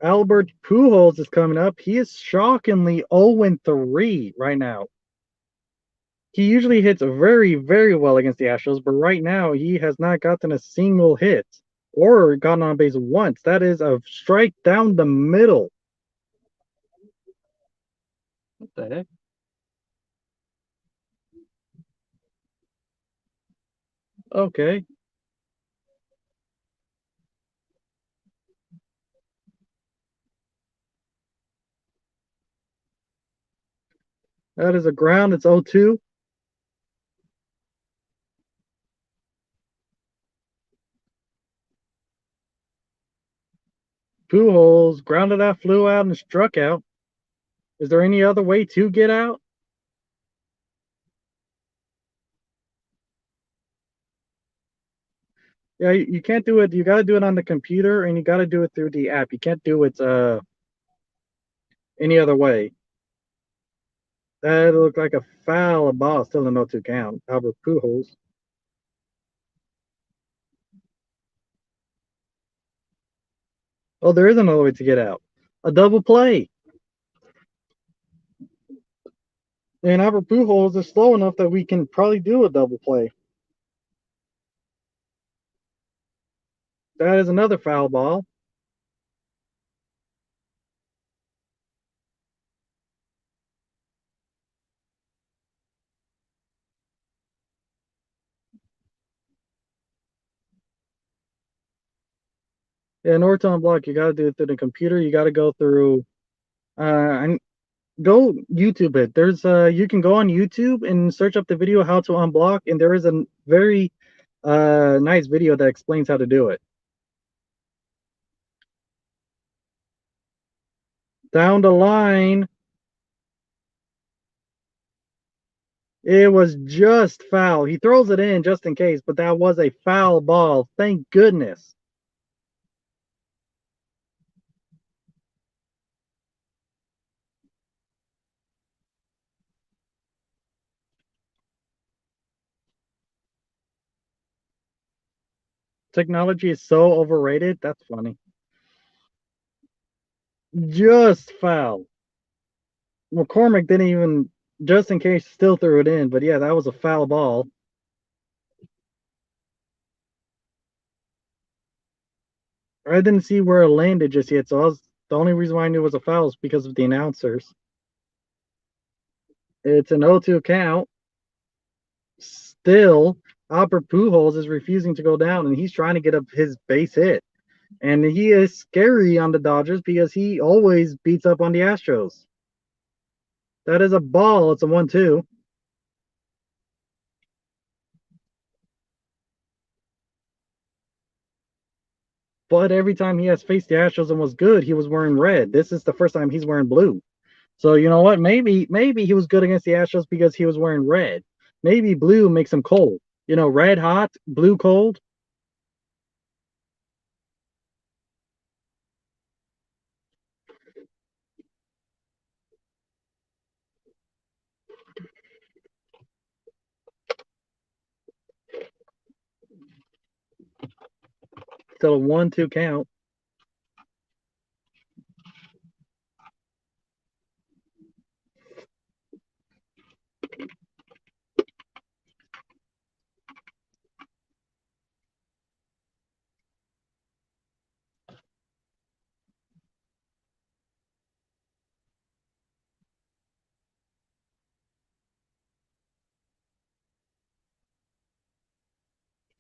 Albert Pujols is coming up. He is shockingly 0-3 right now. He usually hits very, very well against the Astros, but right now he has not gotten a single hit or gotten on base once. That is a strike down the middle. What the heck? Okay. That is a ground. It's 0-2. Pujols grounded out, flew out, and struck out. Is there any other way to get out? Yeah, you can't do it. You got to do it on the computer, and you got to do it through the app. You can't do it any other way. That looked like a foul ball, still a no 2 count. Albert Pujols. Oh, there is another way to get out. A double play. And Albert Pujols is slow enough that we can probably do a double play. That is another foul ball. Yeah, in order to unblock, you got to do it through the computer. You got to go through. And go YouTube it. There's you can go on YouTube and search up the video how to unblock, and there is a very nice video that explains how to do it. Down the line, it was just foul. He throws it in just in case, but that was a foul ball. Thank goodness. Technology is so overrated. That's funny. Just foul. McCormick didn't even, just in case, still threw it in. But yeah, that was a foul ball. I didn't see where it landed just yet, so the only reason why I knew it was a foul is because of the announcers. It's an 0-2 count. Still, Albert Pujols is refusing to go down, and he's trying to get up his base hit. And he is scary on the Dodgers because he always beats up on the Astros. That is a ball. It's a 1-2. But every time he has faced the Astros and was good, he was wearing red. This is the first time he's wearing blue. So you know what? Maybe he was good against the Astros because he was wearing red. Maybe blue makes him cold. You know, red hot, blue cold. Still a 1-2 count.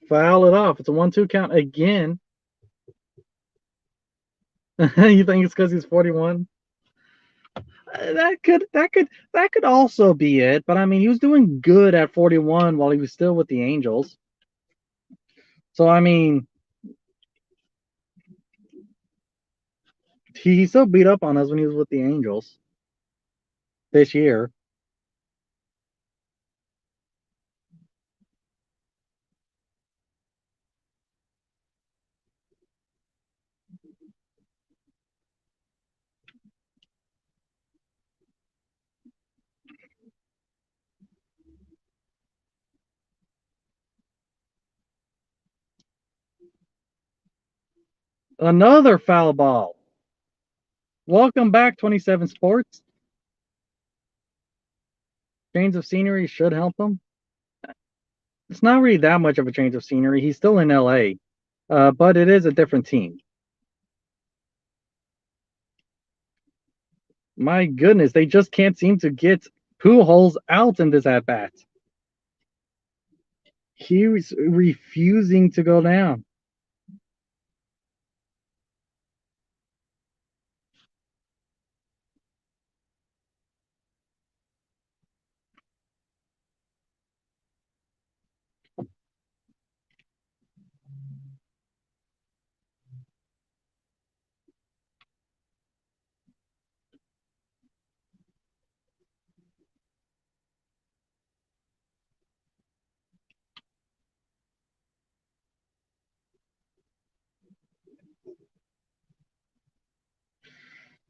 Foul it off. It's a 1-2 count again. You think it's because he's 41? That could also be it. But I mean, he was doing good at 41 while he was still with the Angels. So I mean, he still beat up on us when he was with the Angels this year. Another foul ball. Welcome back, 27 Sports. Change of scenery should help him. It's not really that much of a change of scenery. He's still in LA, but it is a different team. My goodness, they just can't seem to get Pujols out in this at bat. He's refusing to go down.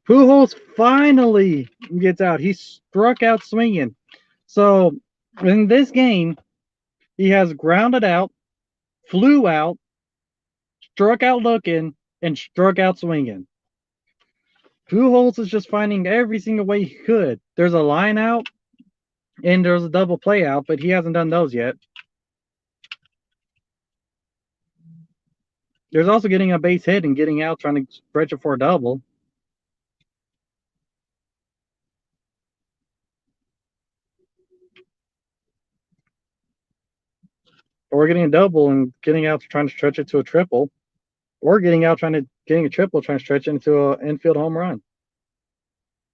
Pujols finally gets out. He struck out swinging. So in this game, he has grounded out, flew out, struck out looking, and struck out swinging. Pujols is just finding every single way he could. There's a line out and there's a double play out, but he hasn't done those yet. There's also getting a base hit and getting out, trying to stretch it for a double. Or getting a double and getting out, trying to stretch it to a triple. Or getting out, getting a triple, trying to stretch it into an infield home run.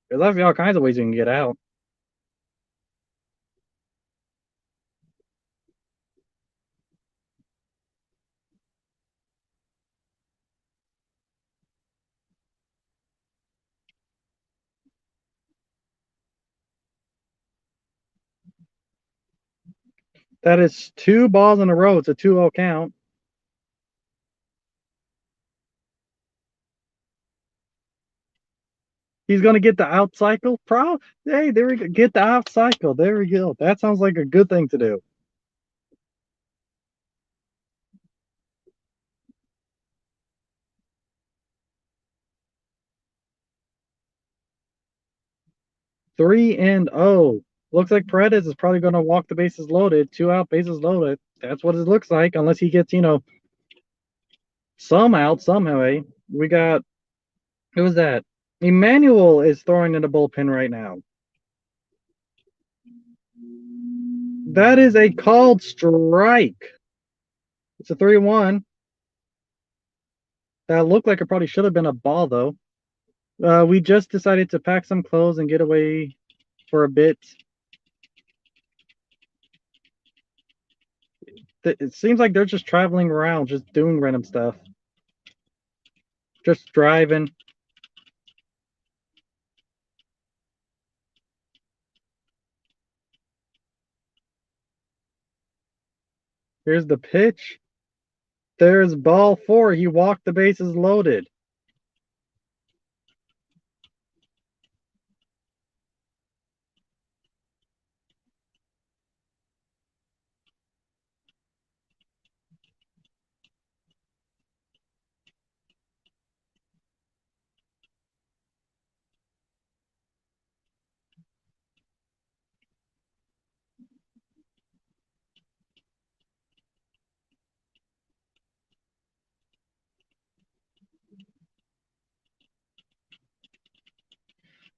There's actually all kinds of ways you can get out. That is 2 balls in a row. It's a 2-0 count. He's going to get the out cycle. Hey, there we go. Get the out cycle. There we go. That sounds like a good thing to do. Three and oh. Looks like Paredes is probably going to walk the bases loaded. 2 out, bases loaded. That's what it looks like, unless he gets, some out somehow. Eh? We got, who was that? Emmanuel is throwing in the bullpen right now. That is a called strike. It's a 3-1. That looked like it probably should have been a ball, though. We just decided to pack some clothes and get away for a bit. It seems like they're just traveling around, just doing random stuff. Just driving. Here's the pitch. There's ball 4. He walked the bases loaded.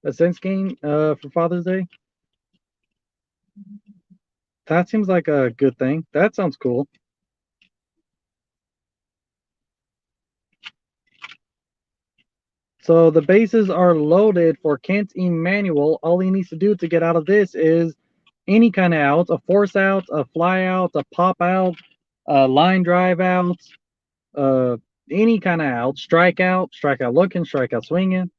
A Saints game for Father's Day. That seems like a good thing. That sounds cool. So the bases are loaded for Kent Emmanuel. All he needs to do to get out of this is any kind of outs, a force out, a fly out, a pop out, a line drive out, uh, any kind of out, strikeout looking, strikeout swinging.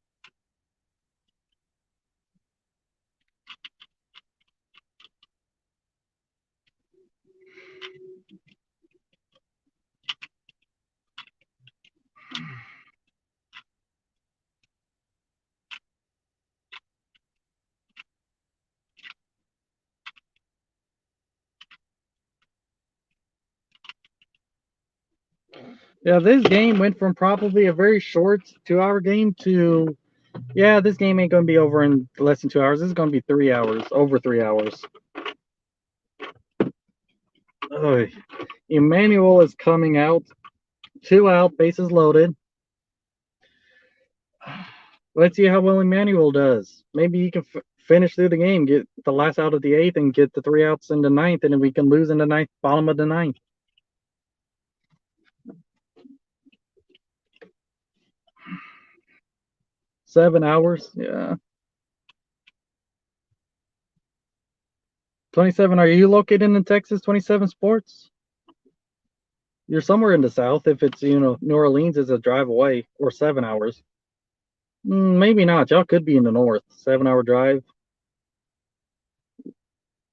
Yeah, this game went from probably a very short 2-hour game to, yeah, this game ain't going to be over in less than 2 hours. This is going to be 3 hours, over 3 hours. Ugh. Emmanuel is coming out, 2 out, bases loaded. Let's see how well Emmanuel does. Maybe he can finish through the game, get the last out of the 8th, and get the 3 outs in the 9th, and then we can lose in the 9th, bottom of the 9th. 7 hours, yeah. 27. Are you located in Texas? 27 Sports. You're somewhere in the South. If it's New Orleans is a drive away, or 7 hours. Maybe not. Y'all could be in the North. 7-hour drive.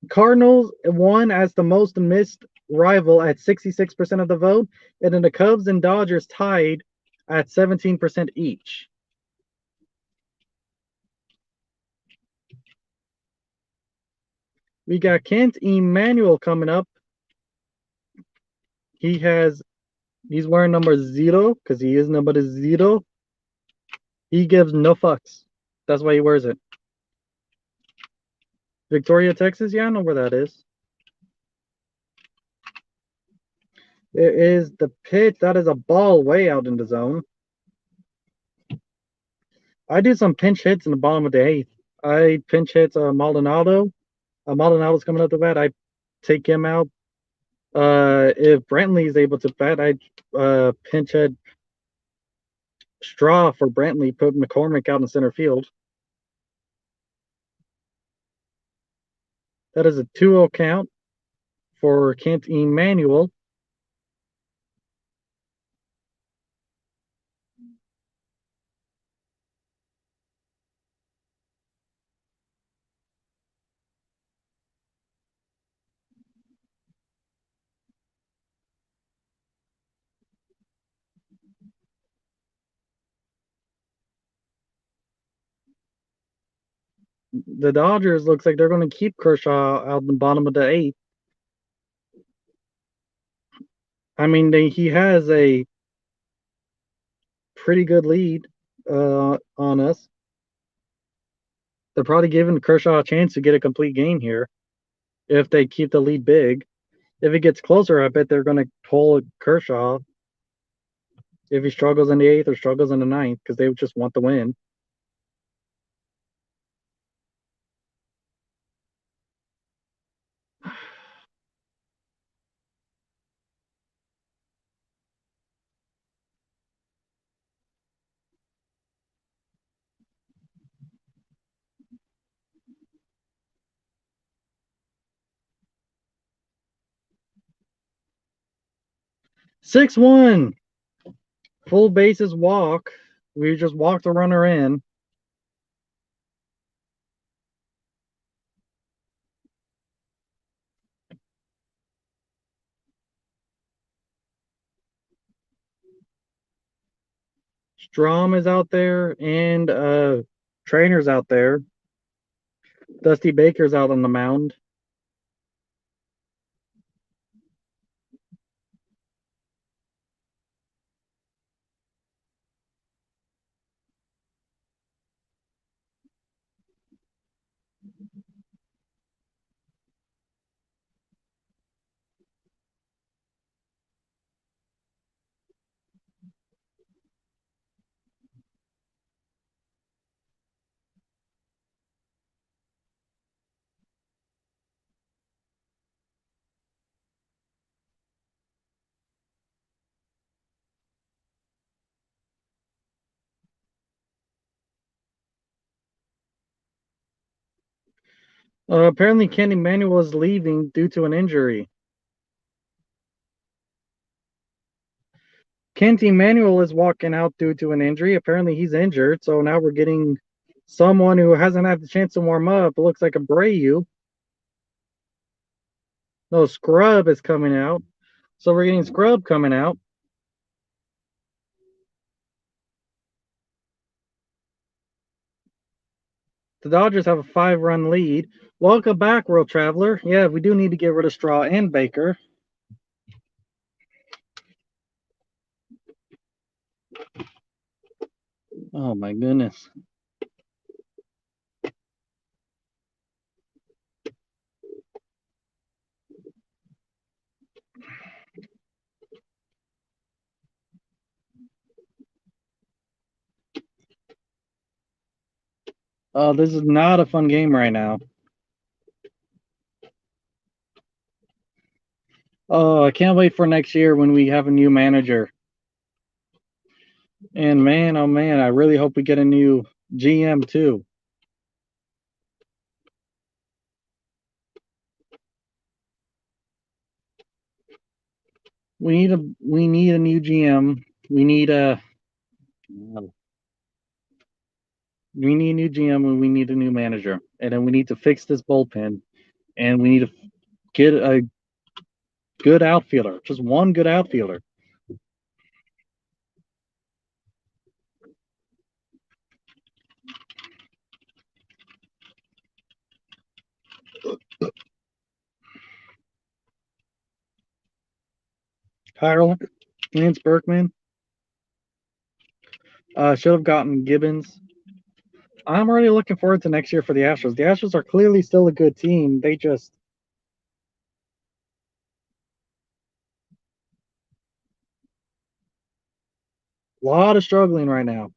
Cardinals won as the most missed rival at 66% of the vote, and then the Cubs and Dodgers tied at 17% each. We got Kent Emmanuel coming up. He has He's wearing number 0 because he is number 0. He gives no fucks. That's why he wears it. Victoria, Texas? Yeah, I know where that is. It is the pitch. That is a ball way out in the zone. I do some pinch hits in the bottom of the eighth. I pinch hits Maldonado. Maldonado's coming up to bat. I take him out. If Brantley is able to bat, I pinch hit Straw for Brantley. Put McCormick out in center field. That is a 2-0 count for Kent Emanuel. The Dodgers looks like they're going to keep Kershaw out the bottom of the eighth. I mean, he has a pretty good lead on us. They're probably giving Kershaw a chance to get a complete game here if they keep the lead big. If it gets closer, I bet they're going to pull Kershaw if he struggles in the eighth or struggles in the ninth because they just want the win. Six one, full bases walk. We just walked the runner in. Strom is out there and Trainer's out there. Dusty Baker's out on the mound. Apparently, Kenny Manuel is leaving due to an injury. Kent Emanuel is walking out due to an injury. Apparently, he's injured. So now we're getting someone who hasn't had the chance to warm up. It looks like Abreu. No, Scrub is coming out. So we're getting Scrub coming out. The Dodgers have a 5-run lead. Welcome back, World Traveler. Yeah, we do need to get rid of Straw and Baker. Oh, my goodness. Oh, this is not a fun game right now. Oh, I can't wait for next year when we have a new manager. And man, oh man, I really hope we get a new GM too. We need a new GM. We need a new GM and we need a new manager. And then we need to fix this bullpen. And we need to get a good outfielder. Just one good outfielder. Ireland. Lance Berkman. Should have gotten Gibbons. I'm already looking forward to next year for the Astros. The Astros are clearly still a good team. They just a lot of struggling right now.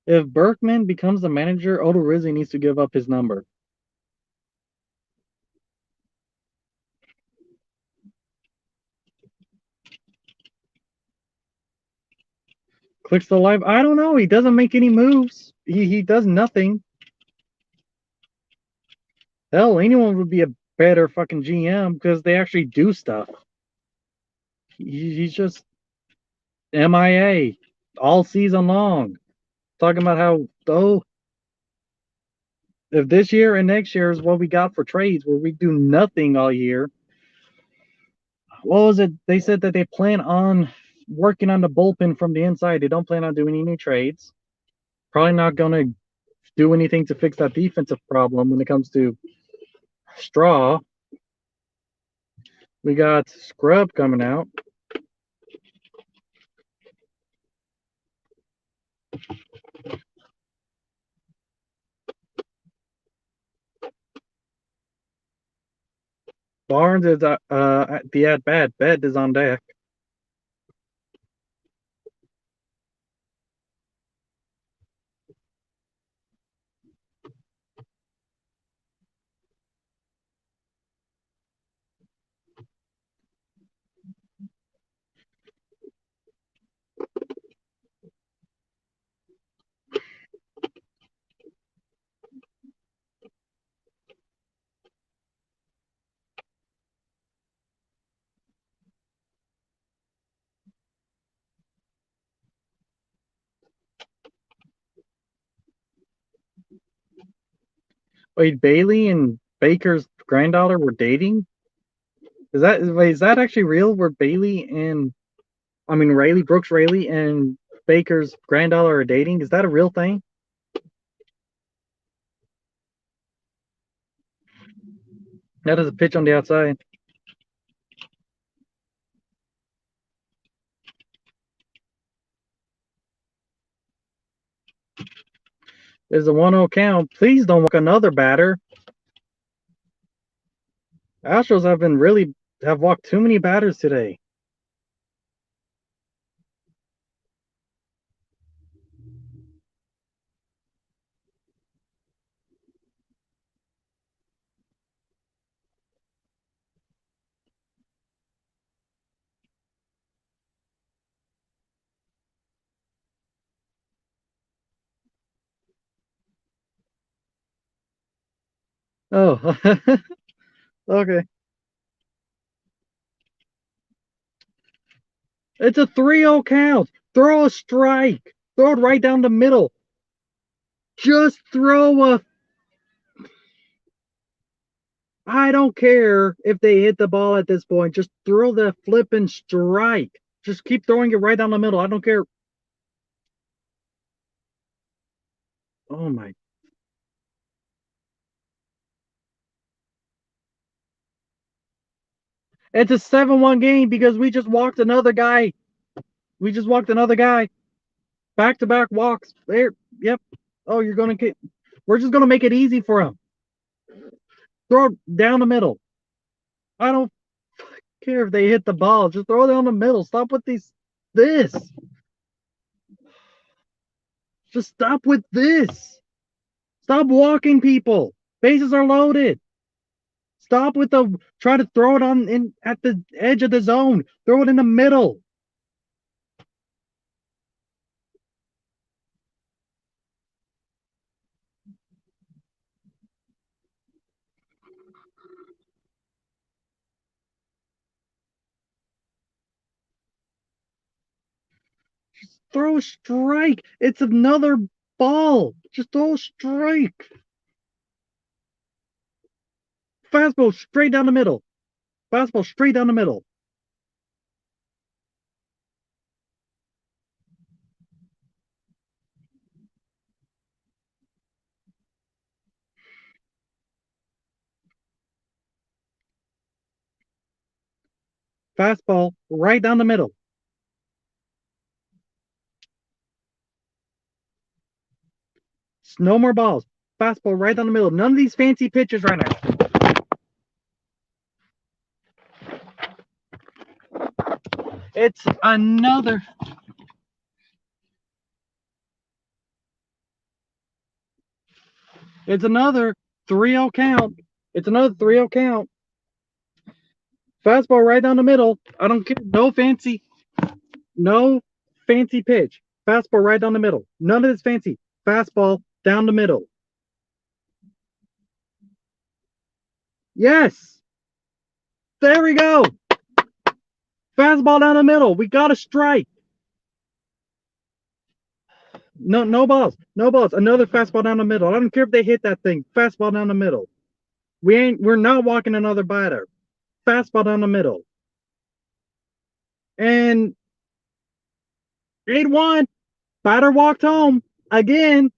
If Berkman becomes the manager, Odorizzi needs to give up his number. Clicks the live. I don't know. He doesn't make any moves. He does nothing. Hell, anyone would be a better fucking GM because they actually do stuff. He's just MIA all season long, talking about how if this year and next year is what we got for trades, where we do nothing all year. What was it? They said that they plan on working on the bullpen from the inside. They don't plan on doing any trades. Probably not going to do anything to fix that defensive problem when it comes to Straw. We got Scrub coming out. Barnes is at the at bat. Bet is on deck. Wait, Bailey and Baker's granddaughter were dating? Is that actually real? Where Bailey and Rayleigh, Brooks Rayleigh and Baker's granddaughter are dating? Is that a real thing? That is a pitch on the outside. There's a 1-0 count. Please don't walk another batter. Astros have walked too many batters today. Oh, okay. It's a 3-0 count. Throw a strike. Throw it right down the middle. Just throw a. I don't care if they hit the ball at this point. Just throw the flipping strike. Just keep throwing it right down the middle. I don't care. Oh my. It's a 7-1 game because we just walked another guy. We just walked another guy. Back to back walks. There. Yep. Oh, you're going to get. We're just going to make it easy for him. Throw it down the middle. I don't care if they hit the ball. Just throw it down the middle. Stop with this. Just stop with this. Stop walking people. Bases are loaded. Stop with the try to throw it on in at the edge of the zone. Throw it in the middle. Just throw a strike. It's another ball. Just throw a strike. Fastball straight down the middle. Fastball straight down the middle. Fastball right down the middle. No more balls. Fastball right down the middle. None of these fancy pitches right now. It's another. It's another 3-0 count. It's another 3-0 count. Fastball right down the middle. I don't care. No fancy pitch. Fastball right down the middle. None of this fancy. Fastball down the middle. Yes. There we go. Fastball down the middle. We got a strike. No balls. No balls. Another fastball down the middle. I don't care if they hit that thing. Fastball down the middle. We're not walking another batter. Fastball down the middle. And 8-1. Batter walked home again.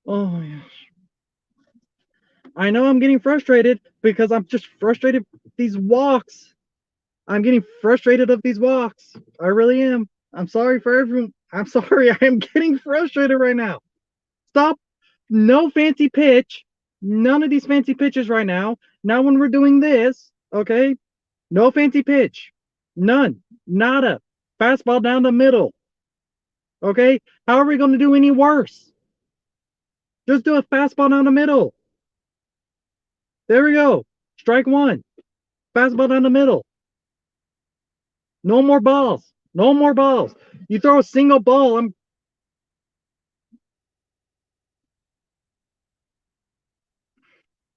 Oh my gosh. I know I'm getting frustrated because I'm just frustrated with these walks. I'm getting frustrated of these walks. I really am. I'm sorry for everyone. I'm sorry. I am getting frustrated right now. Stop. No fancy pitch. None of these fancy pitches right now. Now when we're doing this, okay? No fancy pitch. None. Nada. Fastball down the middle. Okay? How are we going to do any worse? Just do a fastball down the middle. There we go. Strike one. Fastball down the middle. No more balls. No more balls. You throw a single ball,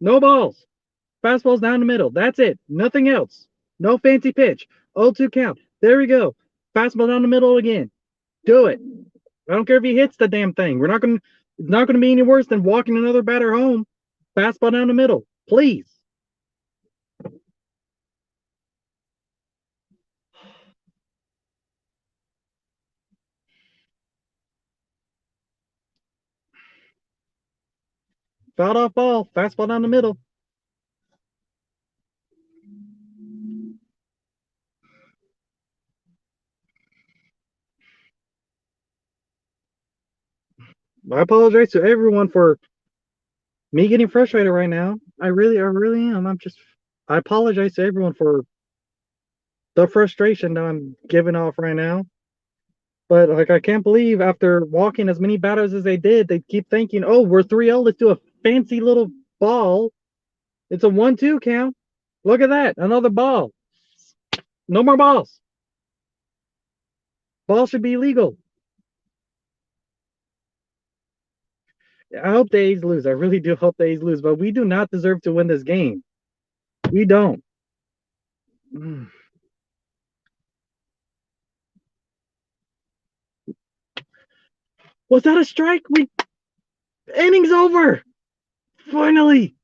no balls. Fastball's down the middle. That's it. Nothing else. No fancy pitch. 0-2 count. There we go. Fastball down the middle again. Do it. I don't care if he hits the damn thing. It's not gonna be any worse than walking another batter home. Fastball down the middle. Please. Fouled off ball. Fastball down the middle. I apologize to everyone for me getting frustrated right now. I really am. I apologize to everyone for the frustration that I'm giving off right now. But like, I can't believe after walking as many batters as they did, they keep thinking, "Oh, we're 3-0. Let's do a fancy little ball." It's a 1-2 count. Look at that, another ball. No more balls. Ball should be legal. I hope the A's lose. I really do hope the A's lose, but we do not deserve to win this game. We don't. Was that a strike? Innings over. Finally.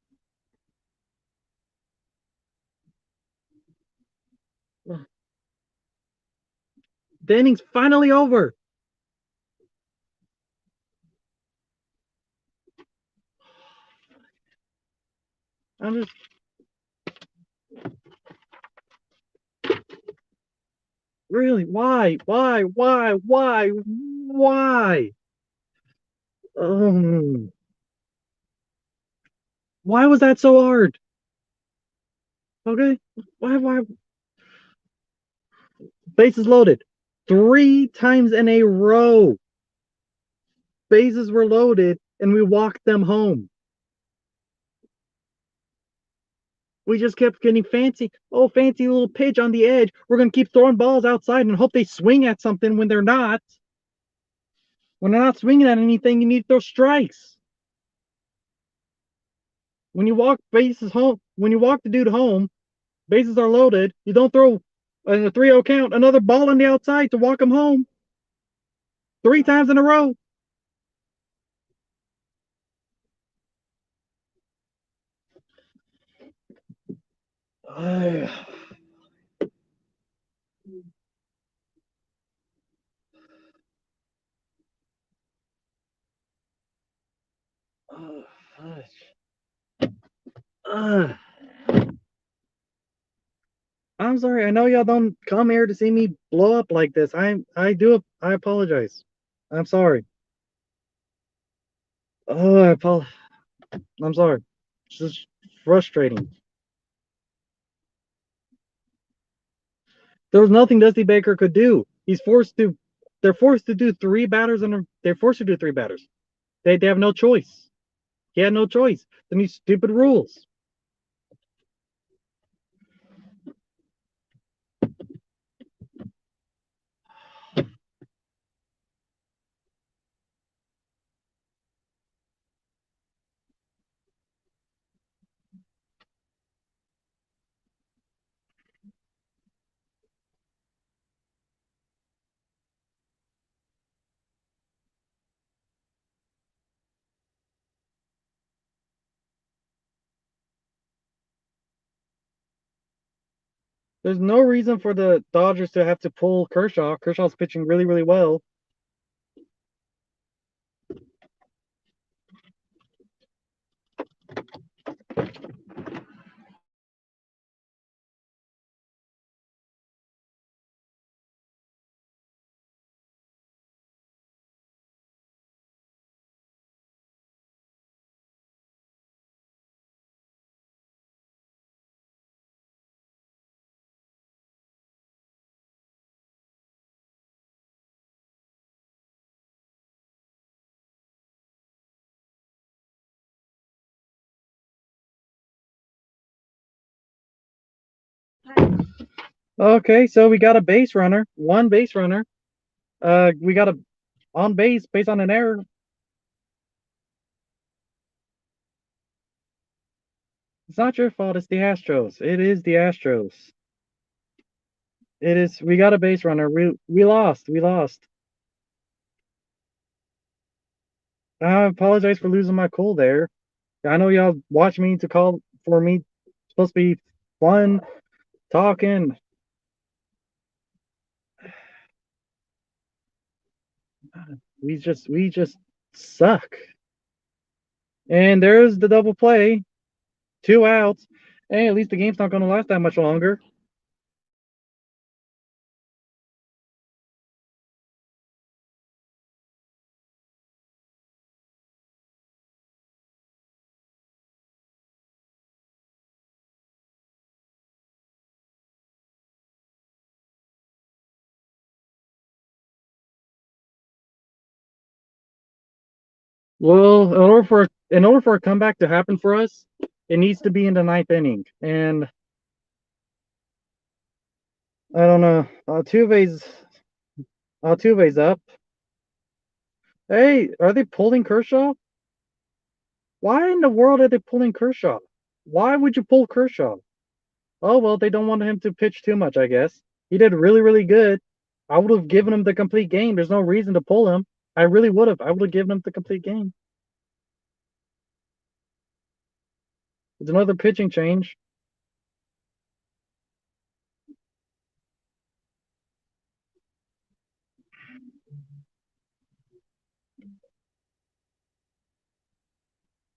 The inning's finally over. I'm just really why? Um, why was that so hard? Okay, why? Bases loaded, 3 times in a row. Bases were loaded, and we walked them home. We just kept getting fancy. Oh, fancy little pitch on the edge. We're gonna keep throwing balls outside and hope they swing at something when they're not. When they're not swinging at anything, you need to throw strikes. When you walk bases home, when you walk the dude home, bases are loaded. You don't throw in a 3-0 count another ball on the outside to walk him home 3 times in a row. Oh, oh, Uh, I'm sorry. I know y'all don't come here to see me blow up like this. I apologize. I'm sorry. Oh, I'm sorry. It's just frustrating. There was nothing Dusty Baker could do. He's forced to. They're forced to do three batters, and they're forced to do three batters. They have no choice. He had no choice. Then these stupid rules. There's no reason for the Dodgers to have to pull Kershaw. Kershaw's pitching really, really well. Okay, so we got a base runner, one base runner. We got a on base based on an error. It's not your fault. It's the Astros. It is the Astros. It is. We got a base runner. We lost. We lost. I apologize for losing my cool there. I know y'all watch me to call for me. It's supposed to be fun talking. We just suck. And there's the double play. Two outs. Hey, at least the game's not going to last that much longer. Well, in order for a comeback to happen for us, it needs to be in the ninth inning. And I don't know. Altuve's up. Hey, are they pulling Kershaw? Why in the world are they pulling Kershaw? Why would you pull Kershaw? Oh well, they don't want him to pitch too much, I guess. He did really, really good. I would have given him the complete game. There's no reason to pull him. I really would have. I would have given him the complete game. It's another pitching change.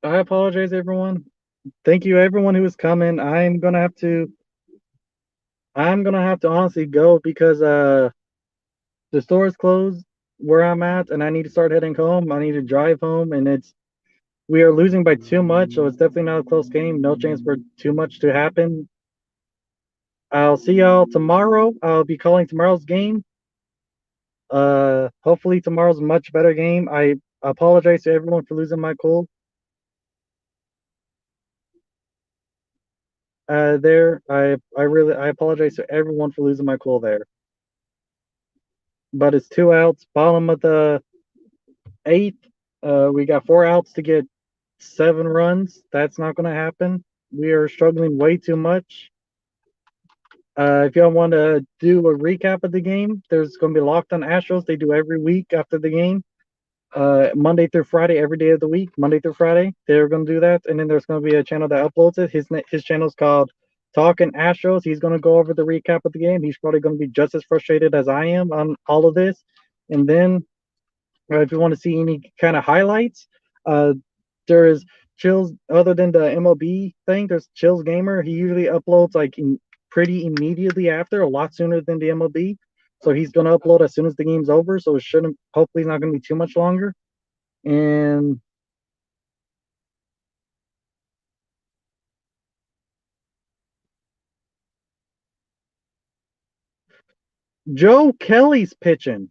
I apologize, everyone. Thank you, everyone who is coming. I'm gonna have to honestly go because the store is closed where I'm at, and I need to start heading home. I need to drive home, and we are losing by too much, so it's definitely not a close game. No chance for too much to happen. I'll see y'all tomorrow. I'll be calling tomorrow's game. Hopefully tomorrow's a much better game. I apologize to everyone for losing my cool. There, I apologize to everyone for losing my cool there. But it's two outs, bottom of the eighth. We got four outs to get 7 runs. That's not going to happen. We are struggling way too much. If y'all want to do a recap of the game, there's going to be Locked on Astros. They do every week after the game. Monday through Friday, every day of the week, Monday through Friday, they're going to do that. And then there's going to be a channel that uploads it. His channel is called Talking Astros. He's going to go over the recap of the game. He's probably going to be just as frustrated as I am on all of this. And then if you want to see any kind of highlights, there is Chills, other than the MLB thing, there's Chills Gamer. He usually uploads like pretty immediately after, a lot sooner than the MLB. So he's gonna upload as soon as the game's over. So it shouldn't, hopefully, it's not gonna be too much longer. And Joe Kelly's pitching.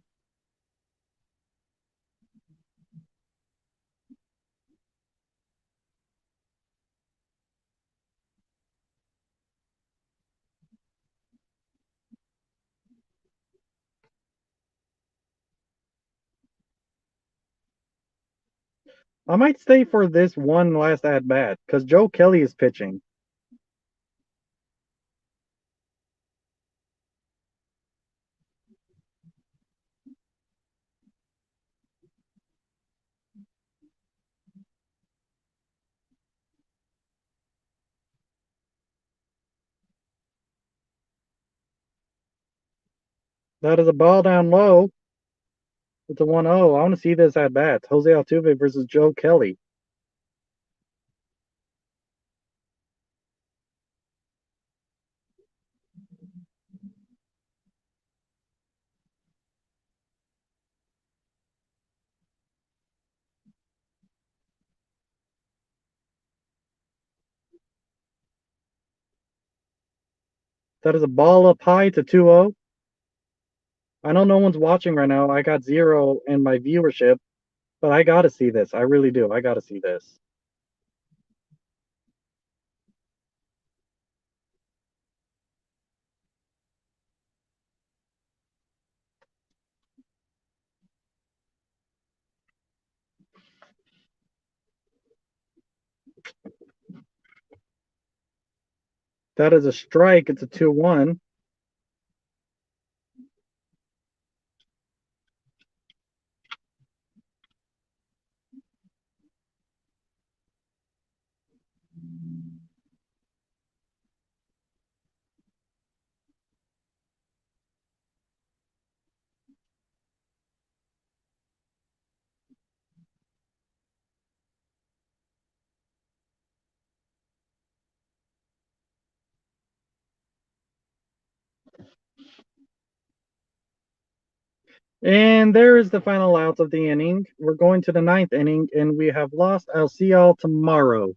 I might stay for this one last at bat because Joe Kelly is pitching. That is a ball down low. It's a 1-0. I want to see this at bat. Jose Altuve versus Joe Kelly. That is a ball up high to 2-0. I know no one's watching right now. I got 0 in my viewership, but I got to see this. I really do. I got to see this. That is a strike. It's a 2-1. And there is the final out of the inning. We're going to the ninth inning, and we have lost. I'll see y'all tomorrow.